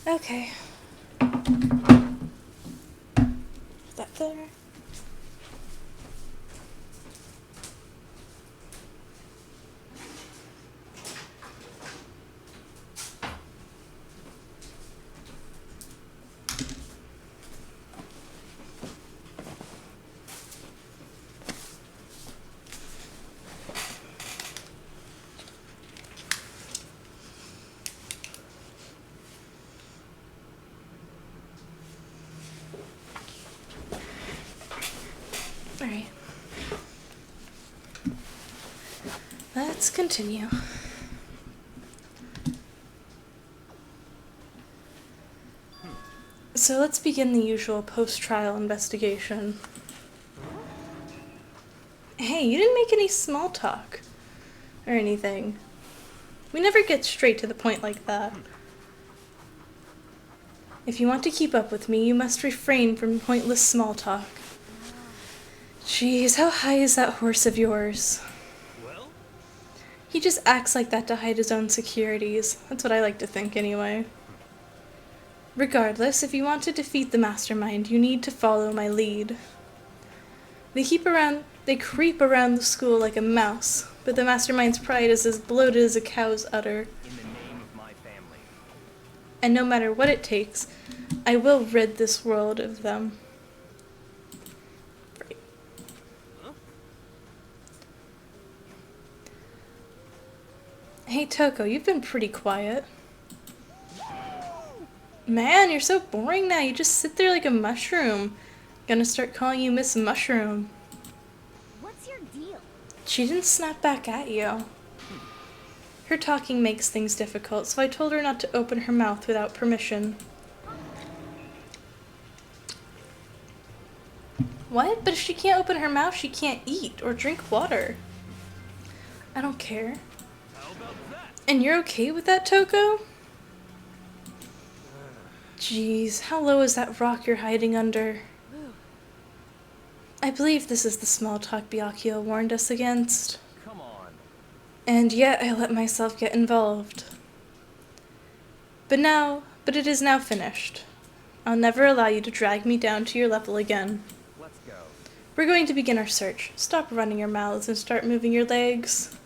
Okay. Is that there? Alright. Let's continue. So let's begin the usual post-trial investigation. Hey, you didn't make any small talk or anything. We never get straight to the point like that. If you want to keep up with me, you must refrain from pointless small talk. Jeez, how high is that horse of yours? Well? He just acts like that to hide his own securities. That's what I like to think, anyway. Regardless, if you want to defeat the mastermind, you need to follow my lead. They creep around the school like a mouse, but the mastermind's pride is as bloated as a cow's udder. In the name of my family. And no matter what it takes, I will rid this world of them. Right. Huh? Hey, Toko, you've been pretty quiet. Man, you're so boring now. You just sit there like a mushroom. Gonna start calling you Miss Mushroom. What's your deal? She didn't snap back at you. Her talking makes things difficult, so I told her not to open her mouth without permission. What? But if she can't open her mouth, she can't eat or drink water. I don't care. How about that? And you're okay with that, Toko? Jeez, how low is that rock you're hiding under? I believe this is the small talk Byakuya warned us against. Come on. And yet I let myself get involved. But it is now finished. I'll never allow you to drag me down to your level again. Let's go. We're going to begin our search. Stop running your mouths and start moving your legs.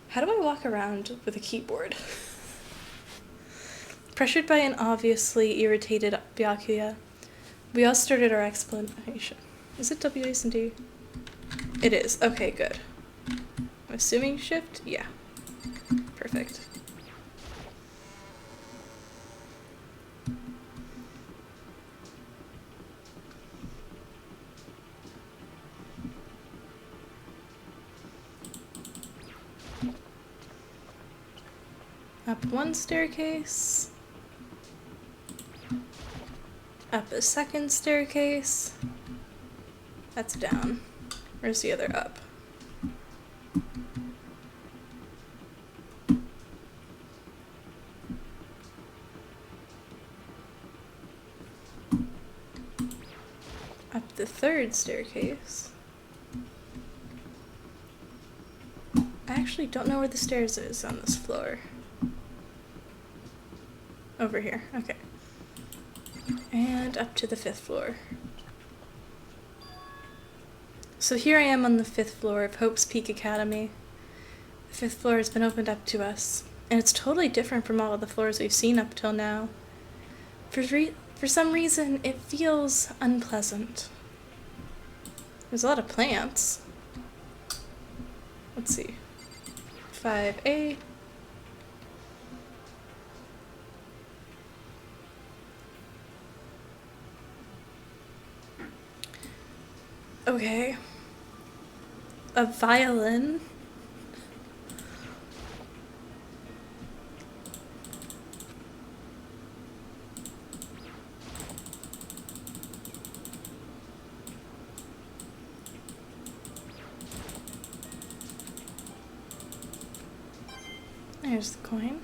How do I walk around with a keyboard? Pressured by an obviously irritated Byakuya, we all started our explanation. Is it W, S, and D? It is. Okay, good. I'm assuming shift? Yeah. Perfect. Up one staircase. Up a second staircase. That's down. Where's the other up? Up the third staircase. I actually don't know where the stairs is on this floor. Over here, okay. And up to the 5th floor. So here I am on the 5th floor of Hope's Peak Academy. The 5th floor has been opened up to us, and it's totally different from all of the floors we've seen up till now. For some reason, it feels unpleasant. There's a lot of plants. Let's see. 5A. Okay. A violin. There's the coin.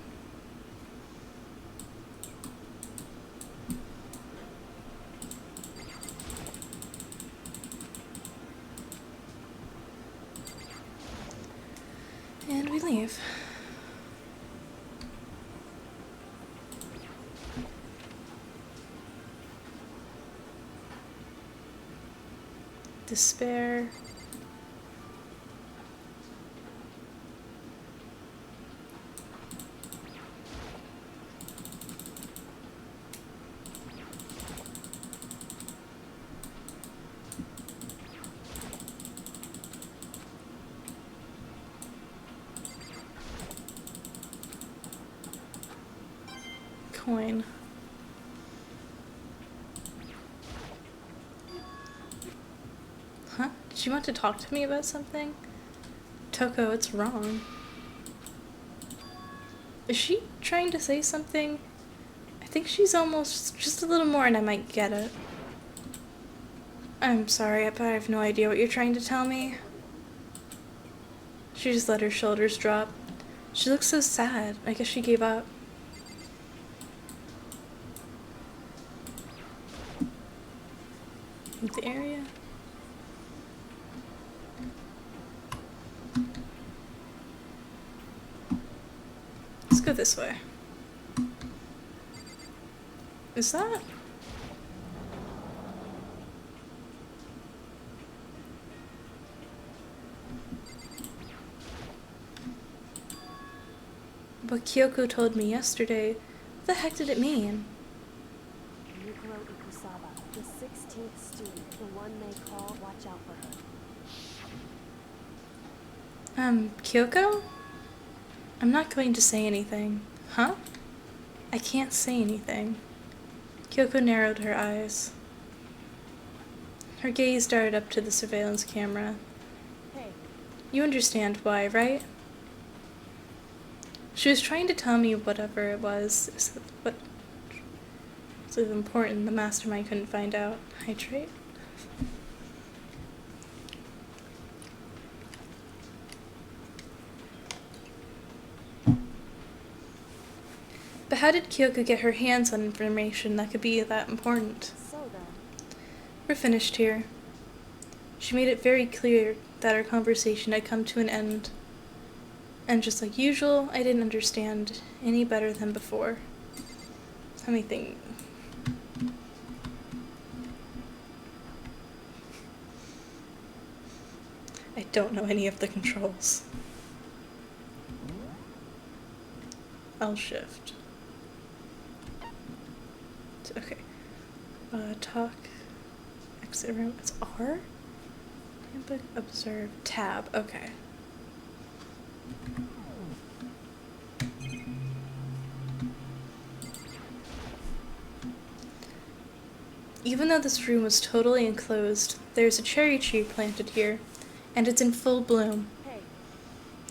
And we leave. Despair. Coin. Huh? Did you want to talk to me about something? Toko, it's wrong. Is she trying to say something? I think she's almost just a little more and I might get it. I'm sorry, but I have no idea what you're trying to tell me. She just let her shoulders drop. She looks so sad. I guess she gave up. The area. Let's go this way. Is that? What Kyoko told me yesterday. What the heck did it mean? Yukiro Ikusaba, the 16th student, the one they call Watch Out for Her. Kyoko? I'm not going to say anything. Huh? I can't say anything. Kyoko narrowed her eyes. Her gaze darted up to the surveillance camera. Hey. You understand why, right? She was trying to tell me whatever it was, but it's important the mastermind couldn't find out. Hydrate? But how did Kyoko get her hands on information that could be that important? So then. We're finished here. She made it very clear that our conversation had come to an end. And just like usual, I didn't understand any better than before. Let me think. I don't know any of the controls. L shift. Okay. Talk. Exit room. It's R? Handbook, observe, tab. Okay. Even though this room was totally enclosed, there's a cherry tree planted here, and it's in full bloom. Hey,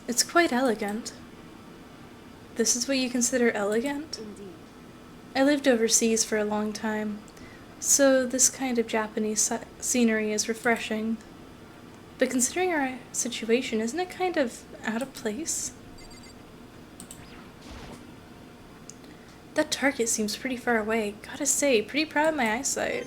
It's quite elegant. This is what you consider elegant? indeed. I lived overseas for a long time, so this kind of Japanese scenery is refreshing. But considering our situation, isn't it kind of out of place? That target seems pretty far away. Gotta say, pretty proud of my eyesight.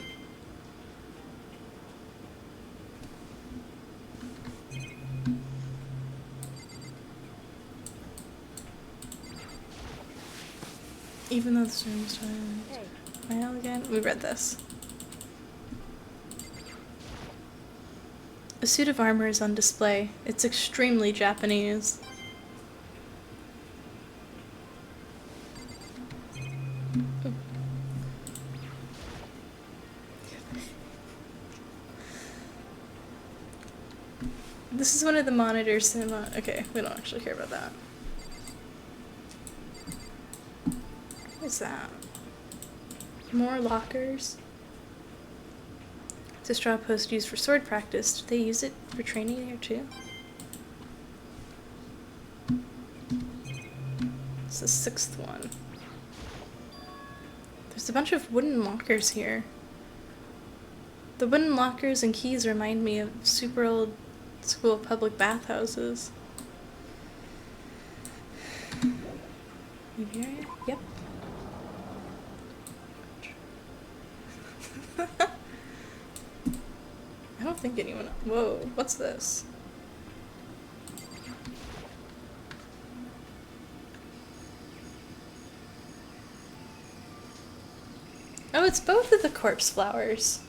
Even though this room's Hey, Am I elegant? We read this. A suit of armor is on display. It's extremely Japanese. This is one of the monitor cinema. Okay, we don't actually care about that. What is that? More lockers. It's a straw post used for sword practice. Did they use it for training here too? It's the 6th one. There's a bunch of wooden lockers here. The wooden lockers and keys remind me of super old school public bathhouses. Maybe area? Yep. I don't think anyone. Whoa, what's this? Oh, it's both of the corpse flowers.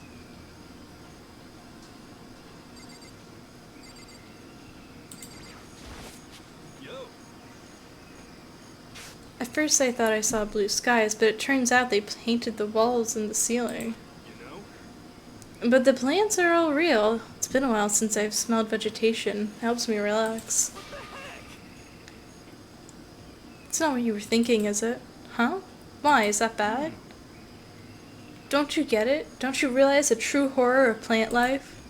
Yo. At first I thought I saw blue skies, but it turns out they painted the walls and the ceiling. You know? But the plants are all real. It's been a while since I've smelled vegetation. It helps me relax. What the heck? It's not what you were thinking, is it? Huh? Why? Is that bad? Don't you get it? Don't you realize the true horror of plant life?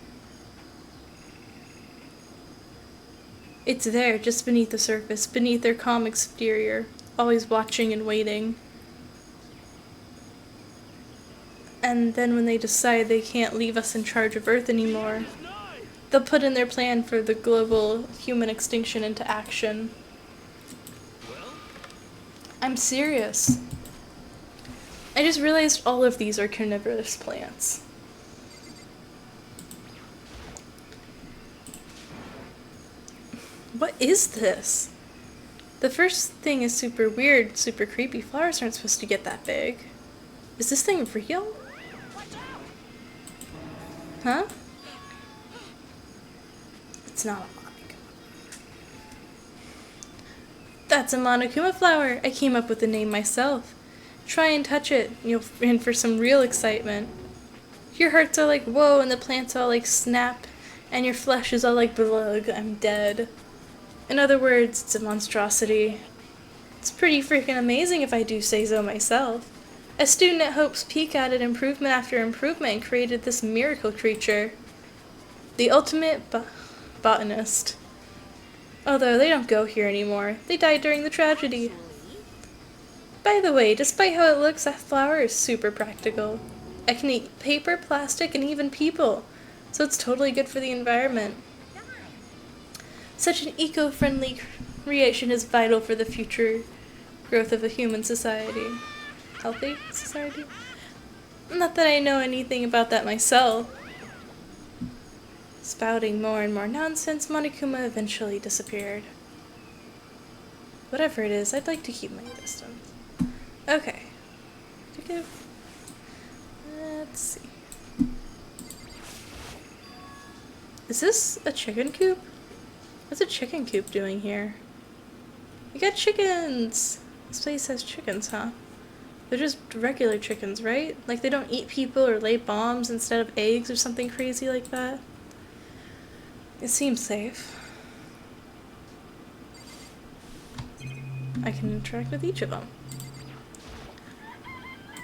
It's there, just beneath the surface, beneath their calm exterior, always watching and waiting. And then when they decide they can't leave us in charge of Earth anymore, they'll put in their plan for the global human extinction into action. Well, I'm serious. I just realized all of these are carnivorous plants. What is this? The first thing is super weird, super creepy. Flowers aren't supposed to get that big. Is this thing real? Huh? It's not a Monokuma. That's a Monokuma flower. I came up with the name myself. Try and touch it, you'll in for some real excitement. Your heart's all like whoa, and the plant's all like snap, and your flesh is all like blug, I'm dead. In other words, it's a monstrosity. It's pretty freaking amazing if I do say so myself. A student at Hope's Peak added improvement after improvement and created this miracle creature. The ultimate botanist. Although they don't go here anymore. They died during the tragedy. By the way, despite how it looks, that flower is super practical. I can eat paper, plastic, and even people, so it's totally good for the environment. Such an eco-friendly creation is vital for the future growth of a human society. Healthy society? Not that I know anything about that myself. Spouting more and more nonsense, Monokuma eventually disappeared. Whatever it is, I'd like to keep my distance. Okay. Let's see. Is this a chicken coop? What's a chicken coop doing here? We got chickens! This place has chickens, huh? They're just regular chickens, right? Like they don't eat people or lay bombs instead of eggs or something crazy like that? It seems safe. I can interact with each of them.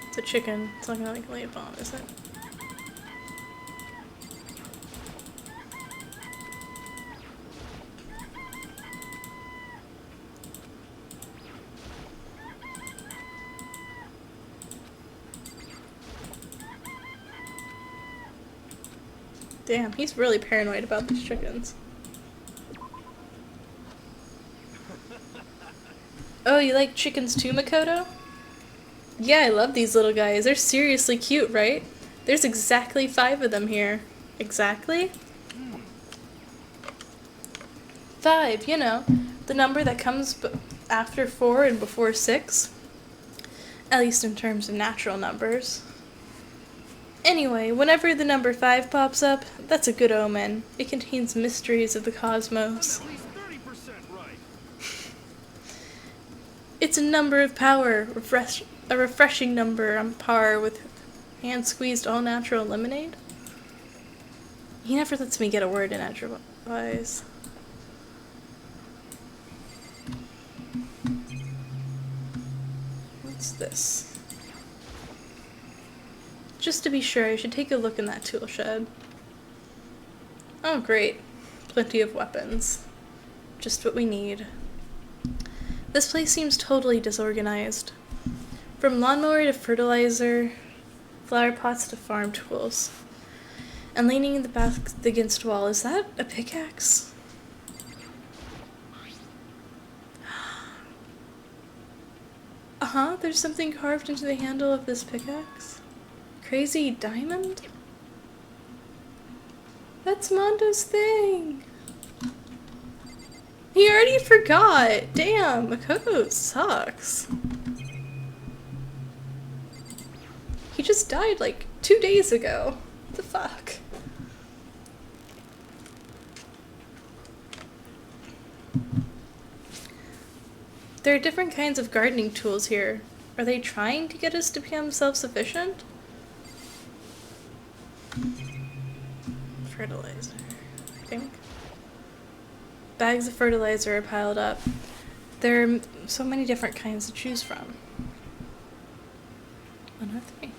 It's a chicken. It's not gonna like lay a bomb, is it? Damn, he's really paranoid about these chickens. Oh, you like chickens too, Makoto? Yeah, I love these little guys. They're seriously cute, right? There's exactly 5 of them here. Exactly? 5, you know, the number that comes after 4 and before 6. At least in terms of natural numbers. Anyway, whenever the number 5 pops up, that's a good omen. It contains mysteries of the cosmos. I'm at least 30% right. It's a number of power, a refreshing number on par with hand-squeezed all-natural lemonade. He never lets me get a word in edgewise. What's this? Just to be sure, I should take a look in that tool shed. Oh great, plenty of weapons. Just what we need. This place seems totally disorganized. From lawnmower to fertilizer, flower pots to farm tools. And leaning in the back against the wall, is that a pickaxe? Uh-huh, there's something carved into the handle of this pickaxe. Crazy diamond? That's Mondo's thing! He already forgot! Damn, Makoto sucks. He just died like 2 days ago. What the fuck? There are different kinds of gardening tools here. Are they trying to get us to become self-sufficient? Fertilizer, I think. Bags of fertilizer are piled up. There are so many different kinds to choose from. 103.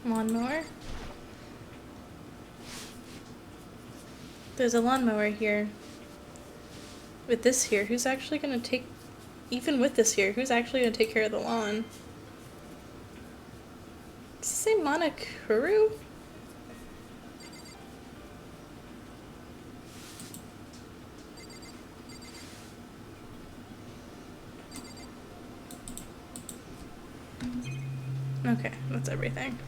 Lawnmower. There's a lawnmower here. With this here, who's actually gonna take... Even with this here, who's actually gonna take care of the lawn? Does it say Monokuru? Okay, that's everything.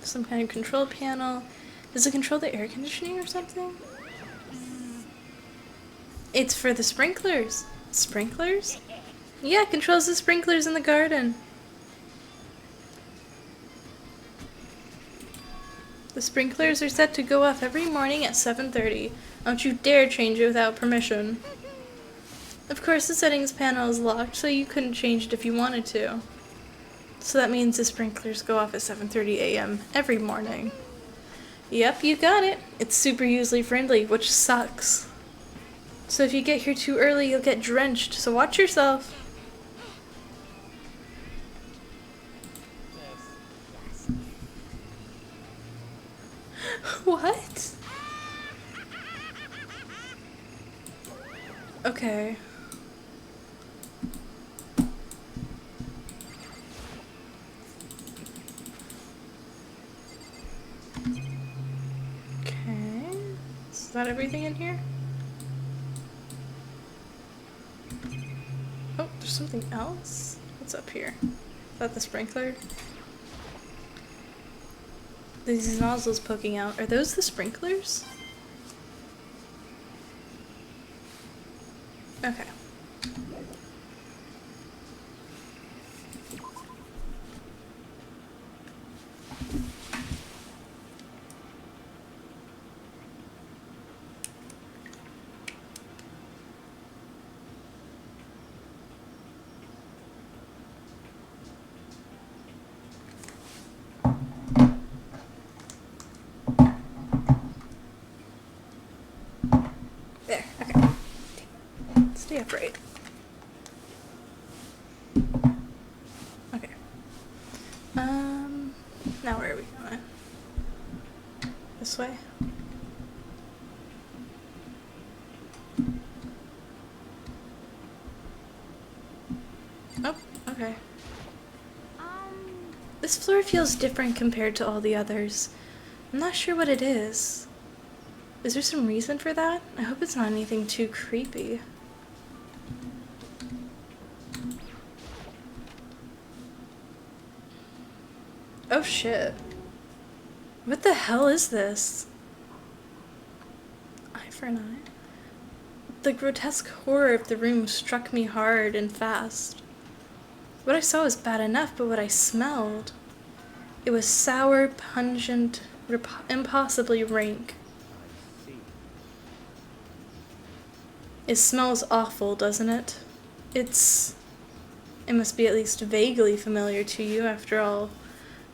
Some kind of control panel. Does it control the air conditioning or something? It's for the sprinklers. Sprinklers? Yeah, it controls the sprinklers in the garden. The sprinklers are set to go off every morning at 7:30. Don't you dare change it without permission. Of course, the settings panel is locked, so you couldn't change it if you wanted to. So that means the sprinklers go off at 7:30 a.m. every morning. Yep, you got it. It's super user-friendly, which sucks. So if you get here too early, you'll get drenched, so watch yourself. What? Okay. Okay. Is that everything in here? Oh, there's something else? What's up here? that the sprinkler? These nozzles poking out. Are those the sprinklers? Okay. There, okay. Stay upright. Okay. Now where are we going? This way? Oh, okay. This floor feels different compared to all the others. I'm not sure what it is. Is there some reason for that? I hope it's not anything too creepy. Oh shit. What the hell is this? Eye for an eye? The grotesque horror of the room struck me hard and fast. What I saw was bad enough, but what I smelled... It was sour, pungent, impossibly rank. I see. It smells awful, doesn't it? It must be at least vaguely familiar to you, after all.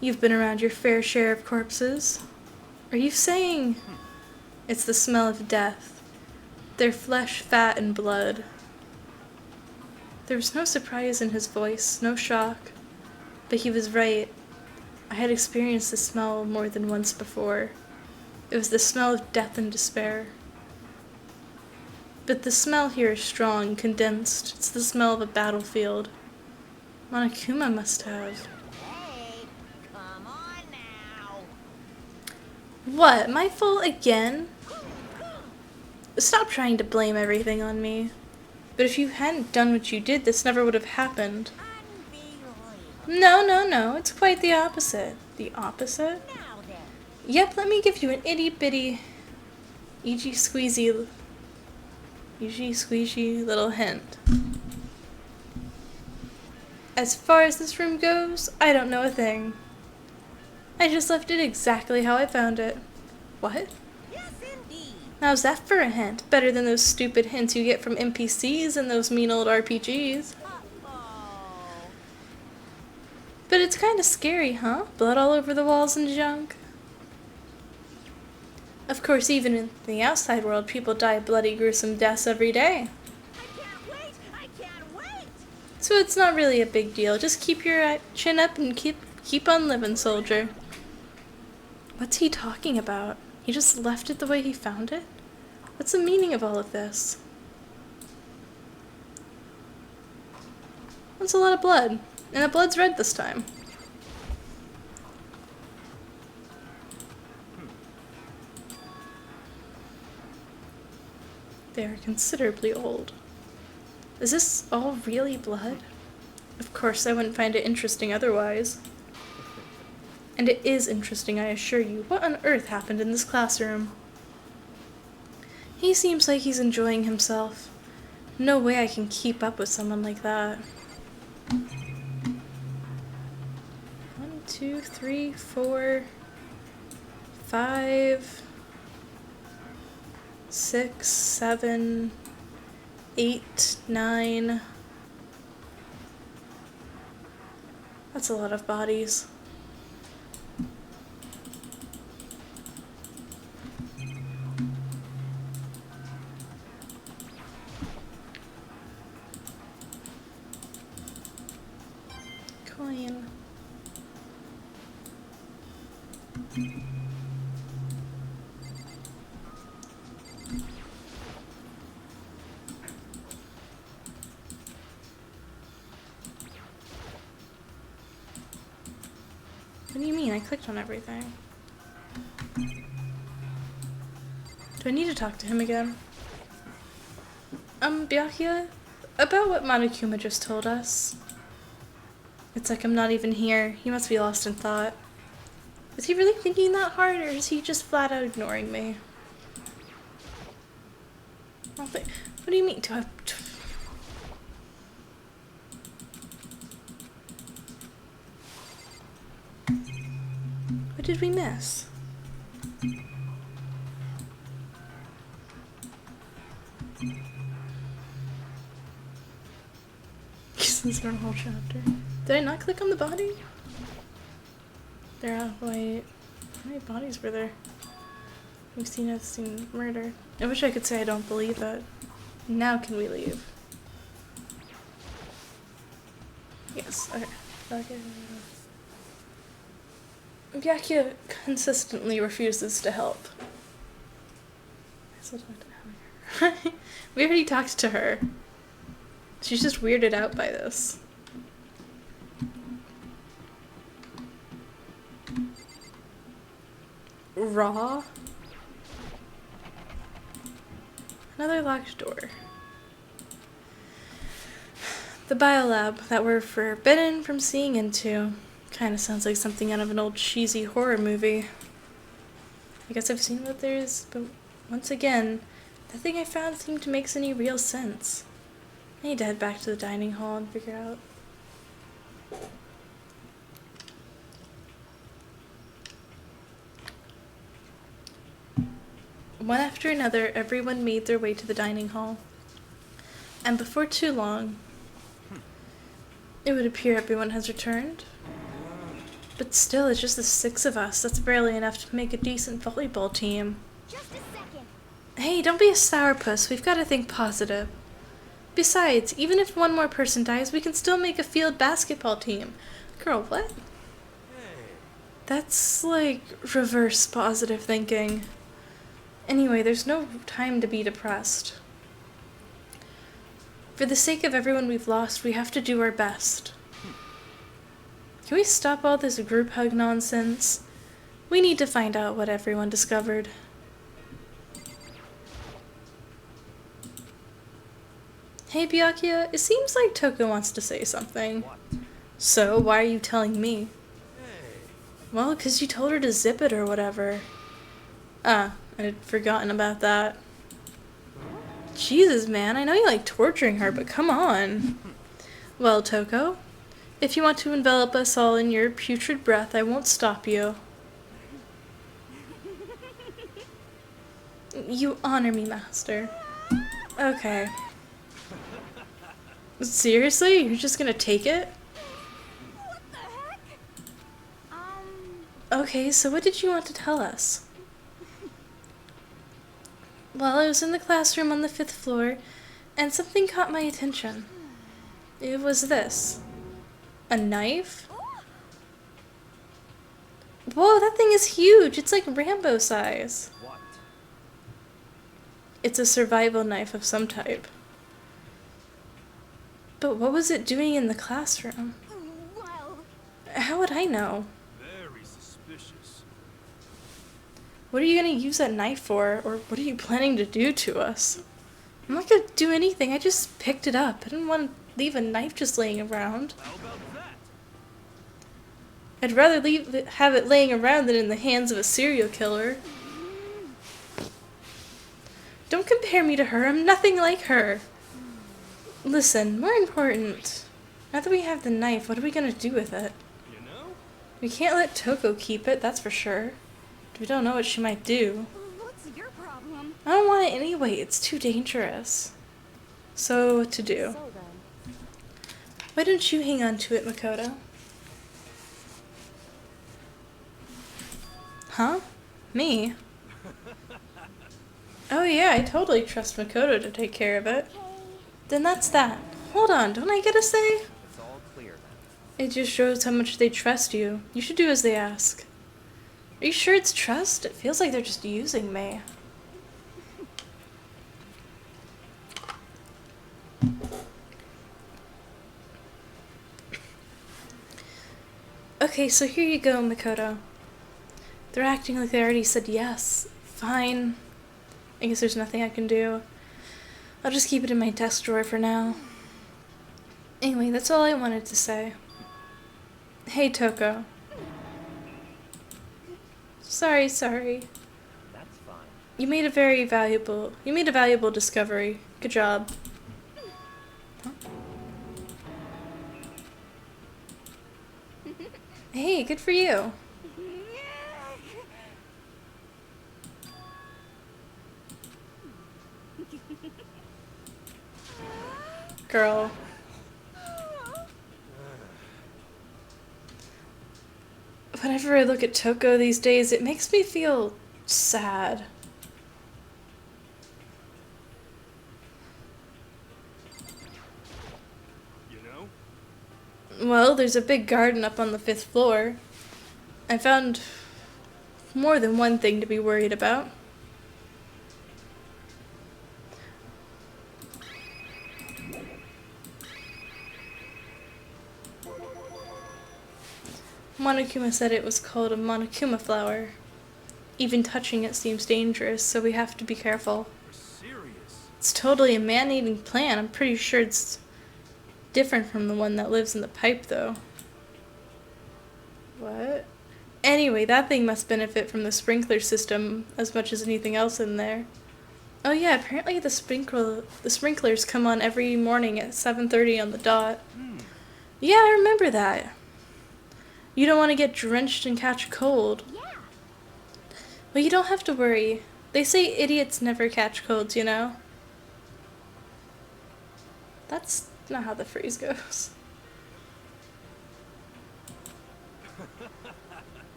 You've been around your fair share of corpses. Are you saying... It's the smell of death. Their flesh, fat, and blood. There was no surprise in his voice, no shock. But he was right. I had experienced the smell more than once before. It was the smell of death and despair. But the smell here is strong, condensed. It's the smell of a battlefield. Monokuma must have. Hey, come on now. What? My fault again? Stop trying to blame everything on me. But if you hadn't done what you did, this never would have happened. Unbelievable. No. It's quite the opposite. The opposite? Now then. Yep, let me give you an itty-bitty, squeezy little hint. As far as this room goes, I don't know a thing. I just left it exactly how I found it. What? Yes, indeed. How's that for a hint? Better than those stupid hints you get from NPCs and those mean old RPGs. Uh-oh. But it's kinda scary, huh? Blood all over the walls and junk. Of course, even in the outside world, people die bloody, gruesome deaths every day. I can't wait. So it's not really a big deal. Just keep your chin up and keep on living, soldier. What's he talking about? He just left it the way he found it? What's the meaning of all of this? That's a lot of blood. And the blood's red this time. They are considerably old. Is this all really blood? Of course, I wouldn't find it interesting otherwise. And it is interesting, I assure you. What on earth happened in this classroom? He seems like he's enjoying himself. No way I can keep up with someone like that. 1, 2, 3, 4, 5, 6, 7, 8, 9. That's a lot of bodies. Coin. What do you mean? I clicked on everything. Do I need to talk to him again? Byakuya, about what Monokuma just told us. It's like I'm not even here. He must be lost in thought. Is he really thinking that hard, or is he just flat out ignoring me? What do you mean? Do I... What did we miss? This is our whole chapter. Did I not click on the body? They're out. Wait. How many bodies were there? We've seen murder. I wish I could say I don't believe it. Now can we leave? Yes. Okay. Byakuya consistently refuses to help. I still talk to her. We already talked to her. She's just weirded out by this. Raw? Another locked door. The biolab that we're forbidden from seeing into. Kinda sounds like something out of an old cheesy horror movie. I guess I've seen what there is, but once again, nothing I found seemed to make any real sense. I need to head back to the dining hall and figure out. One after another, everyone made their way to the dining hall. And before too long, it would appear everyone has returned. But still, it's just the 6 of us. That's barely enough to make a decent volleyball team. Just a second. Hey, don't be a sourpuss. We've got to think positive. Besides, even if one more person dies, we can still make a field basketball team. Girl, what? That's like reverse positive thinking. Anyway, there's no time to be depressed. For the sake of everyone we've lost, we have to do our best. Can we stop all this group hug nonsense? We need to find out what everyone discovered. Hey Byakuya, it seems like Toko wants to say something. What? So, why are you telling me? Well, 'cause you told her to zip it or whatever. Ah, I'd forgotten about that. Jesus, man, I know you like torturing her, but come on. Well, Toko, if you want to envelop us all in your putrid breath, I won't stop you. You honor me, master. Okay. Seriously? You're just gonna take it? What the heck? Okay, so what did you want to tell us? Well, I was in the classroom on the 5th floor, and something caught my attention. It was this. A knife? Whoa, that thing is huge! It's like Rambo size. What? It's a survival knife of some type. But what was it doing in the classroom? Well, How would I know? Very suspicious. What are you gonna use that knife for, or what are you planning to do to us? I'm not gonna do anything, I just picked it up. I didn't want to leave a knife just laying around. How about that? I'd rather have it laying around than in the hands of a serial killer. Don't compare me to her, I'm nothing like her. Listen, more important. Now that we have the knife, what are we gonna do with it? You know? We can't let Toko keep it, that's for sure. We don't know what she might do. what's your problem? I don't want it anyway, it's too dangerous. So, what to do? So then, Why don't you hang on to it, Makoto? Huh? Me? Oh yeah, I totally trust Makoto to take care of it. Then that's that. Hold on, don't I get a say? It's all clear then. It just shows how much they trust you. You should do as they ask. Are you sure it's trust? It feels like they're just using me. Okay, so here you go, Makoto. They're acting like they already said yes. Fine. I guess there's nothing I can do. I'll just keep it in my desk drawer for now. Anyway, that's all I wanted to say. Hey, Toko. Sorry. That's fine. You made a valuable discovery. Good job. Huh? Hey, good for you. Girl. Whenever I look at Toko these days, it makes me feel sad. You know? Well, there's a big garden up on the 5th floor. I found more than one thing to be worried about. Monokuma said it was called a Monokuma flower. Even touching it seems dangerous, so we have to be careful. You're serious? It's totally a man-eating plant. I'm pretty sure it's different from the one that lives in the pipe, though. What? Anyway, that thing must benefit from the sprinkler system as much as anything else in there. Oh yeah, apparently the sprinklers come on every morning at 7:30 on the dot. Yeah, I remember that. You don't want to get drenched and catch a cold. Yeah. Well, you don't have to worry. They say idiots never catch colds, you know? That's not how the phrase goes.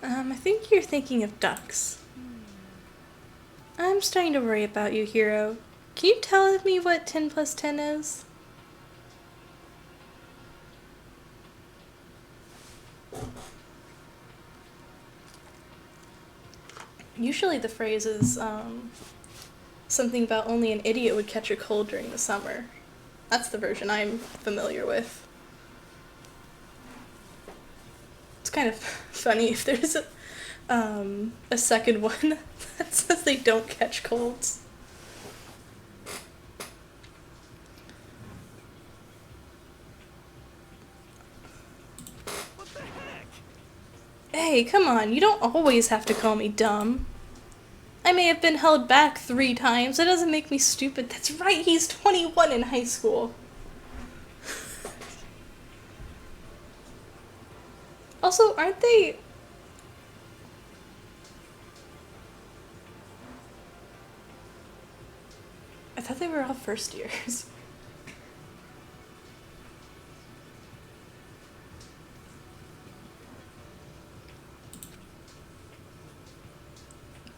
I think you're thinking of ducks. I'm starting to worry about you, Hero. Can you tell me what 10 plus 10 is? Usually the phrase is something about only an idiot would catch a cold during the summer. That's the version I'm familiar with. It's kind of funny if there's a second one that says they don't catch colds. What the heck? Hey, come on, you don't always have to call me dumb. I may have been held back 3 times. That doesn't make me stupid. That's right, he's 21 in high school. Also, aren't they... I thought they were all first years.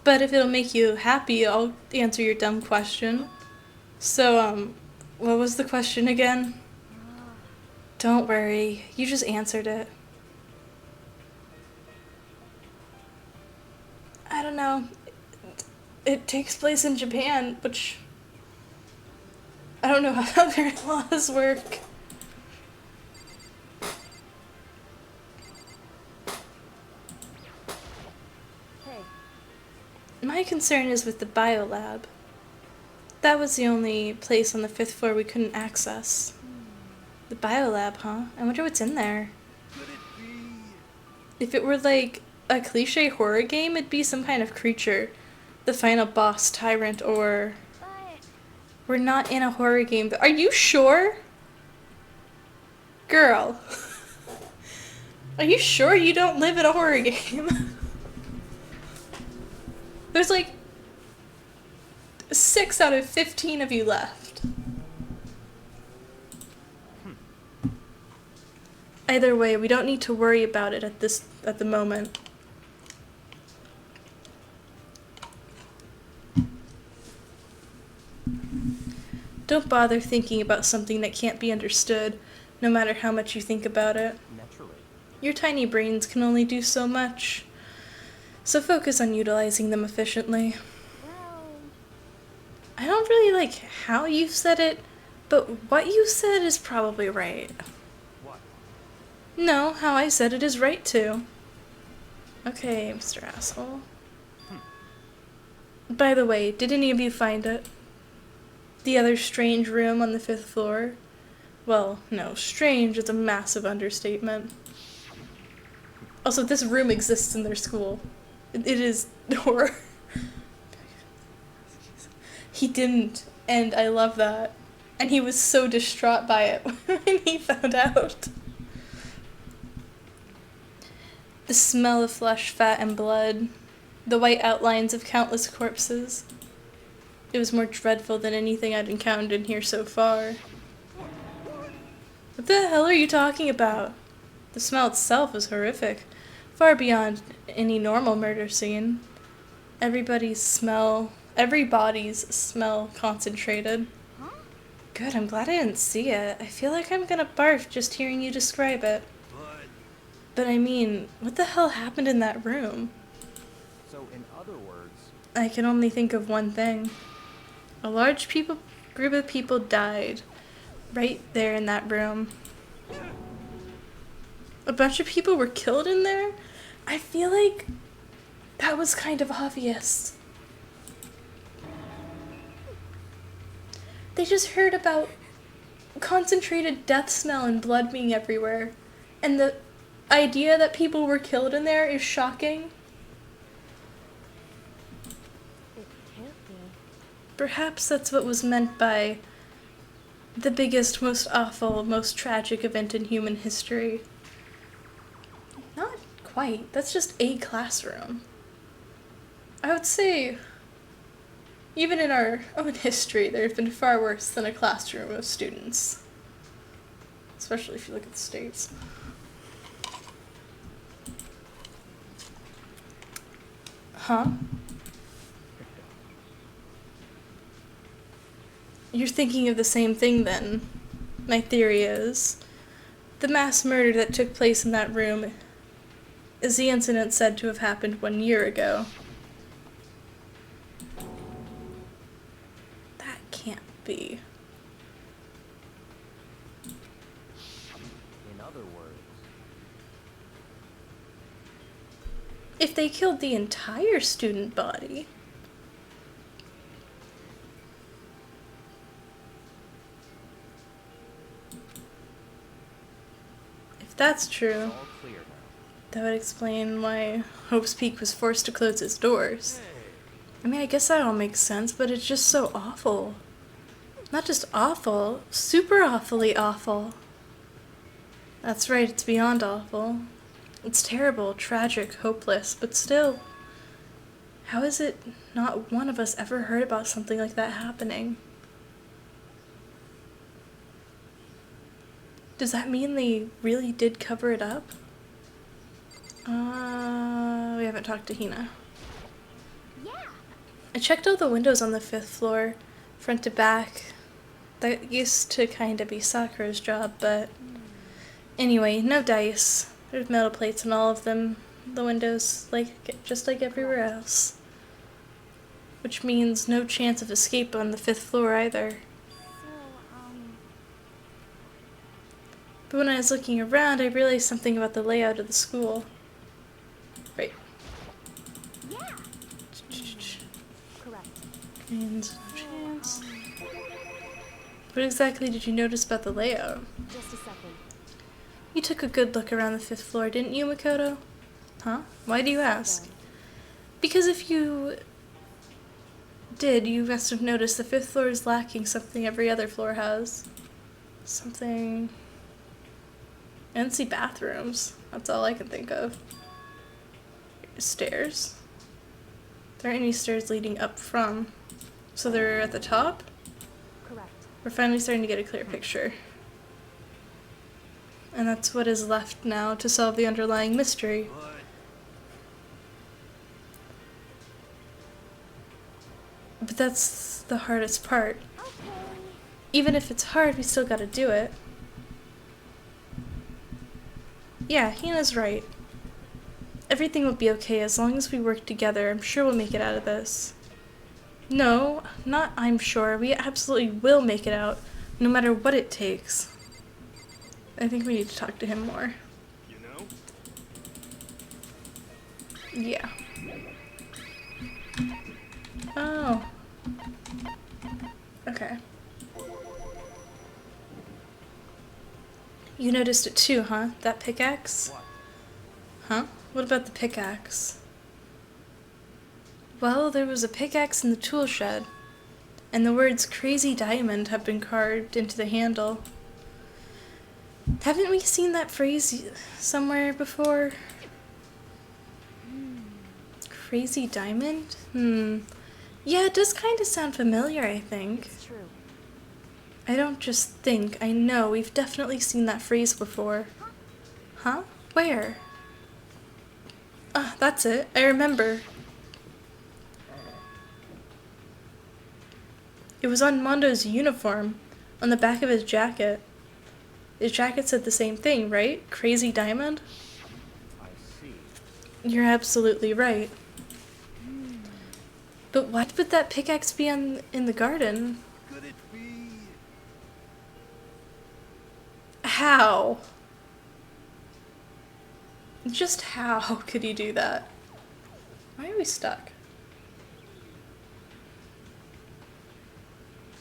But if it'll make you happy, I'll answer your dumb question. So, what was the question again? Don't worry, you just answered it. I don't know. It takes place in Japan, which... I don't know how their laws work. Hey, My concern is with the biolab. That was the only place on the 5th floor we couldn't access. The biolab, huh? I wonder what's in there. Could it be? If it were like a cliche horror game, it'd be some kind of creature. The final boss, tyrant, or... But We're not in a horror game. Are you sure? Girl. Are you sure you don't live in a horror game? There's like 6 out of 15 of you left. Either way, we don't need to worry about it at the moment. Don't bother thinking about something that can't be understood, no matter how much you think about it. Naturally. Your tiny brains can only do so much, so focus on utilizing them efficiently. well, I don't really like how you said it, but what you said is probably right. What? No, how I said it is right too. Okay, Mr. Asshole. By the way, did any of you find it? The other strange room on the 5th floor, Well, no, strange is a massive understatement. Also, this room exists in their school. It is horror. He didn't, and I love that. And he was so distraught by it when he found out. The smell of flesh, fat, and blood. The white outlines of countless corpses. It was more dreadful than anything I'd encountered in here so far. What the hell are you talking about? The smell itself was horrific, far beyond any normal murder scene. Everybody's smell concentrated. Huh? Good, I'm glad I didn't see it. I feel like I'm gonna barf just hearing you describe it. But I mean, what the hell happened in that room? So, in other words, I can only think of one thing. A large group of people died right there in that room. A bunch of people were killed in there? I feel like that was kind of obvious. They just heard about concentrated death smell and blood being everywhere. And the idea that people were killed in there is shocking. It can't be. Perhaps that's what was meant by the biggest, most awful, most tragic event in human history. Not quite. That's just a classroom. I would say, even in our own history, there have been far worse than a classroom of students. Especially if you look at the States. Huh? You're thinking of the same thing then. My theory is, the mass murder that took place in that room is the incident said to have happened 1 year ago. That can't be. in other words, If they killed the entire student body, if that's it's true, all clear now. that would explain why Hope's Peak was forced to close its doors. I mean, I guess that all makes sense, but it's just so awful. Not just awful, super awfully awful. That's right, it's beyond awful. It's terrible, tragic, hopeless, but still, how is it not one of us ever heard about something like that happening? Does that mean they really did cover it up? We haven't talked to Hina. Yeah. I checked all the windows on the 5th floor, front to back. That used to kinda be Sakura's job, but anyway, no dice. There's metal plates in all of them. The windows, just like everywhere else. Which means no chance of escape on the 5th floor either. So, But when I was looking around, I realized something about the layout of the school. Right. yeah. Correct. And no chance. What exactly did you notice about the layout? Just a second. You took a good look around the 5th floor, didn't you, Makoto? Huh? Why do you ask? Because if you did, you must have noticed the 5th floor is lacking something every other floor has. Something... I didn't see bathrooms. That's all I can think of. Stairs. There aren't any stairs leading up from. So they're at the top? Correct. We're finally starting to get a clear picture. And that's what is left now to solve the underlying mystery. But that's the hardest part. Okay. Even if it's hard, we still gotta do it. Yeah, Hina's right. Everything will be okay as long as we work together. I'm sure we'll make it out of this. No, not I'm sure. We absolutely will make it out, no matter what it takes. I think we need to talk to him more. You know? Yeah. Oh. You noticed it too, huh? That pickaxe? What? Huh? What about the pickaxe? Well, there was a pickaxe in the tool shed, and the words Crazy Diamond have been carved into the handle. Haven't we seen that phrase somewhere before? Crazy Diamond? Yeah, it does kind of sound familiar, I think. It's true. I don't just think, I know, we've definitely seen that phrase before. Huh? Where? Ah, that's it. I remember. It was on Mondo's uniform, on the back of his jacket. His jacket said the same thing, right? Crazy Diamond? I see. You're absolutely right. But why would that pickaxe be in the garden? Could it be? How? Just how could he do that? Why are we stuck?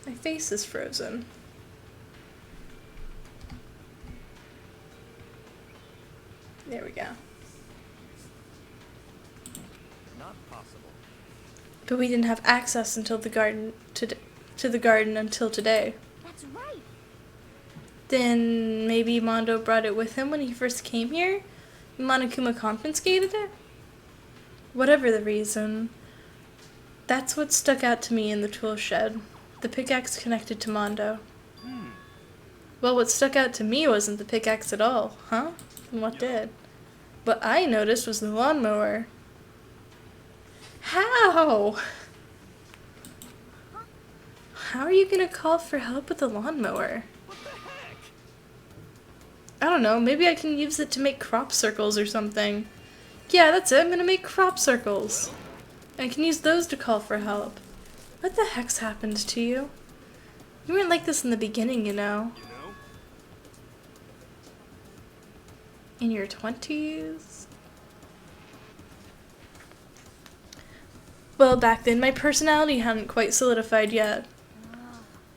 My face is frozen. There we go. Not possible. But we didn't have access until the garden to the garden until today. That's right. Then maybe Mondo brought it with him when he first came here? Monokuma confiscated it? Whatever the reason, that's what stuck out to me in the tool shed. The pickaxe connected to Mondo. Well, what stuck out to me wasn't the pickaxe at all, huh? And what did? What I noticed was the lawnmower. How? How are you gonna call for help with the lawnmower? What the heck? I don't know, maybe I can use it to make crop circles or something. Yeah, that's it, I'm gonna make crop circles. I can use those to call for help. What the heck's happened to you? You weren't like this in the beginning, you know. You know? In your 20s? Well, back then my personality hadn't quite solidified yet.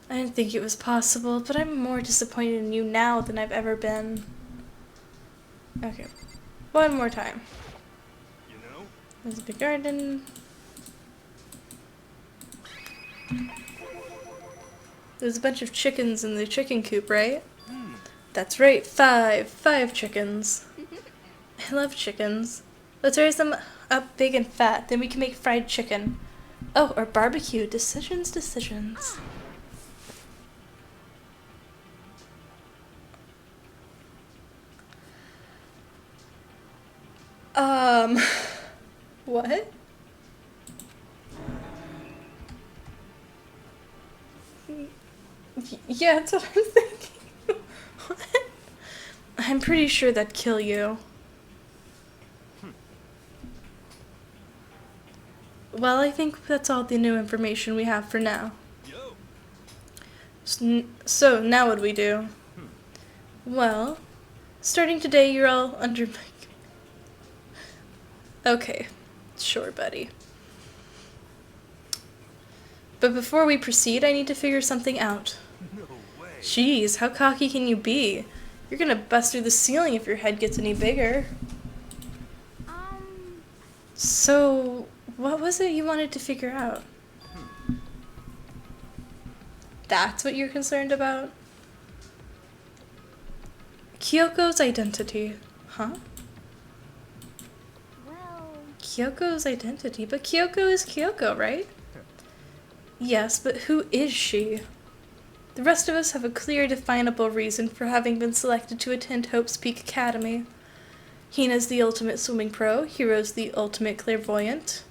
I didn't think it was possible, but I'm more disappointed in you now than I've ever been. Okay, one more time. You know? There's a big garden. There's a bunch of chickens in the chicken coop, right? That's right, five chickens. I love chickens. Let's raise them up big and fat, then we can make fried chicken. Oh, or barbecue. Decisions. What? Yeah, that's what I'm thinking. What? I'm pretty sure that'd kill you. Well, I think that's all the new information we have for now. Yo. So, now what do we do? Well, starting today, you're all under my... Okay, sure, buddy. But before we proceed, I need to figure something out. No way. Jeez, how cocky can you be? You're gonna bust through the ceiling if your head gets any bigger. So, what was it you wanted to figure out? That's what you're concerned about? Kyoko's identity, huh? Well, Kyoko's identity, but Kyoko is Kyoko, right? Yes, but who is she? The rest of us have a clear, definable reason for having been selected to attend Hope's Peak Academy. Hina's the ultimate swimming pro, Hiro's the ultimate clairvoyant.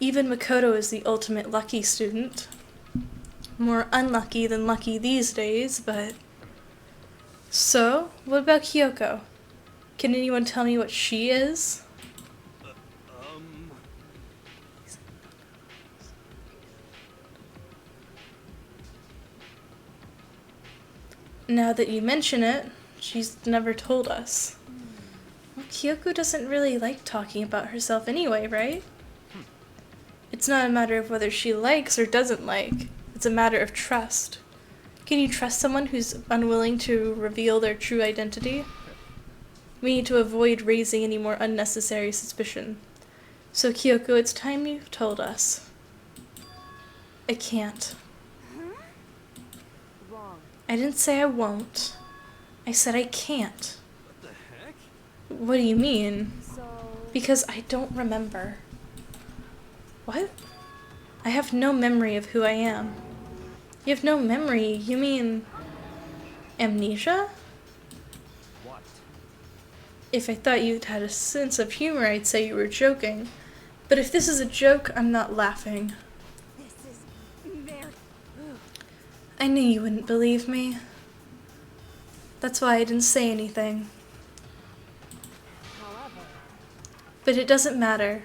Even Makoto is the ultimate lucky student. More unlucky than lucky these days, but... So, what about Kyoko? Can anyone tell me what she is? Now that you mention it, she's never told us. Well, Kyoko doesn't really like talking about herself anyway, right? It's not a matter of whether she likes or doesn't like. It's a matter of trust. Can you trust someone who's unwilling to reveal their true identity? We need to avoid raising any more unnecessary suspicion. So Kyoko, it's time you told us. I can't. Wrong. I didn't say I won't. I said I can't. What the heck? What do you mean? So... Because I don't remember. What? I have no memory of who I am. You have no memory? You mean... amnesia? What? If I thought you'd had a sense of humor, I'd say you were joking. But if this is a joke, I'm not laughing. This is very... I knew you wouldn't believe me. That's why I didn't say anything. However... But it doesn't matter.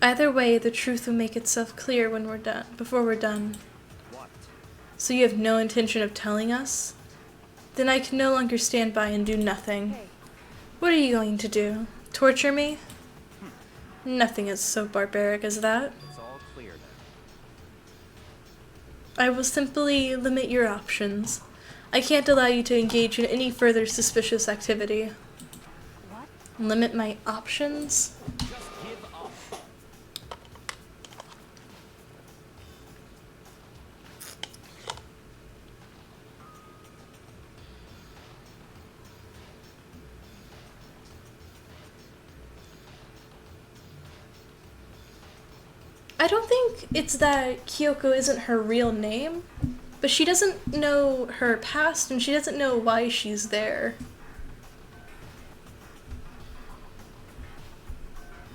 Either way, the truth will make itself clear when we're done, before we're done. What? So you have no intention of telling us? Then I can no longer stand by and do nothing. Hey, What are you going to do? Torture me? Nothing is so barbaric as that. It's all clear now. I will simply limit your options. I can't allow you to engage in any further suspicious activity. what? Limit my options? Just give up. I don't think it's that Kyoko isn't her real name, but she doesn't know her past and she doesn't know why she's there.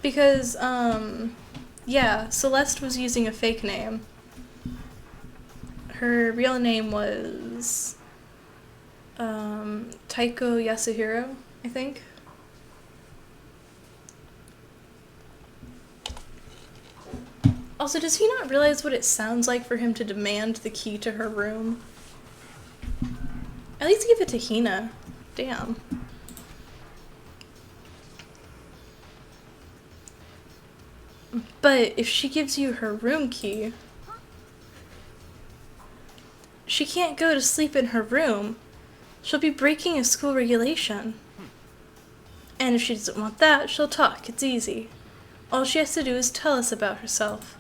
Because, yeah, Celeste was using a fake name. Her real name was, Taiko Yasuhiro, I think. Also, does he not realize what it sounds like for him to demand the key to her room? At least give it to Hina. Damn. But if she gives you her room key, she can't go to sleep in her room. She'll be breaking a school regulation. And if she doesn't want that, she'll talk. It's easy. All she has to do is tell us about herself.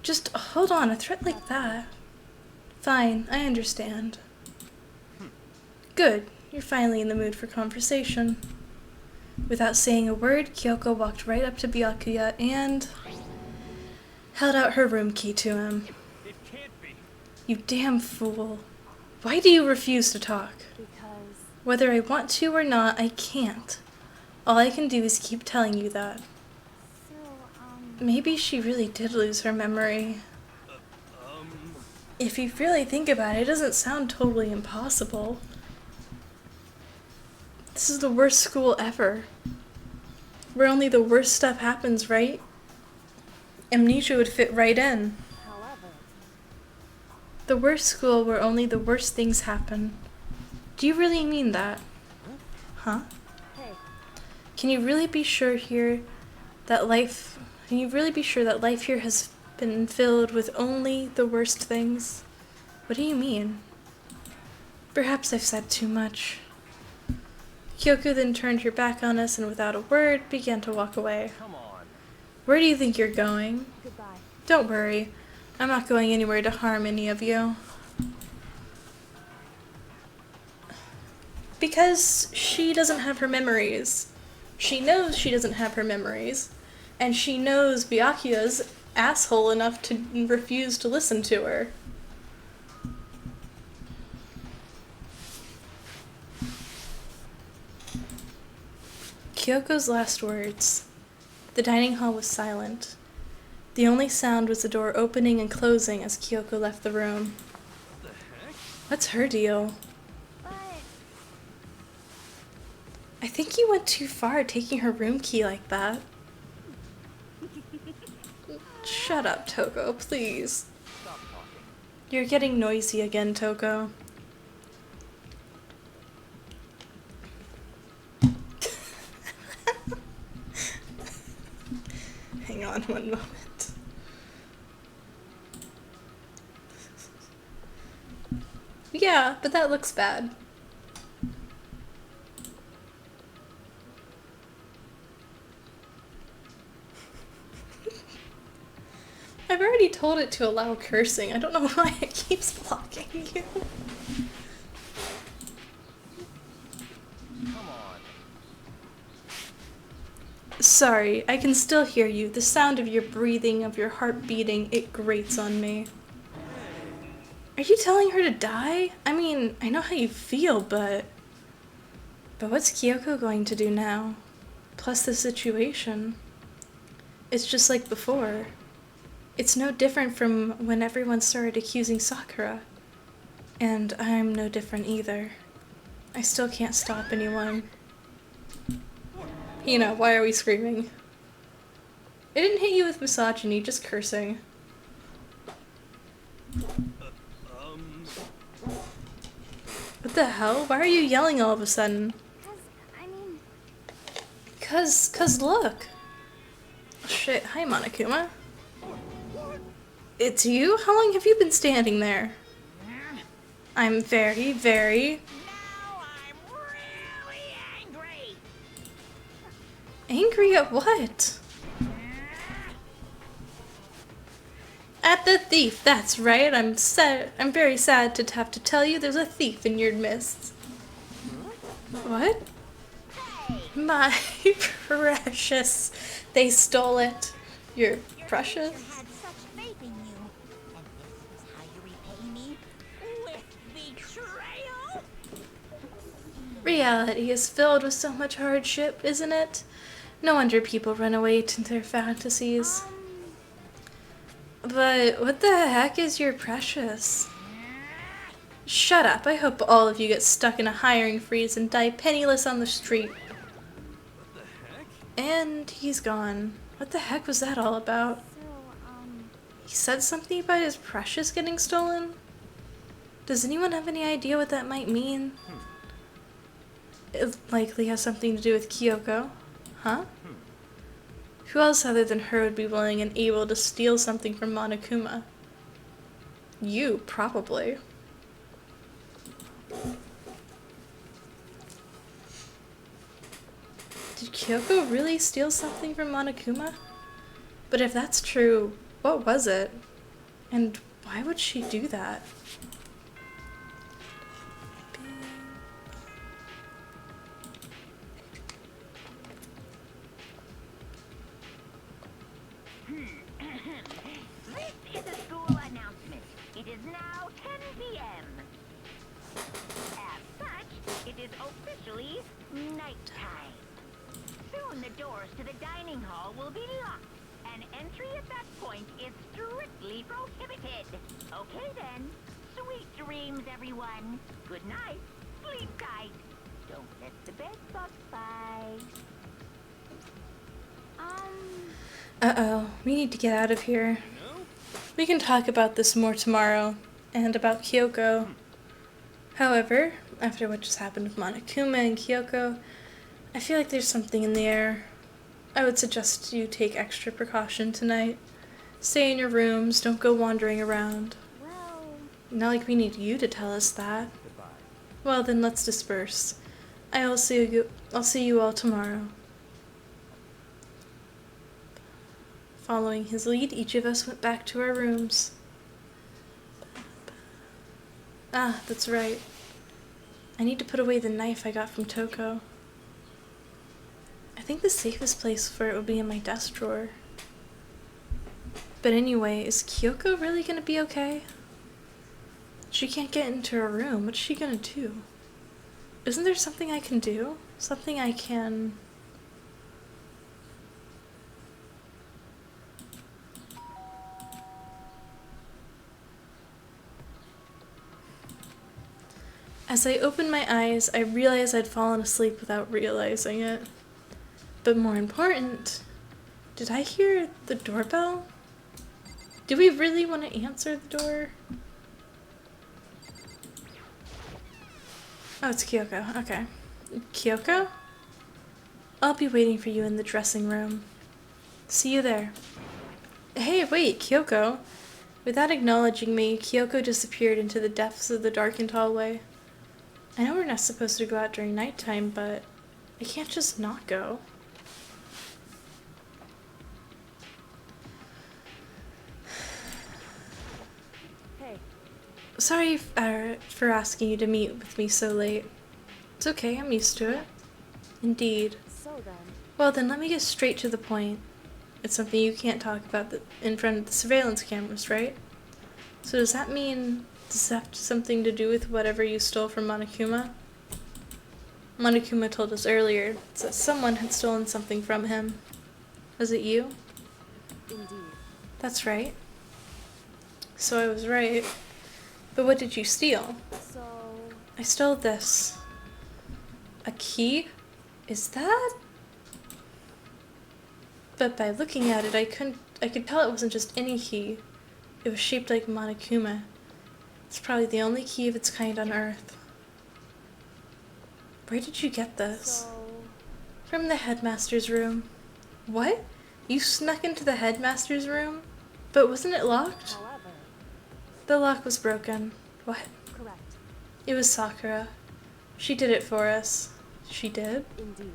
Just hold on, a threat like that. Fine, I understand. Good, you're finally in the mood for conversation. Without saying a word, Kyoko walked right up to Byakuya and held out her room key to him. It can't be. You damn fool. Why do you refuse to talk? Because... Whether I want to or not, I can't. All I can do is keep telling you that. Maybe she really did lose her memory. If you really think about it, it doesn't sound totally impossible. This is the worst school ever. Where only the worst stuff happens, right? Amnesia would fit right in. However... The worst school where only the worst things happen. Do you really mean that? Huh? Hey, Can you really be sure here that life... Can you really be sure that life here has been filled with only the worst things? What do you mean? Perhaps I've said too much. Kyoko then turned her back on us and without a word began to walk away. Come on. Where do you think you're going? goodbye. Don't worry. I'm not going anywhere to harm any of you. Because she doesn't have her memories. She knows she doesn't have her memories. And she knows Byakuya's asshole enough to refuse to listen to her. Kyoko's last words. The dining hall was silent. The only sound was the door opening and closing as Kyoko left the room. What the heck? What's her deal? But I think you went too far taking her room key like that. Shut up, Toko, please. Stop talking. You're getting noisy again, Toko. Hang on one moment. Yeah, but that looks bad. I've already told it to allow cursing. I don't know why it keeps blocking you. Come on. Sorry, I can still hear you. The sound of your breathing, of your heart beating, it grates on me. Are you telling her to die? I mean, I know how you feel, but what's Kyoko going to do now? Plus the situation. It's just like before. It's no different from when everyone started accusing Sakura. And I'm no different either. I still can't stop anyone. You know, why are we screaming? It didn't hit you with misogyny, just cursing. What the hell? Why are you yelling all of a sudden? Cause look. Shit, hi Monokuma. It's you? How long have you been standing there? I'm very, very... Now I'm really angry. Angry at what? At the thief, that's right. I'm very sad to have to tell you there's a thief in your midst. What? My precious. They stole it. Your precious? Your had such faith in you. And this is how you repay me? With betrayal? Reality is filled with so much hardship, isn't it? No wonder people run away to their fantasies. But what the heck is your precious? Shut up. I hope all of you get stuck in a hiring freeze and die penniless on the street. What the heck? And he's gone. What the heck was that all about? He said something about his precious getting stolen? Does anyone have any idea what that might mean? It likely has something to do with Kyoko. Huh? Who else other than her would be willing and able to steal something from Monokuma? You, probably. Did Kyoko really steal something from Monokuma? But if that's true, what was it? And why would she do that? This is a school announcement. It is now 10 p.m. As such, it is officially nighttime. Soon the doors to the dining hall will be locked, and entry at that point is strictly prohibited. Okay then. Sweet dreams, everyone. Good night. Sleep tight. Don't let the bed bugs bite. Uh-oh, we need to get out of here. We can talk about this more tomorrow, and about Kyoko. However, after what just happened with Monokuma and Kyoko, I feel like there's something in the air. I would suggest you take extra precaution tonight. Stay in your rooms, don't go wandering around. Well, Not like we need you to tell us that. Goodbye. Well then, let's disperse. I'll see you all tomorrow. Following his lead, each of us went back to our rooms. Ah, that's right. I need to put away the knife I got from Toko. I think the safest place for it would be in my desk drawer. But anyway, is Kyoko really gonna be okay? She can't get into her room. What's she gonna do? Isn't there something I can do? Something I can... As I opened my eyes, I realized I'd fallen asleep without realizing it. But more important, did I hear the doorbell? Do we really want to answer the door? Oh, it's Kyoko. Okay. Kyoko? I'll be waiting for you in the dressing room. See you there. Hey, wait, Kyoko. Without acknowledging me, Kyoko disappeared into the depths of the darkened hallway. I know we're not supposed to go out during nighttime, but I can't just not go. Hey, Sorry for asking you to meet with me so late. It's okay, I'm used to it. Indeed. so then, Well then, let me get straight to the point. It's something you can't talk about in front of the surveillance cameras, right? So does that mean, does that have something to do with whatever you stole from Monokuma? Monokuma told us earlier that someone had stolen something from him. Was it you? indeed. That's right. So I was right. But what did you steal? So, I stole this. A key? Is that? But by looking at it, I could tell it wasn't just any key. It was shaped like Monokuma. It's probably the only key of its kind on Earth. Where did you get this? so, From the headmaster's room. What? You snuck into the headmaster's room? But wasn't it locked? however, The lock was broken. What? correct, It was Sakura. She did it for us. She did? indeed.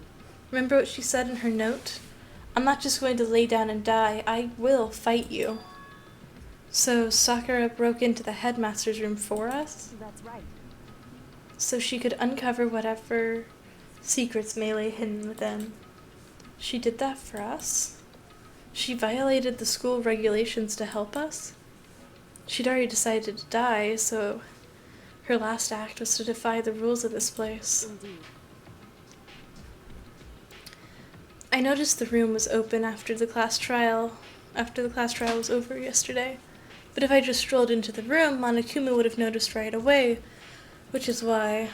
Remember what she said in her note? I'm not just going to lay down and die, I will fight you. So Sakura broke into the headmaster's room for us? That's right. So she could uncover whatever secrets may lay hidden within. She did that for us? She violated the school regulations to help us? She'd already decided to die, so her last act was to defy the rules of this place. Indeed. I noticed the room was open after the class trial was over yesterday. But if I just strolled into the room, Monokuma would have noticed right away, which is why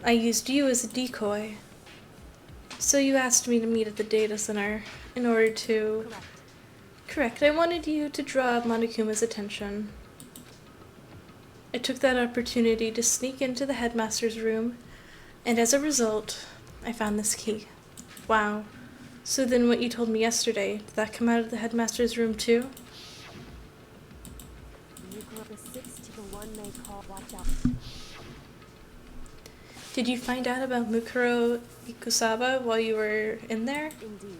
I used you as a decoy. So you asked me to meet at the data center in order to... Correct. Correct, I wanted you to draw Monokuma's attention. I took that opportunity to sneak into the headmaster's room, and as a result, I found this key. Wow. So then what you told me yesterday, did that come out of the headmaster's room too? You grew up the 6 to the 1 they call watch out. Did you find out about Mukuro Ikusaba while you were in there? Indeed.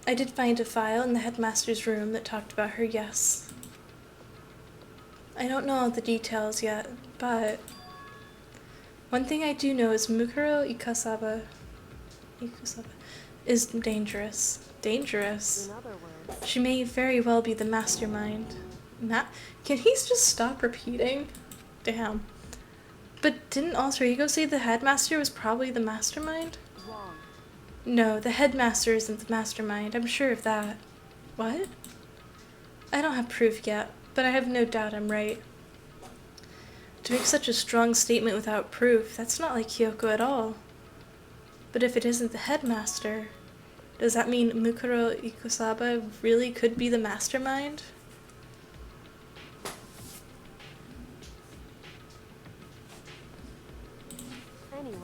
I did find a file in the headmaster's room that talked about her, yes. I don't know all the details yet, but one thing I do know is Mukuro Ikusaba is dangerous. Dangerous? In other words, She may very well be the mastermind. Can he just stop repeating? Damn. But didn't Alter Ego say the headmaster was probably the mastermind? wrong. No, the headmaster isn't the mastermind. I'm sure of that. What? I don't have proof yet, but I have no doubt I'm right. To make such a strong statement without proof, that's not like Kyoko at all. But if it isn't the headmaster, does that mean Mukuro Ikusaba really could be the mastermind? Anyway,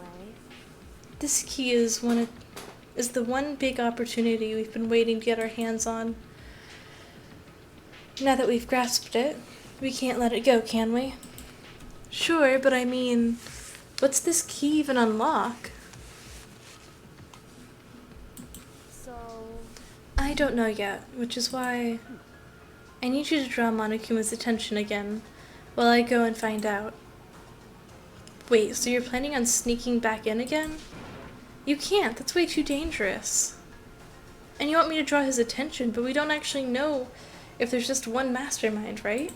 This key is the one big opportunity we've been waiting to get our hands on. Now that we've grasped it, we can't let it go, can we? Sure, but I mean, what's this key even unlock? so, I don't know yet, which is why I need you to draw Monokuma's attention again while I go and find out. Wait, so you're planning on sneaking back in again? You can't, that's way too dangerous. And you want me to draw his attention, but we don't actually know if there's just one mastermind, right?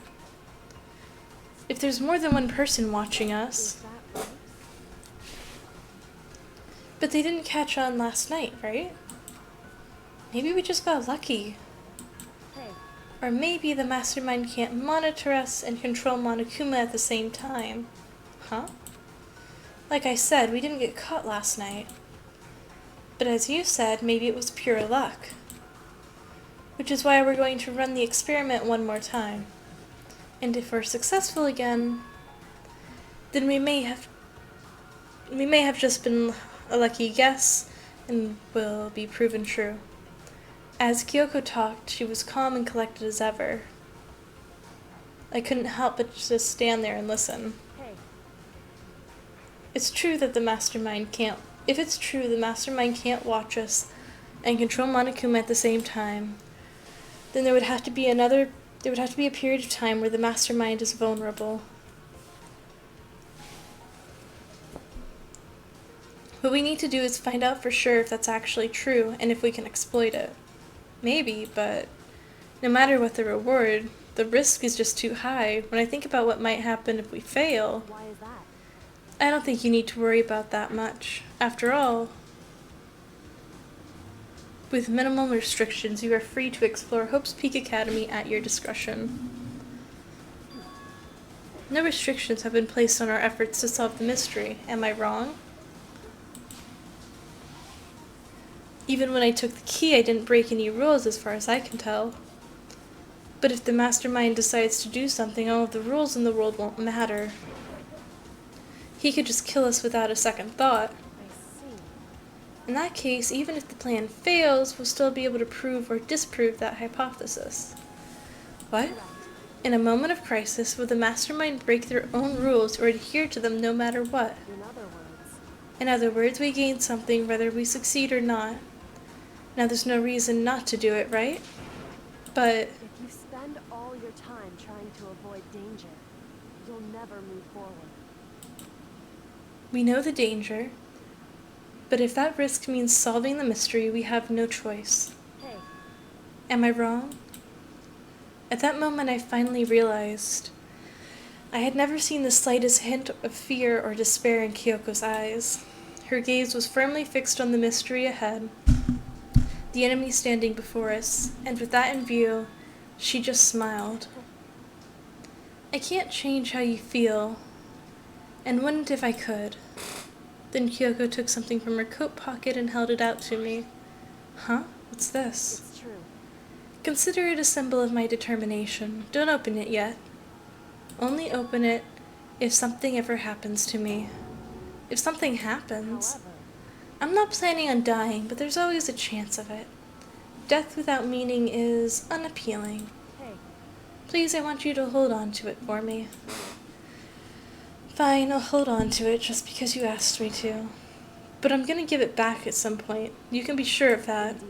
If there's more than one person watching is us. that right? But they didn't catch on last night, right? Maybe we just got lucky. Hey, Or maybe the mastermind can't monitor us and control Monokuma at the same time. Huh? Like I said, we didn't get caught last night. But as you said, maybe it was pure luck. Which is why we're going to run the experiment one more time. And if we're successful again, then we may have just been a lucky guess and will be proven true. As Kyoko talked, she was calm and collected as ever. I couldn't help but just stand there and listen. Hey, It's true that the mastermind can't. If it's true the mastermind can't watch us and control Monokuma at the same time, then there would have to be a period of time where the mastermind is vulnerable. What we need to do is find out for sure if that's actually true and if we can exploit it. Maybe, but no matter what the reward, the risk is just too high. When I think about what might happen if we fail, why is that? I don't think you need to worry about that much. After all, with minimum restrictions, you are free to explore Hope's Peak Academy at your discretion. No restrictions have been placed on our efforts to solve the mystery. Am I wrong? Even when I took the key, I didn't break any rules as far as I can tell. But if the mastermind decides to do something, all of the rules in the world won't matter. He could just kill us without a second thought. I see. In that case, even if the plan fails, we'll still be able to prove or disprove that hypothesis. What? In a moment of crisis, will the mastermind break their own rules or adhere to them no matter what? In other words, we gain something whether we succeed or not. Now there's no reason not to do it, right? But If you spend all your time trying to avoid danger, you'll never move forward. we know the danger. But if that risk means solving the mystery, we have no choice. Hey, Am I wrong? At that moment, I finally realized I had never seen the slightest hint of fear or despair in Kyoko's eyes. Her gaze was firmly fixed on the mystery ahead, the enemy standing before us, and with that in view, she just smiled. I can't change how you feel, and wouldn't if I could. Then Kyoko took something from her coat pocket and held it out to me. Huh? What's this? it's true. Consider it a symbol of my determination. Don't open it yet. Only open it if something ever happens to me. If something happens. However, I'm not planning on dying, but there's always a chance of it. Death without meaning is unappealing. hey, Please, I want you to hold on to it for me. Fine, I'll hold on to it just because you asked me to. But I'm gonna give it back at some point. You can be sure of that. indeed.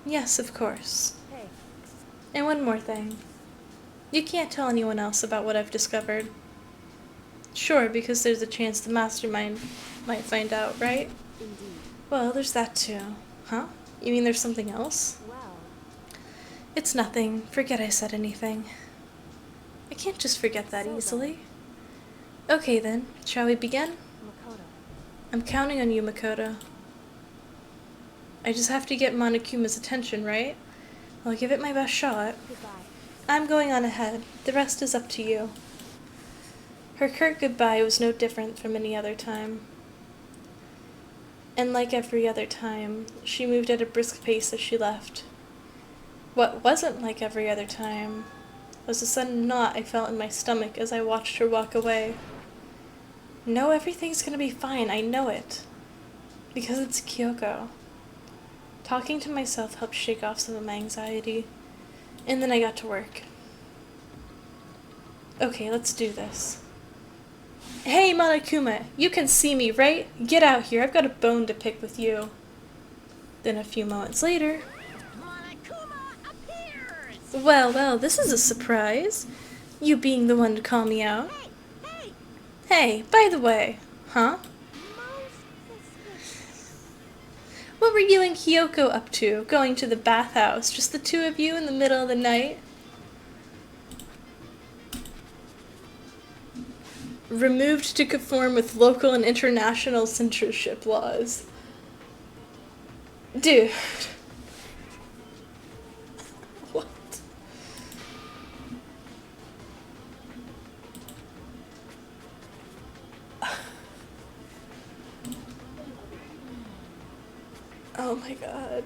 Yes, of course. Hey, And one more thing. You can't tell anyone else about what I've discovered. Sure, because there's a chance the mastermind might find out, right? indeed. Well, there's that too. Huh? You mean there's something else? Well, It's nothing. Forget I said anything. I can't just forget that So then. easily. Okay then, shall we begin? Makoto, I'm counting on you, Makoto. I just have to get Monokuma's attention, right? I'll give it my best shot. goodbye. I'm going on ahead. The rest is up to you. Her curt goodbye was no different from any other time. And like every other time, she moved at a brisk pace as she left. What wasn't like every other time was a sudden knot I felt in my stomach as I watched her walk away. No, everything's gonna be fine, I know it. Because it's Kyoko. Talking to myself helped shake off some of my anxiety, and then I got to work. Okay, let's do this. Hey, Monokuma, you can see me, right? Get out here, I've got a bone to pick with you. Then a few moments later, Monokuma appears! well, this is a surprise. You being the one to call me out. Hey! Hey, by the way, huh? Most suspicious. What were you and Kyoko up to, going to the bathhouse? Just the two of you in the middle of the night? Removed to conform with local and international censorship laws. Dude. What? Oh my god.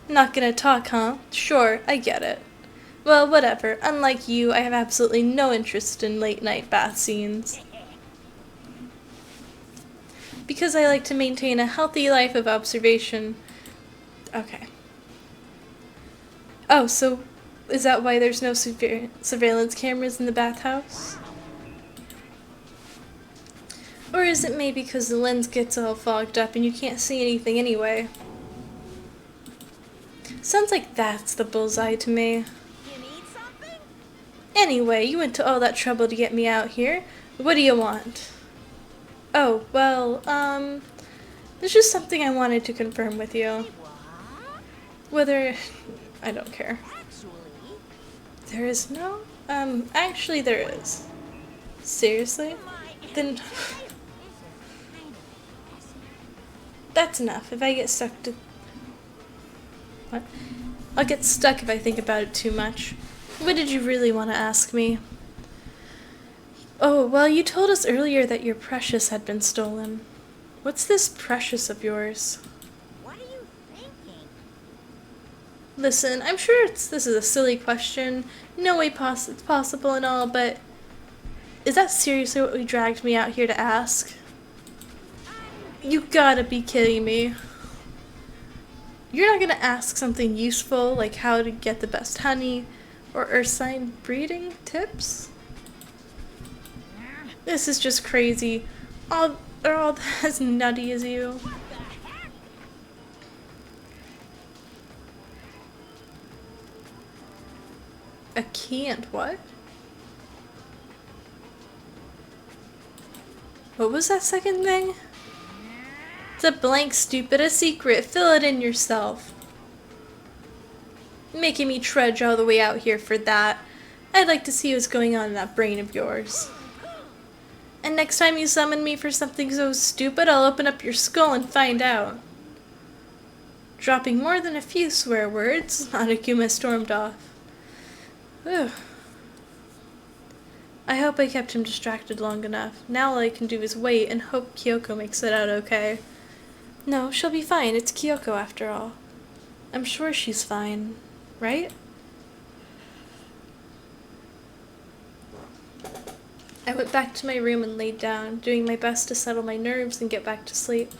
Not gonna talk, huh? Sure, I get it. Well, whatever. Unlike you, I have absolutely no interest in late-night bath scenes. Because I like to maintain a healthy life of observation. Okay. Oh, so Is that why there's no surveillance cameras in the bathhouse? Or is it maybe because the lens gets all fogged up and you can't see anything anyway? Sounds like that's the bullseye to me. You need something? Anyway, you went to all that trouble to get me out here. What do you want? Oh, well, there's just something I wanted to confirm with you. What? Whether... I don't care. Actually, There is no? Actually there is. Seriously? my Then... this is kind of messy. That's enough. If I get stuck to... What? I'll get stuck if I think about it too much. What did you really want to ask me? Oh, well, you told us earlier that your precious had been stolen. What's this precious of yours? What are you thinking? Listen, I'm sure this is a silly question. No way it's possible and all, but... Is that seriously what you dragged me out here to ask? You gotta be kidding me. You're not gonna ask something useful like how to get the best honey or earth sign breeding tips? This is just crazy. Are all as nutty as you? What the heck? I can't, what? What was that second thing? It's a blank, stupid, a secret. Fill it in yourself. Making me trudge all the way out here for that. I'd like to see what's going on in that brain of yours. And next time you summon me for something so stupid, I'll open up your skull and find out. Dropping more than a few swear words, Anakuma stormed off. Ugh. I hope I kept him distracted long enough. Now all I can do is wait and hope Kyoko makes it out okay. No, she'll be fine. It's Kyoko after all. I'm sure she's fine, right? I went back to my room and laid down, doing my best to settle my nerves and get back to sleep.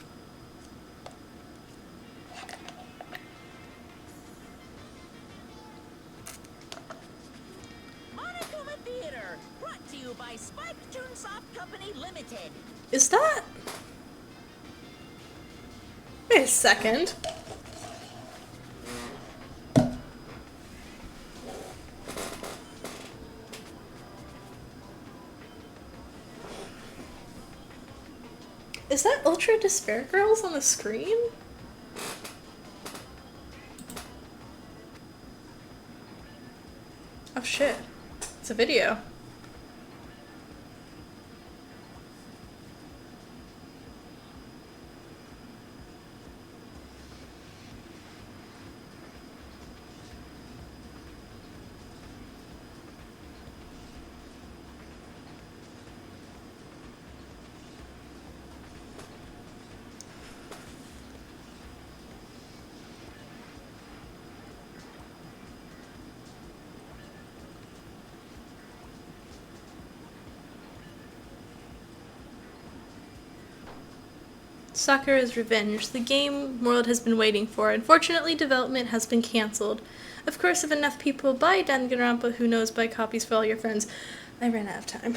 Monokuma Theater, brought to you by Spike Chunsoft Company Limited. Is that... Wait a second. Is that Ultra Despair Girls on the screen? Oh shit. It's a video. Sakura's Revenge, the game world has been waiting for. Unfortunately, development has been cancelled. Of course, if enough people buy Danganronpa, who knows, buy copies for all your friends. I ran out of time.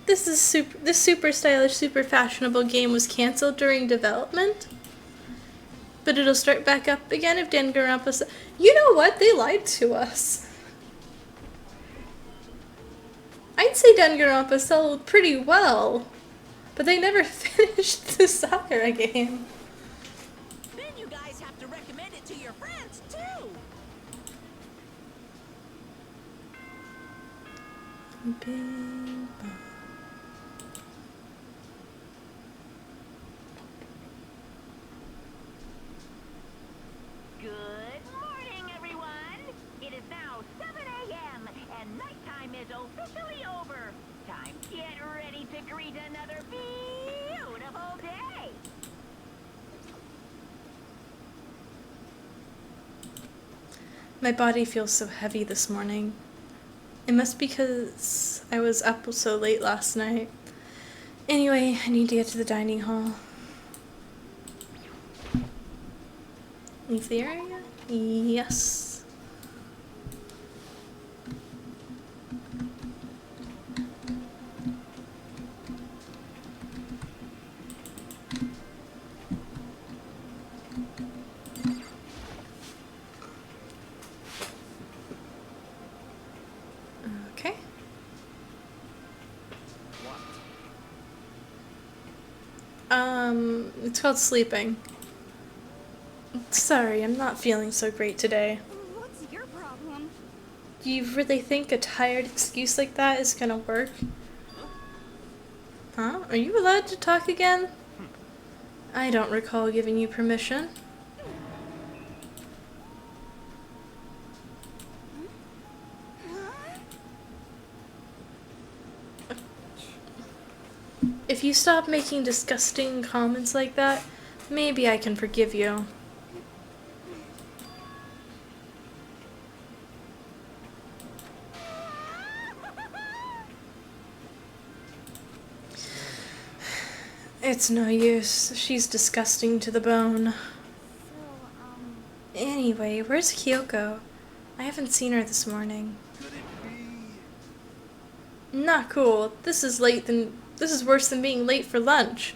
This super stylish, super fashionable game was cancelled during development? But it'll start back up again if Danganronpa... You know what? They lied to us. I'd say Danganronpa sold pretty well, but they never finished the Sakura game. Then you guys have to recommend it to your friends, too. Good morning, everyone! It is now 7 a.m. and nighttime is officially over. Time to get ready to greet another beautiful day! My body feels so heavy this morning. It must be because I was up so late last night. Anyway, I need to get to the dining hall. Leave the area? Yes. Okay. It's called sleeping. Sorry, I'm not feeling so great today. What's your problem? Do you really think a tired excuse like that is gonna work? Huh? Are you allowed to talk again? I don't recall giving you permission. If you stop making disgusting comments like that, maybe I can forgive you. It's no use. She's disgusting to the bone. Anyway, where's Kyoko? I haven't seen her this morning. Could it be? Not cool. This is worse than being late for lunch.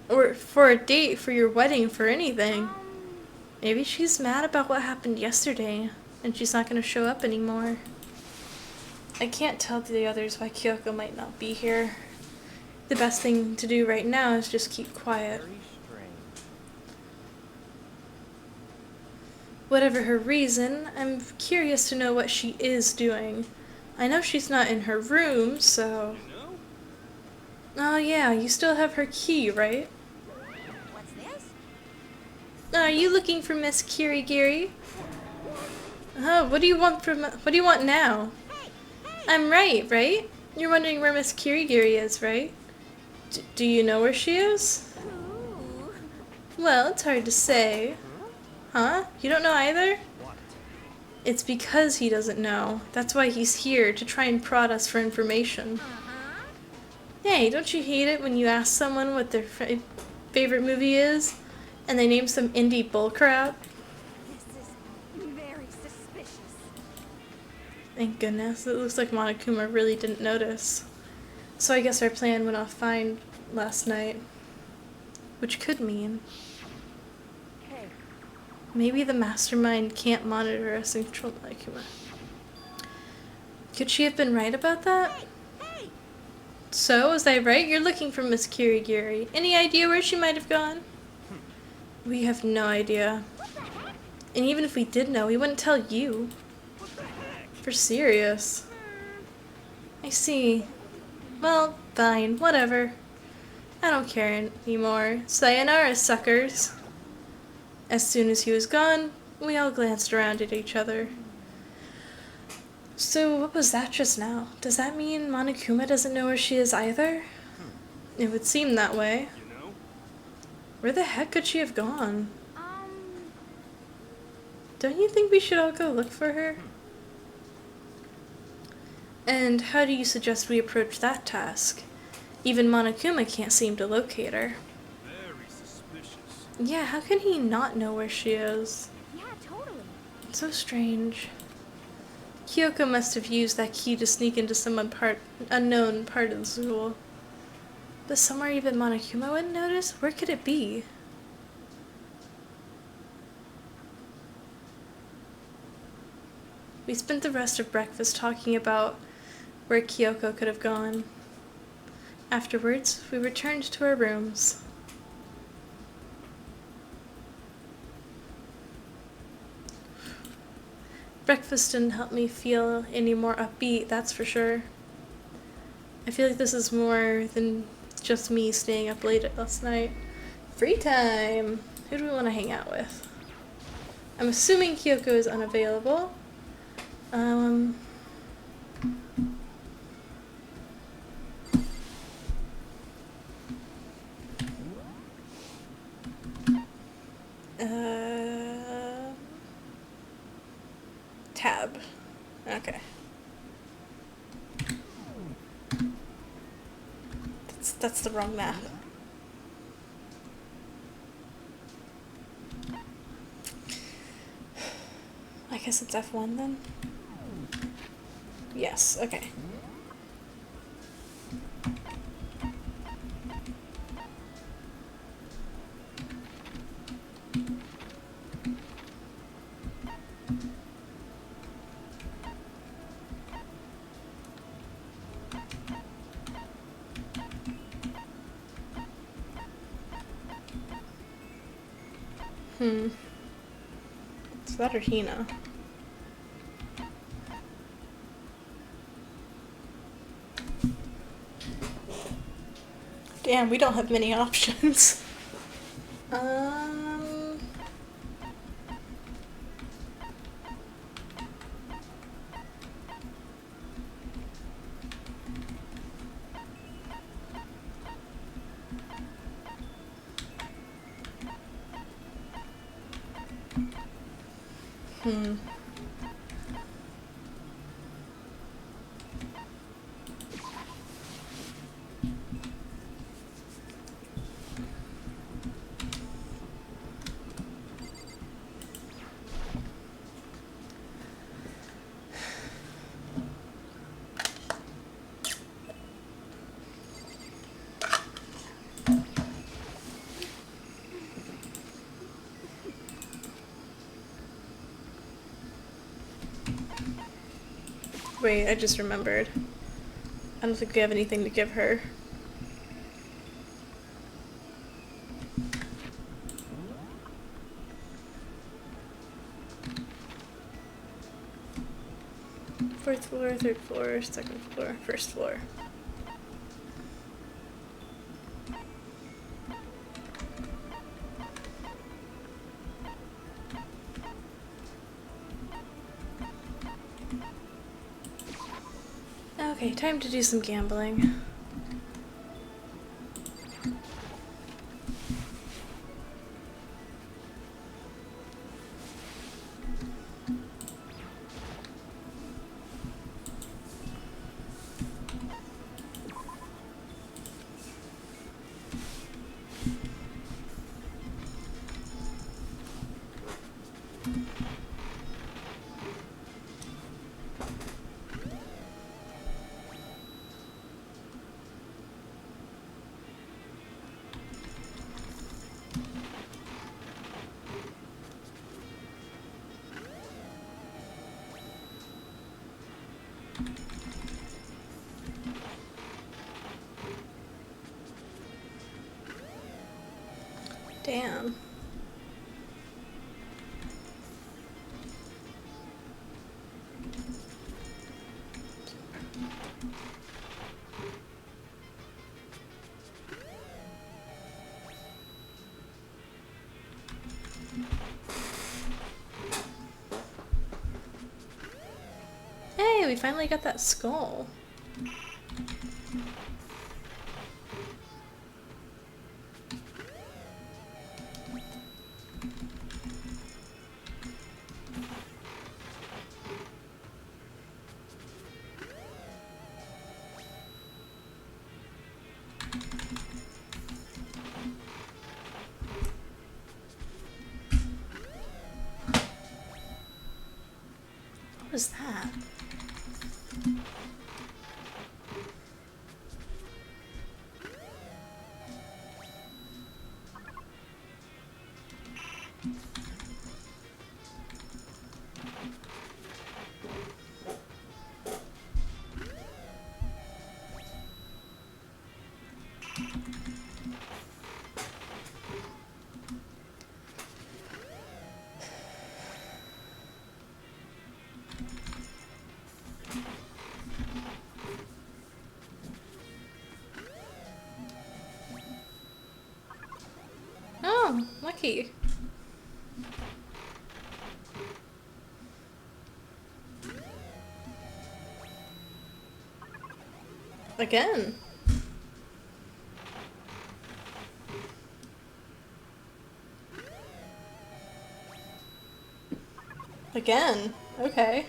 Or for a date for your wedding, for anything. Maybe she's mad about what happened yesterday, and she's not gonna show up anymore. I can't tell the others why Kyoko might not be here. The best thing to do right now is just keep quiet. Very strange. Whatever her reason, I'm curious to know what she is doing. I know she's not in her room, so... You know? Oh yeah, you still have her key, right? What's this? Are you looking for Miss Kirigiri? Oh, what do you want now? I'm right? You're wondering where Miss Kirigiri is, right? Do you know where she is? Ooh. Well, it's hard to say. Huh? You don't know either? What? It's because he doesn't know. That's why he's here, to try and prod us for information. Hey, don't you hate it when you ask someone what their favorite movie is, and they name some indie bullcrap? This is very suspicious. Thank goodness. It looks like Monokuma really didn't notice. So I guess our plan went off fine last night. Which could mean... Hey, maybe the mastermind can't monitor us and control Monokuma. Could she have been right about that? Hey! So, was I right? You're looking for Miss Kirigiri. Any idea where she might have gone? We have no idea. And even if we did know, we wouldn't tell you. What the heck? For serious. I see. Well, fine, whatever. I don't care anymore. Sayonara, suckers. As soon as he was gone, we all glanced around at each other. So, what was that just now? Does that mean Monokuma doesn't know where she is either? It would seem that way. You know? Where the heck could she have gone? Don't you think we should all go look for her? And how do you suggest we approach that task? Even Monokuma can't seem to locate her. Very suspicious. Yeah, how can he not know where she is? Yeah, totally. It's so strange. Kyoko must have used that key to sneak into some unknown part of the school. But somewhere even Monokuma wouldn't notice? Where could it be? We spent the rest of breakfast talking about where Kyoko could have gone. Afterwards, we returned to our rooms. Breakfast didn't help me feel any more upbeat, that's for sure. I feel like this is more than just me staying up late last night. Free time! Who do we want to hang out with? I'm assuming Kyoko is unavailable. Tab. Okay. That's the wrong map. I guess it's F1 then? Yes, okay. It's that or Hina. Damn, we don't have many options. Wait, I just remembered. I don't think we have anything to give her. Fourth floor, third floor, second floor, first floor. Okay, time to do some gambling. Damn. Hey, we finally got that skull. What was that? Oh, lucky. Again. Again. Okay.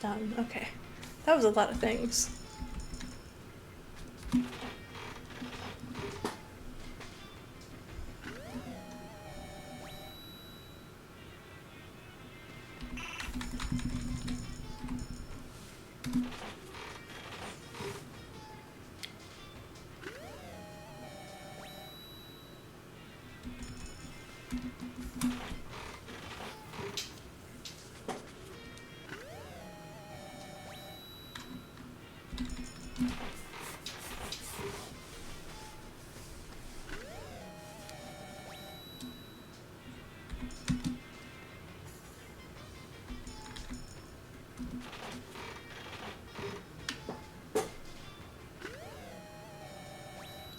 done. Okay. That was a lot of things.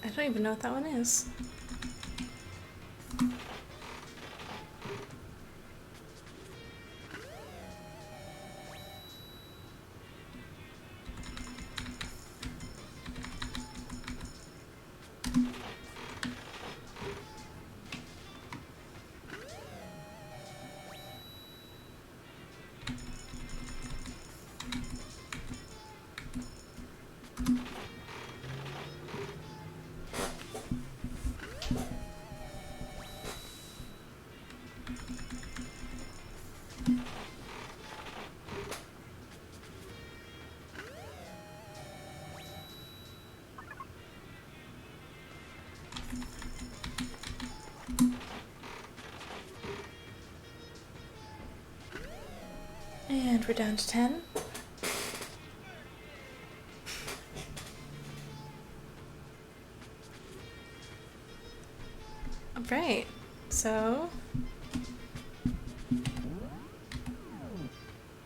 I don't even know what that one is. And we're down to 10. Alright, so...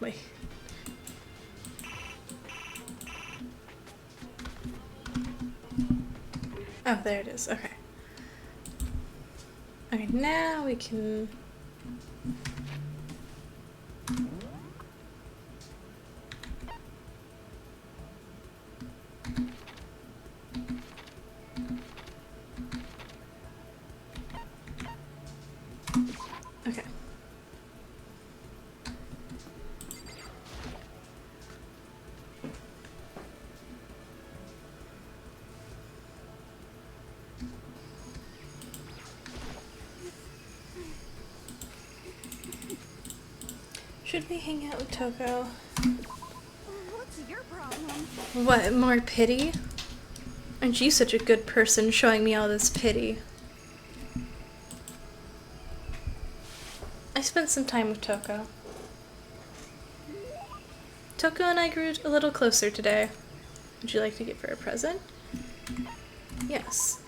Wait. Oh, there it is, okay. Okay, now we can... Okay. Should we hang out with Toko? What's your problem? What, more pity? Aren't you such a good person showing me all this pity? I spent some time with Toko. Toko and I grew a little closer today. Would you like to give her a present? Yes.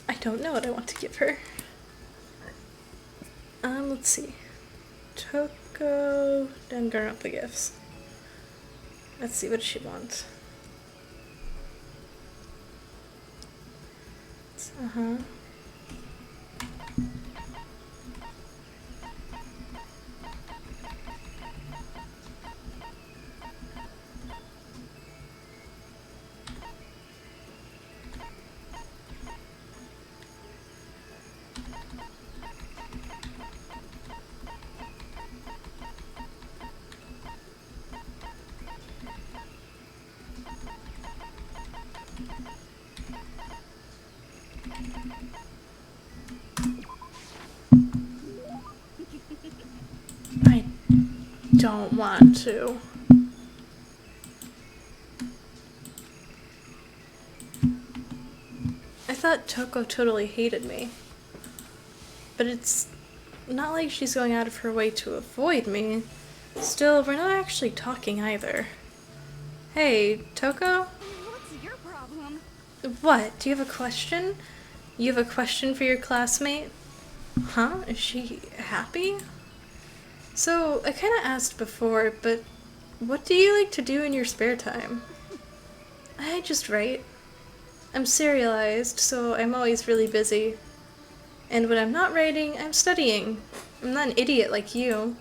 I don't know what I want to give her. Let's see. Toko, danganronpa gifts. Let's see, what does she want? Uh-huh. I don't want to. I thought Toko totally hated me. But it's not like she's going out of her way to avoid me. Still, we're not actually talking either. Hey, Toko? What's your problem? What? Do you have a question? You have a question for your classmate? Huh? Is she happy? So, I kinda asked before, but what do you like to do in your spare time? I just write. I'm serialized, so I'm always really busy. And when I'm not writing, I'm studying. I'm not an idiot like you.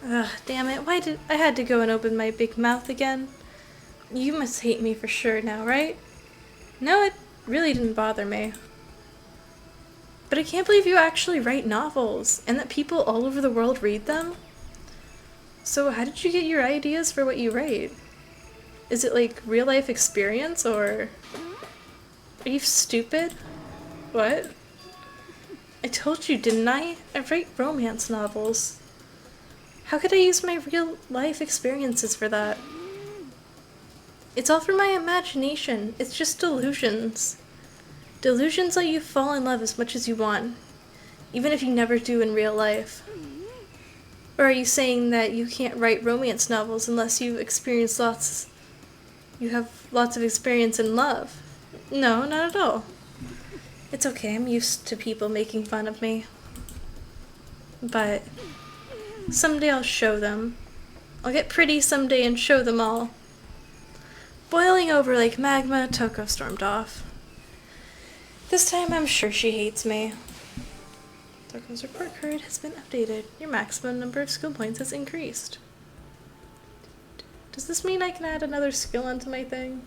Ugh, damn it, why did I had to go and open my big mouth again? You must hate me for sure now, right? No, it really didn't bother me. But I can't believe you actually write novels, and that people all over the world read them. So how did you get your ideas for what you write? Is it like real life experience or... Are you stupid? What? I told you, didn't I? I write romance novels. How could I use my real life experiences for that? It's all from my imagination. It's just delusions. Delusions let you fall in love as much as you want, even if you never do in real life. Or are you saying that you can't write romance novels unless you have lots of experience in love? No, not at all. It's okay, I'm used to people making fun of me. But someday I'll show them. I'll get pretty someday and show them all. Boiling over like magma, Toko stormed off. This time I'm sure she hates me. Toko's report card has been updated. Your maximum number of skill points has increased. Does this mean I can add another skill onto my thing?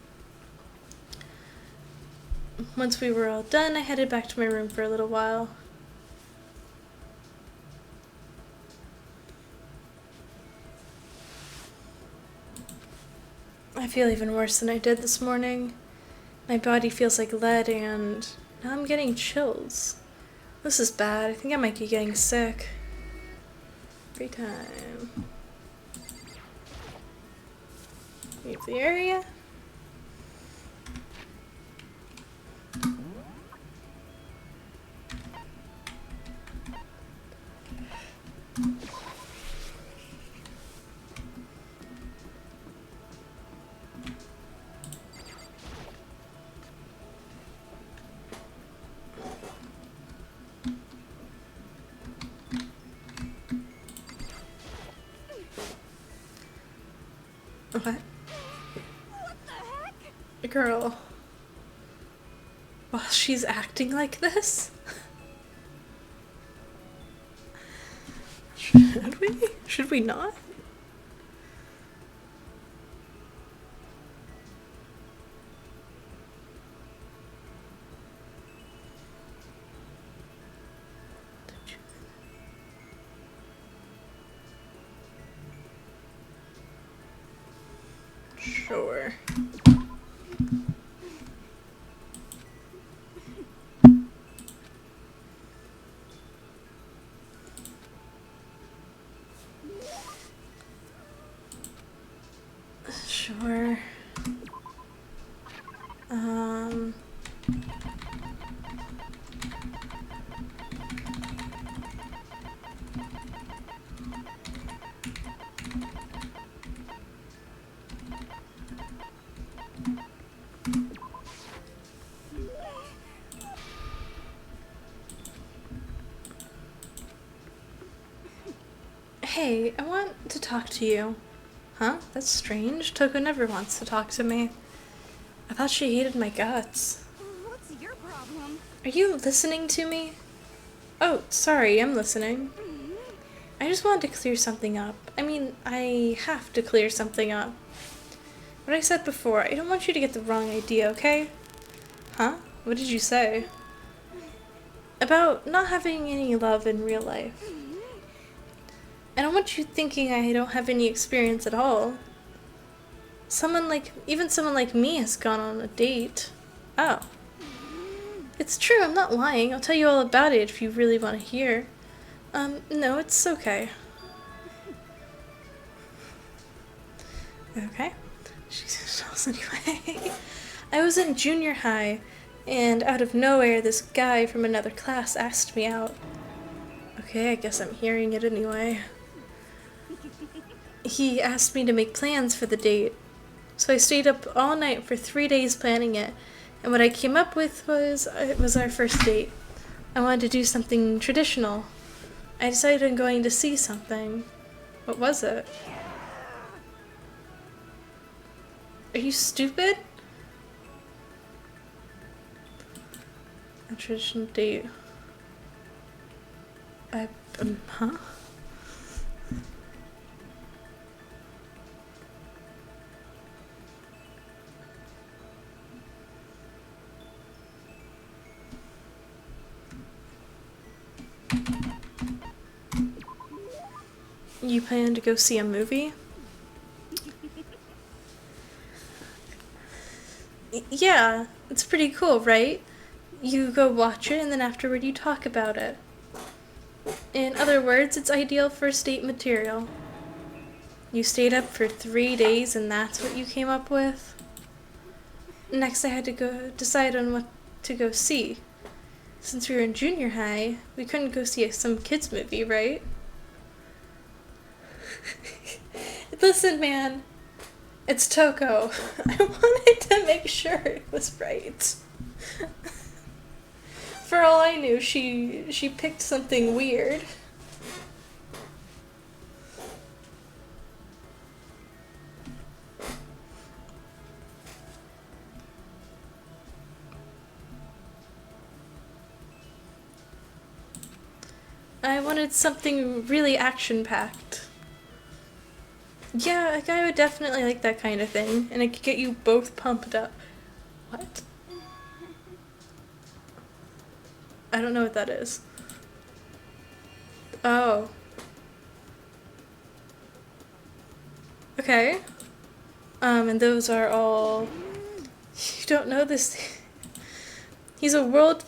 Once we were all done, I headed back to my room for a little while. I feel even worse than I did this morning. My body feels like lead and now I'm getting chills. This is bad. I think I might be getting sick. Free time. Leave the area. What? What the heck? Girl. While she's acting like this? Should we? Should we not? Sure. Sure. Hey, I want to talk to you. Huh? That's strange. Toko never wants to talk to me. I thought she hated my guts. What's your problem? Are you listening to me? Oh, sorry, I'm listening. I just wanted to clear something up. I mean, I have to clear something up. What I said before, I don't want you to get the wrong idea, okay? Huh? What did you say? About not having any love in real life. I don't want you thinking I don't have any experience at all. Even someone like me has gone on a date. Oh. It's true, I'm not lying. I'll tell you all about it if you really want to hear. No, it's okay. Okay. She tells anyway. I was in junior high, and out of nowhere, this guy from another class asked me out. Okay, I guess I'm hearing it anyway. He asked me to make plans for the date. So I stayed up all night for 3 days planning it, and what I came up with was our first date. I wanted to do something traditional. I decided on going to see something. What was it? Are you stupid? A traditional date. Huh? You plan to go see a movie? Yeah, it's pretty cool, right? You go watch it and then afterward you talk about it. In other words, it's ideal first date material. You stayed up for 3 days and that's what you came up with? Next I had to go decide on what to go see. Since we were in junior high, we couldn't go see some kids movie, right? Listen, man. It's Toko. I wanted to make sure it was right. For all I knew, she picked something weird. I wanted something really action-packed. Yeah, I would definitely like that kind of thing, and it could get you both pumped up. What? I don't know what that is. Oh. Okay. And those are all... You don't know this... He's world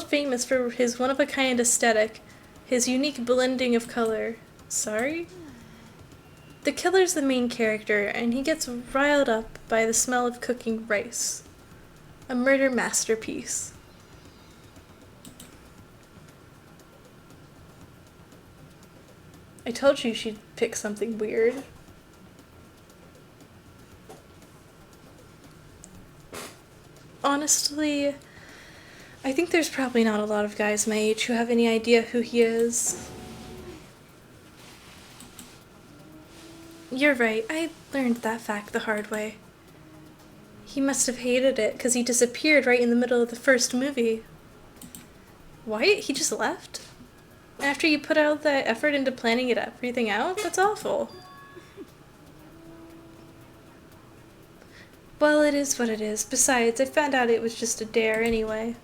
famous for his one-of-a-kind aesthetic, his unique blending of color. Sorry? The killer's the main character, and he gets riled up by the smell of cooking rice. A murder masterpiece. I told you she'd pick something weird. Honestly, I think there's probably not a lot of guys my age who have any idea who he is. You're right, I learned that fact the hard way. He must have hated it, because he disappeared right in the middle of the first movie. What? He just left? After you put all that effort into planning everything out? That's awful. Well, it is what it is. Besides, I found out it was just a dare anyway.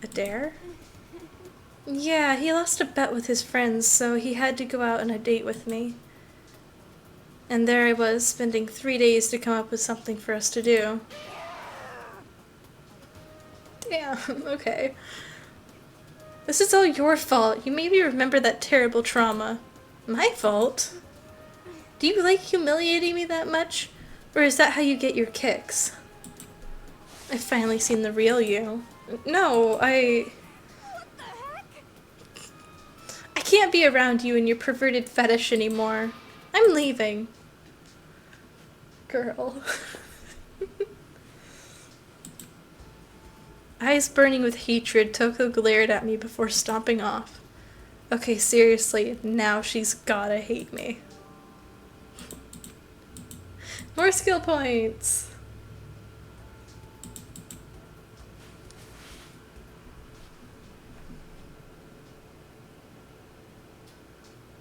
A dare? Yeah, he lost a bet with his friends, so he had to go out on a date with me. And there I was, spending 3 days to come up with something for us to do. Damn, okay. This is all your fault. You made me remember that terrible trauma. My fault? Do you like humiliating me that much? Or is that how you get your kicks? I've finally seen the real you. No, I can't be around you and your perverted fetish anymore. I'm leaving. Girl. Eyes burning with hatred, Toko glared at me before stomping off. Okay, seriously, now she's gotta hate me. More skill points!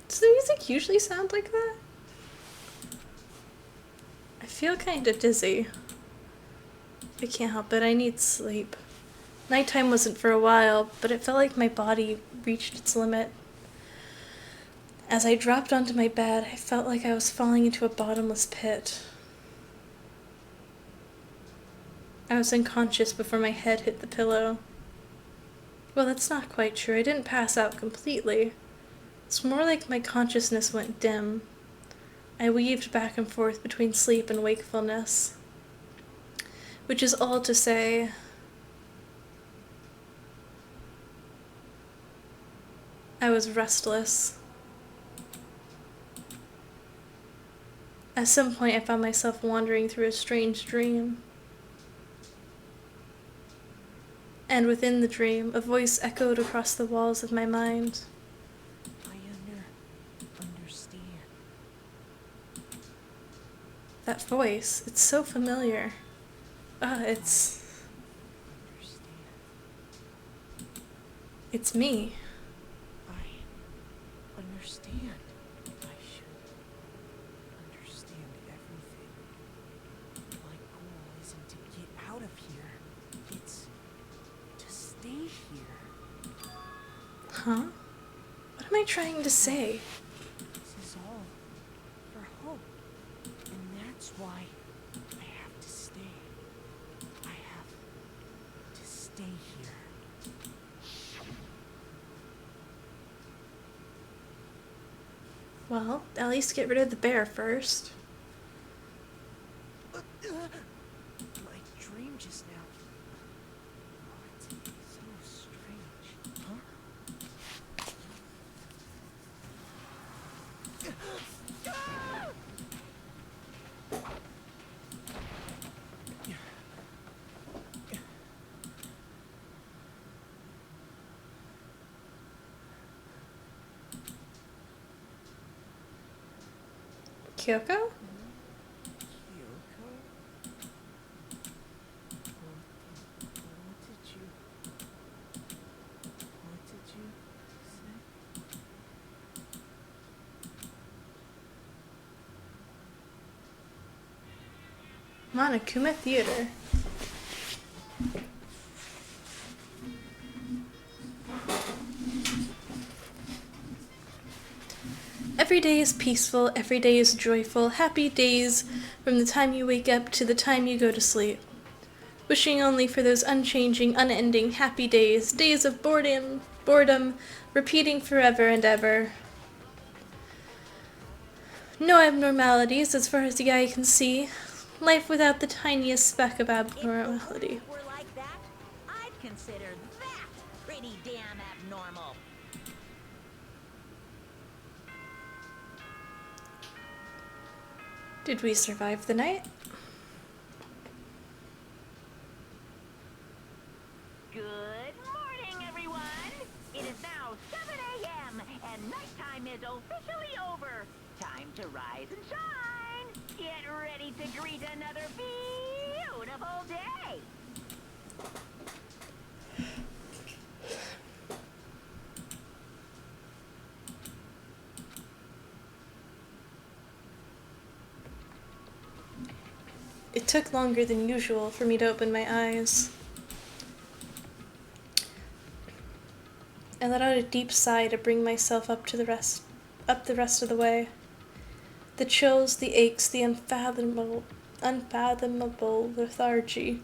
Does the music usually sound like that? I feel kinda dizzy. I can't help it, I need sleep. Nighttime wasn't for a while, but it felt like my body reached its limit. As I dropped onto my bed, I felt like I was falling into a bottomless pit. I was unconscious before my head hit the pillow. Well, that's not quite true. I didn't pass out completely. It's more like my consciousness went dim. I weaved back and forth between sleep and wakefulness. Which is all to say, I was restless. At some point, I found myself wandering through a strange dream. And within the dream, a voice echoed across the walls of my mind. I understand. That voice, it's so familiar. It's me. I understand. I should understand everything. My goal isn't to get out of here. It's to stay here. Huh? What am I trying to say? why I have to stay. I have to stay here. Well, at least get rid of the bear first. My dream just now. What? So strange. Huh? Kyoko? Kyoko? What did you say? Monokuma Theater. Every day is peaceful, every day is joyful, happy days from the time you wake up to the time you go to sleep. Wishing only for those unchanging, unending, happy days, days of boredom, repeating forever and ever. No abnormalities as far as the eye can see. Life without the tiniest speck of abnormality. If the world were like that, I'd consider that pretty damn abnormal. Did we survive the night? Good morning, everyone! It is now 7 a.m. and nighttime is officially over. Time to rise and shine! Get ready to greet another beautiful day! It took longer than usual for me to open my eyes. I let out a deep sigh to bring myself up the rest of the way. The chills, the aches, the unfathomable lethargy.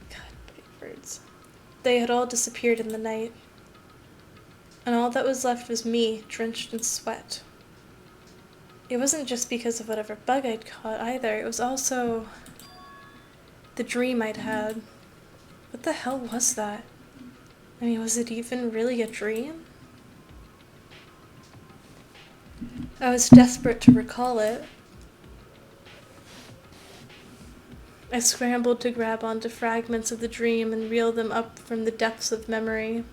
God, big words. They had all disappeared in the night. And all that was left was me, drenched in sweat. It wasn't just because of whatever bug I'd caught either. It was also the dream I'd had. What the hell was that? I mean, was it even really a dream? I was desperate to recall it. I scrambled to grab onto fragments of the dream and reel them up from the depths of memory.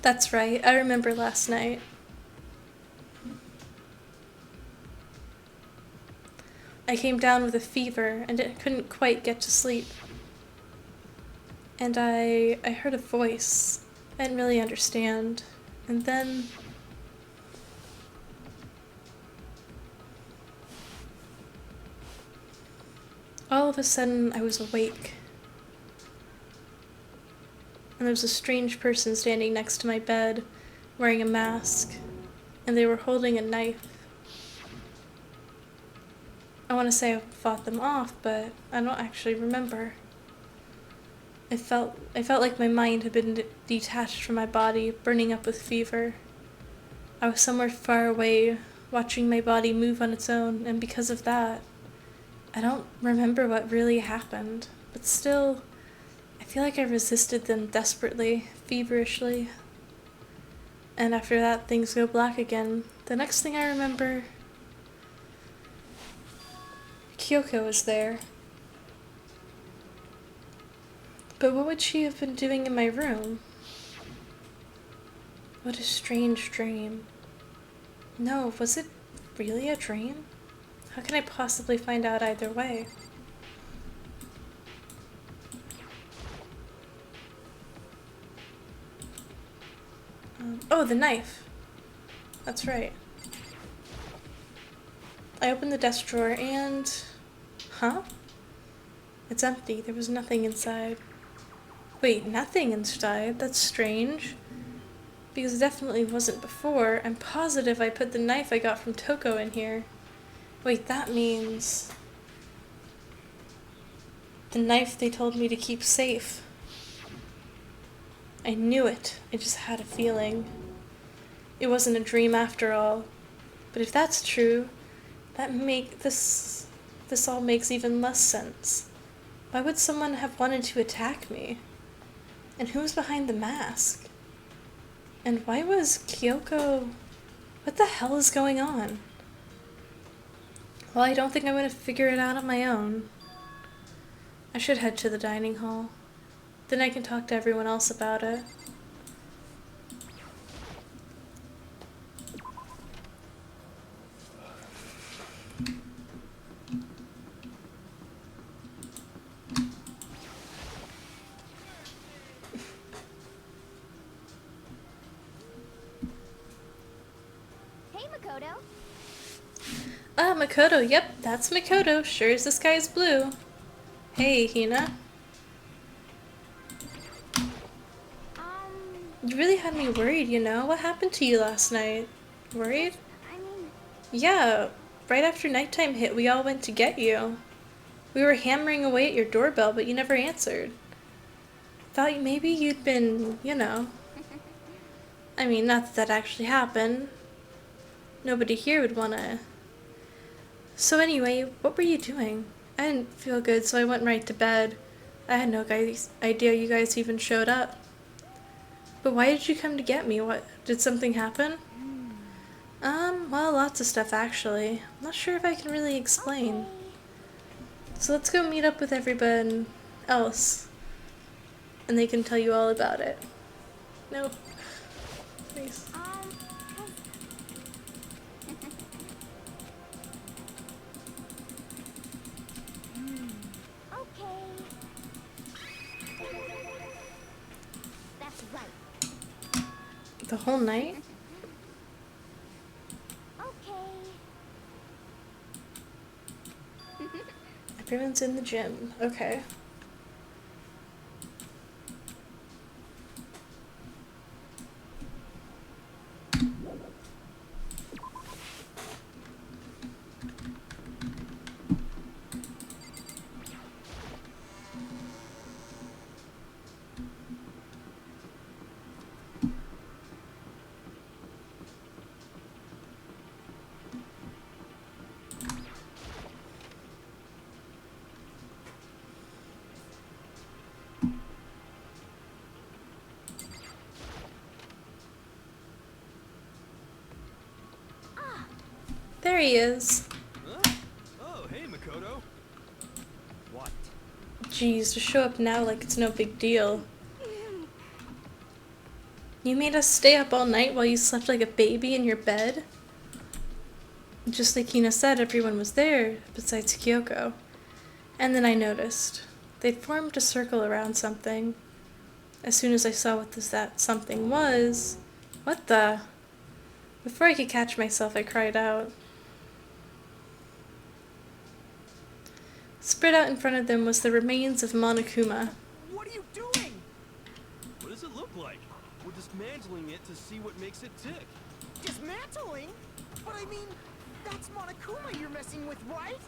That's right, I remember last night. I came down with a fever and couldn't quite get to sleep. And I heard a voice. I didn't really understand. And then all of a sudden I was awake. And there was a strange person standing next to my bed, wearing a mask, and they were holding a knife. I want to say I fought them off, but I don't actually remember. I felt like my mind had been detached from my body, burning up with fever. I was somewhere far away, watching my body move on its own, and because of that, I don't remember what really happened. But still, I feel like I resisted them desperately, feverishly. And after that, things go black again. The next thing I remember, Kyoko was there. But what would she have been doing in my room? What a strange dream. No, was it really a dream? How can I possibly find out either way? Oh, the knife. That's right. I opened the desk drawer and... Huh? It's empty. There was nothing inside. Wait, nothing inside? That's strange. Because it definitely wasn't before. I'm positive I put the knife I got from Toko in here. Wait, that means the knife they told me to keep safe. I knew it. I just had a feeling. It wasn't a dream after all. But if that's true, this all makes even less sense. Why would someone have wanted to attack me? And who's behind the mask? And why was Kyoko... What the hell is going on? Well, I don't think I'm going to figure it out on my own. I should head to the dining hall. Then I can talk to everyone else about it. Hey, Makoto. Ah, Makoto. Yep, that's Makoto. Sure as the sky's blue. Hey, Hina. You really had me worried, you know? What happened to you last night? Worried? I mean, Yeah, right after nighttime hit, we all went to get you. We were hammering away at your doorbell, but you never answered. Thought maybe you'd been, you know. I mean, not that that actually happened. Nobody here would wanna... So anyway, what were you doing? I didn't feel good, so I went right to bed. I had no idea you guys even showed up. But why did you come to get me? What, did something happen? Well, lots of stuff actually. I'm not sure if I can really explain. okay. So let's go meet up with everyone else. And they can tell you all about it. No. Please. Okay. That's right. The whole night? Okay. Everyone's in the gym. Okay. There he is. Huh? Oh, hey, Makoto. What? Jeez, to show up now like it's no big deal. You made us stay up all night while you slept like a baby in your bed? Just like Hina said, everyone was there, besides Kyoko. And then I noticed. They'd formed a circle around something. As soon as I saw what that something was... What the... Before I could catch myself, I cried out. Spread out in front of them was the remains of Monokuma. What are you doing? What does it look like? We're dismantling it to see what makes it tick. Dismantling? But I mean, that's Monokuma you're messing with, right?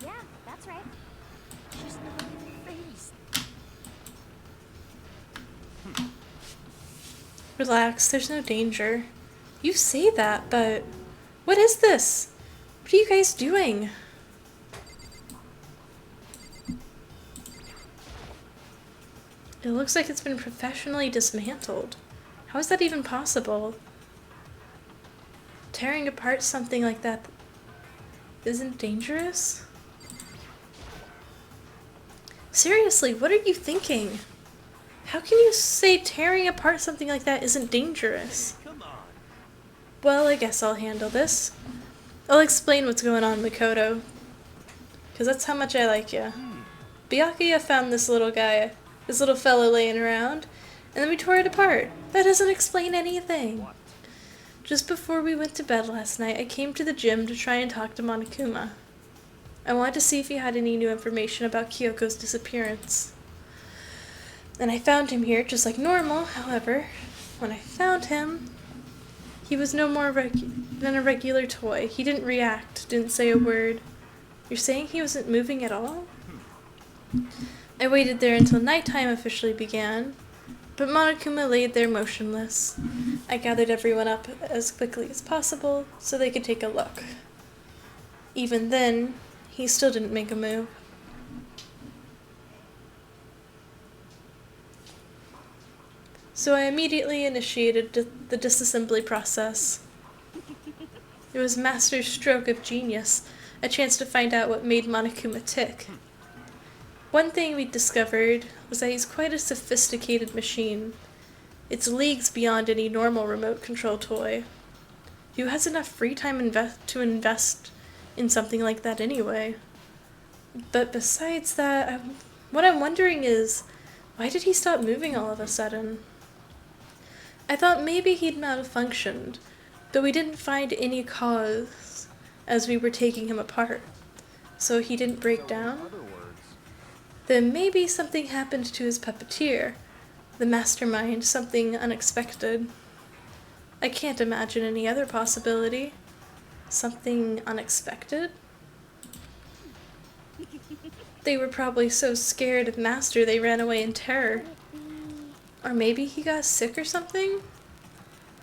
Yeah, that's right. She's not even phased. Relax, there's no danger. You say that, but... What is this? What are you guys doing? It looks like it's been professionally dismantled. How is that even possible? Tearing apart something like that isn't dangerous? Seriously, what are you thinking? How can you say tearing apart something like that isn't dangerous? Come on. Well, I guess I'll handle this. I'll explain what's going on, Makoto. Because that's how much I like you. Byakuya found this little guy, this little fella laying around, and then we tore it apart. That doesn't explain anything. What? Just before we went to bed last night, I came to the gym to try and talk to Monokuma. I wanted to see if he had any new information about Kyoko's disappearance. And I found him here just like normal, however, When I found him, he was no more than a regular toy. He didn't react, didn't say a word. You're saying he wasn't moving at all? I waited there until nighttime officially began, but Monokuma laid there motionless. I gathered everyone up as quickly as possible so they could take a look. Even then, he still didn't make a move. So I immediately initiated the disassembly process. It was Master's stroke of genius, a chance to find out what made Monokuma tick. One thing we discovered was that he's quite a sophisticated machine. It's leagues beyond any normal remote control toy. Who has enough free time to invest in something like that anyway? But besides that, what I'm wondering is, why did he stop moving all of a sudden? I thought maybe he'd malfunctioned, but we didn't find any cause as we were taking him apart. So he didn't break down? Then maybe something happened to his puppeteer, the mastermind, something unexpected. I can't imagine any other possibility. Something unexpected? They were probably so scared of Master they ran away in terror. Or maybe he got sick or something?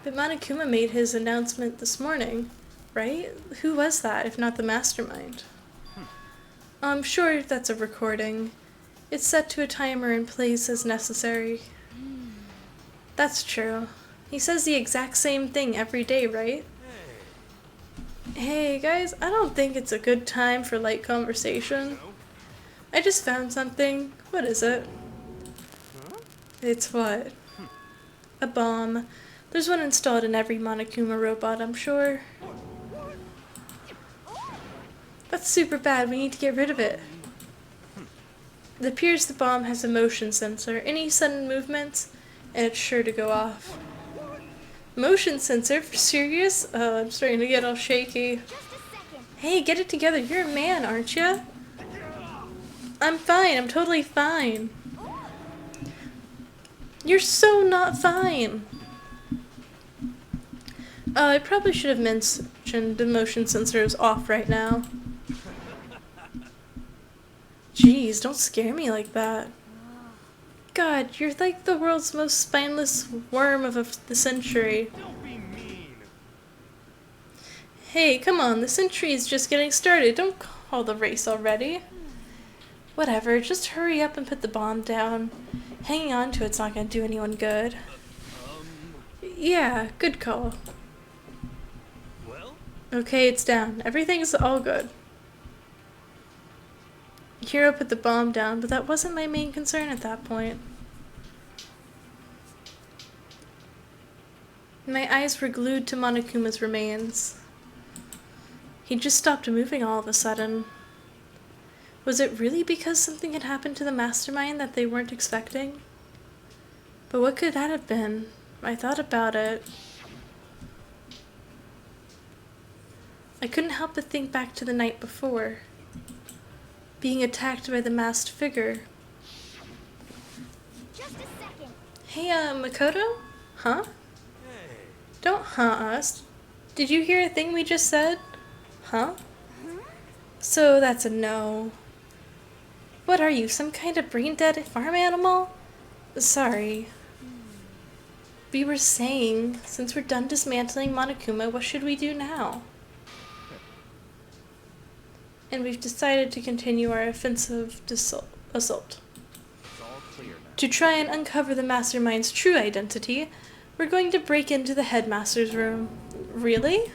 But Monokuma made his announcement this morning, right? Who was that, if not the mastermind? I'm sure that's a recording. It's set to a timer and plays as necessary. That's true. He says the exact same thing every day, right? Hey guys, I don't think it's a good time for light conversation. I just found something. What is it? It's what? A bomb. There's one installed in every Monokuma robot, I'm sure. That's super bad. We need to get rid of it. It appears the bomb has a motion sensor. Any sudden movements, and it's sure to go off. Motion sensor? For serious? Oh, I'm starting to get all shaky. Hey, get it together. You're a man, aren't you? I'm fine. I'm totally fine. You're so not fine. I probably should have mentioned the motion sensor is off right now. Jeez, don't scare me like that. God, you're like the world's most spineless worm of the century. Don't be mean. Hey, come on, the century is just getting started. Don't call the race already. Whatever, just hurry up and put the bomb down. Hanging on to it's not gonna do anyone good. Yeah, good call. Well? Okay, it's down. Everything's all good. Hero put the bomb down, but that wasn't my main concern at that point. My eyes were glued to Monokuma's remains. He just stopped moving all of a sudden. Was it really because something had happened to the mastermind that they weren't expecting? But what could that have been? I thought about it. I couldn't help but think back to the night before. Being attacked by the masked figure. Just a second. Hey, Makoto? Huh? Hey. Don't us. Did you hear a thing we just said? Huh? So that's a no. What are you, some kind of brain-dead farm animal? Sorry. We were saying, since we're done dismantling Monokuma, what should we do now? And we've decided to continue our offensive assault. It's all clear now. To try and uncover the mastermind's true identity, we're going to break into the headmaster's room. Really?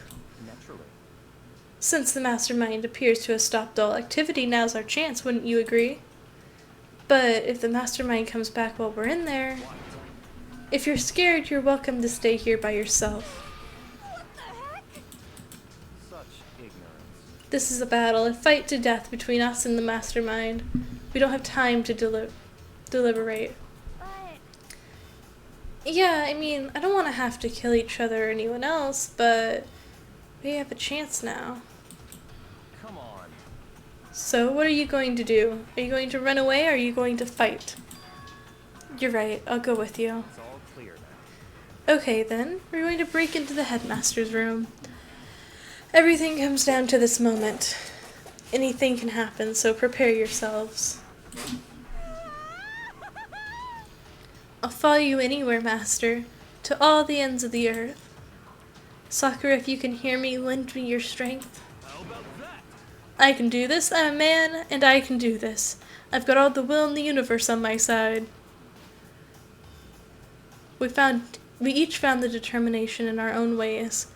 Naturally. Since the mastermind appears to have stopped all activity, now's our chance, wouldn't you agree? But if the mastermind comes back while we're in there, if you're scared, you're welcome to stay here by yourself. Such ignorance. This is a battle, a fight to death between us and the mastermind. We don't have time to deliberate. But Yeah, I mean, I don't want to have to kill each other or anyone else, but we have a chance now. Come on. So, what are you going to do? Are you going to run away or are you going to fight? You're right, I'll go with you. It's all clear now. Okay then, we're going to break into the headmaster's room. Everything comes down to this moment. Anything can happen, so prepare yourselves. I'll follow you anywhere, Master, to all the ends of the earth. Sakura, if you can hear me, lend me your strength. How about that? I can do this, I'm a man, and I can do this. I've got all the will in the universe on my side. We each found the determination in our own ways,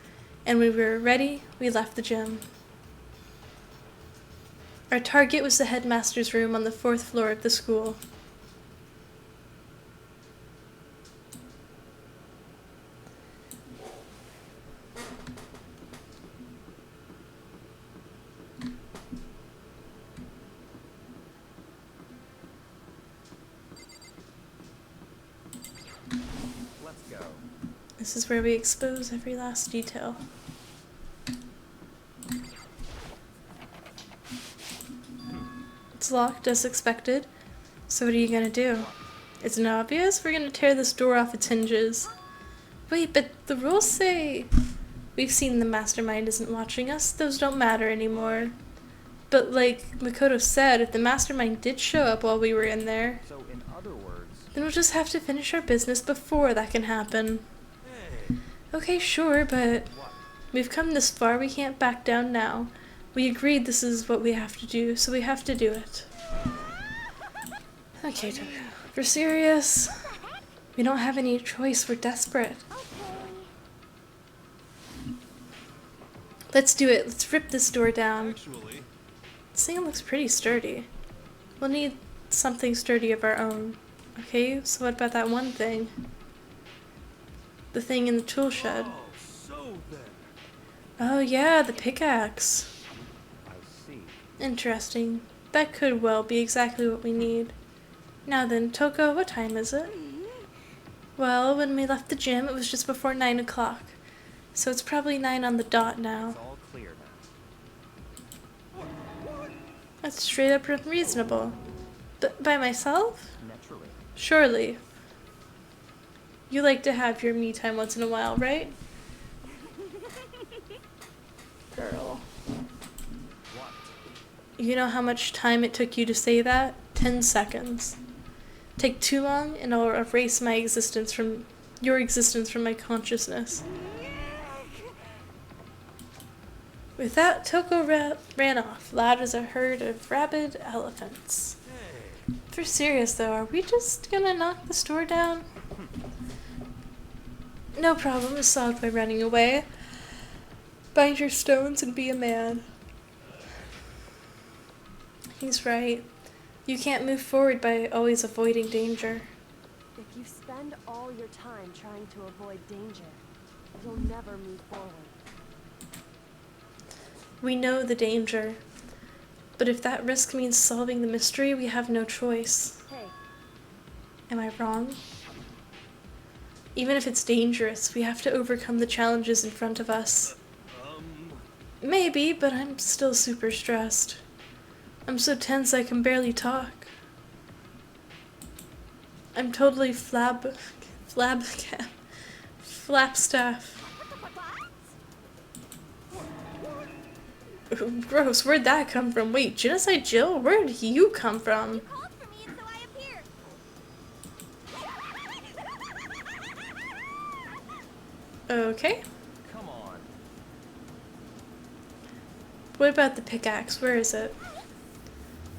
and when we were ready, we left the gym. Our target was the headmaster's room on the 4th floor of the school. Let's go. This is where we expose every last detail. It's locked as expected. So what are you gonna do? Isn't it obvious? We're gonna tear this door off its hinges. Wait, but the rules say we've seen the mastermind isn't watching us. Those don't matter anymore. But like Makoto said, if the mastermind did show up while we were in there, So, in other words, then we'll just have to finish our business before that can happen. Hey, Okay, sure, but what? we've come this far, we can't back down now. We agreed this is what we have to do, so we have to do it. Okay, Toko. If we're serious, we don't have any choice, we're desperate. Let's do it, let's rip this door down. actually, This thing looks pretty sturdy. We'll need something sturdy of our own. Okay, so what about that one thing? The thing in the tool shed. oh, so then. Oh yeah, the pickaxe. I see. Interesting. That could well be exactly what we need. Now then, Toko, what time is it? Well, when we left the gym, it was just before 9 o'clock. So it's probably 9 on the dot now. It's all clear now. That's straight up unreasonable. But by myself? Naturally. Surely. You like to have your me time once in a while, right? Girl. What? You know how much time it took you to say that? 10 seconds. Take too long and I'll erase my existence from your existence from my consciousness. With that, Toko ran off, loud as a herd of rabid elephants. Hey, If we're serious though, are we just gonna knock the store down? No problem is solved by running away. Bind your stones and be a man. He's right. You can't move forward by always avoiding danger. If you spend all your time trying to avoid danger, you'll never move forward. We know the danger. But if that risk means solving the mystery, we have no choice. Hey, Am I wrong? Even if it's dangerous, we have to overcome the challenges in front of us. Maybe, but I'm still super stressed. I'm so tense I can barely talk. I'm totally flapstaff. Ooh, gross, where'd that come from? Wait, Genocide Jill? Where did you come from? Called for me and so I appeared. Okay. Come on. What about the pickaxe? Where is it?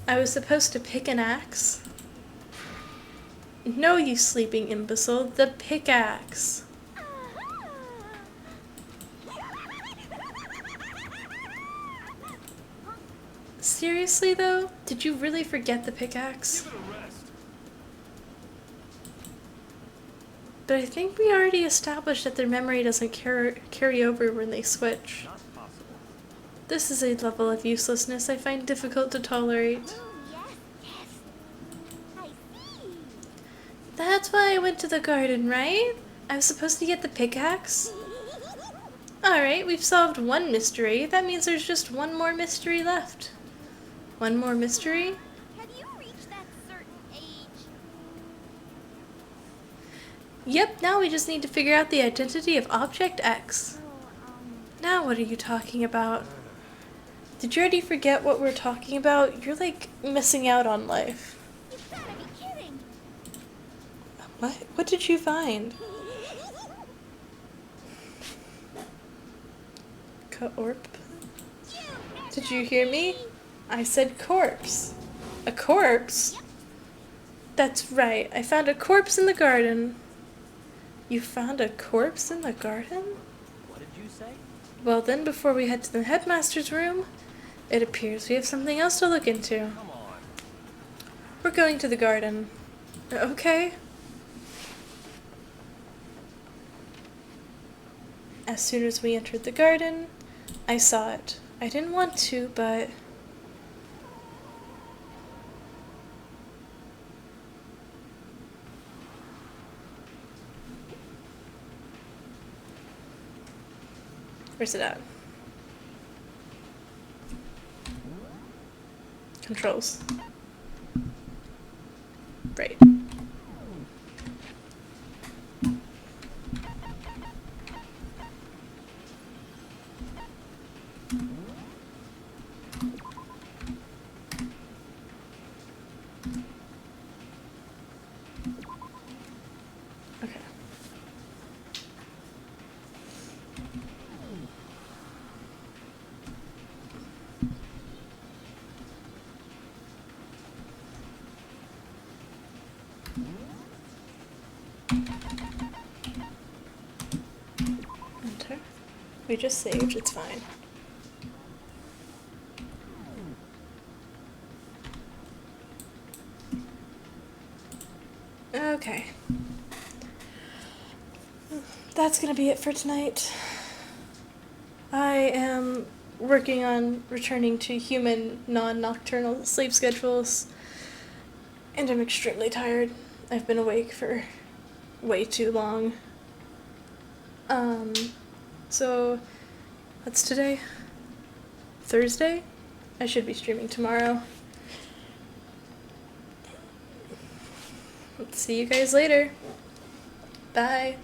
I was supposed to pick an axe? No, you sleeping imbecile. The pickaxe. Seriously though? Did you really forget the pickaxe? give it a rest. But I think we already established that their memory doesn't carry over when they switch. Not possible. This is a level of uselessness I find difficult to tolerate. Oh, yes. I see. That's why I went to the garden, right? I was supposed to get the pickaxe? Alright, we've solved one mystery. That means there's just one more mystery left. One more mystery? Have you reached that certain age? Yep, now we just need to figure out the identity of Object X. So, Now what are you talking about? Did you already forget what we're talking about? You're like missing out on life. you gotta be kidding! What? What did you find? Corp? Did you hear me? I said corpse. A corpse? Yep. That's right. I found a corpse in the garden. You found a corpse in the garden? What did you say? Well then, before we head to the headmaster's room, it appears we have something else to look into. Come on. We're going to the garden. Okay. As soon as we entered the garden, I saw it. I didn't want to, but... Where's it at? Controls. Right. Okay. Enter. We just saved, it's fine. Okay. That's gonna be it for tonight. I am working on returning to human, non-nocturnal sleep schedules, and I'm extremely tired. I've been awake for way too long. So, what's today? Thursday? I should be streaming tomorrow. See you guys later. Bye.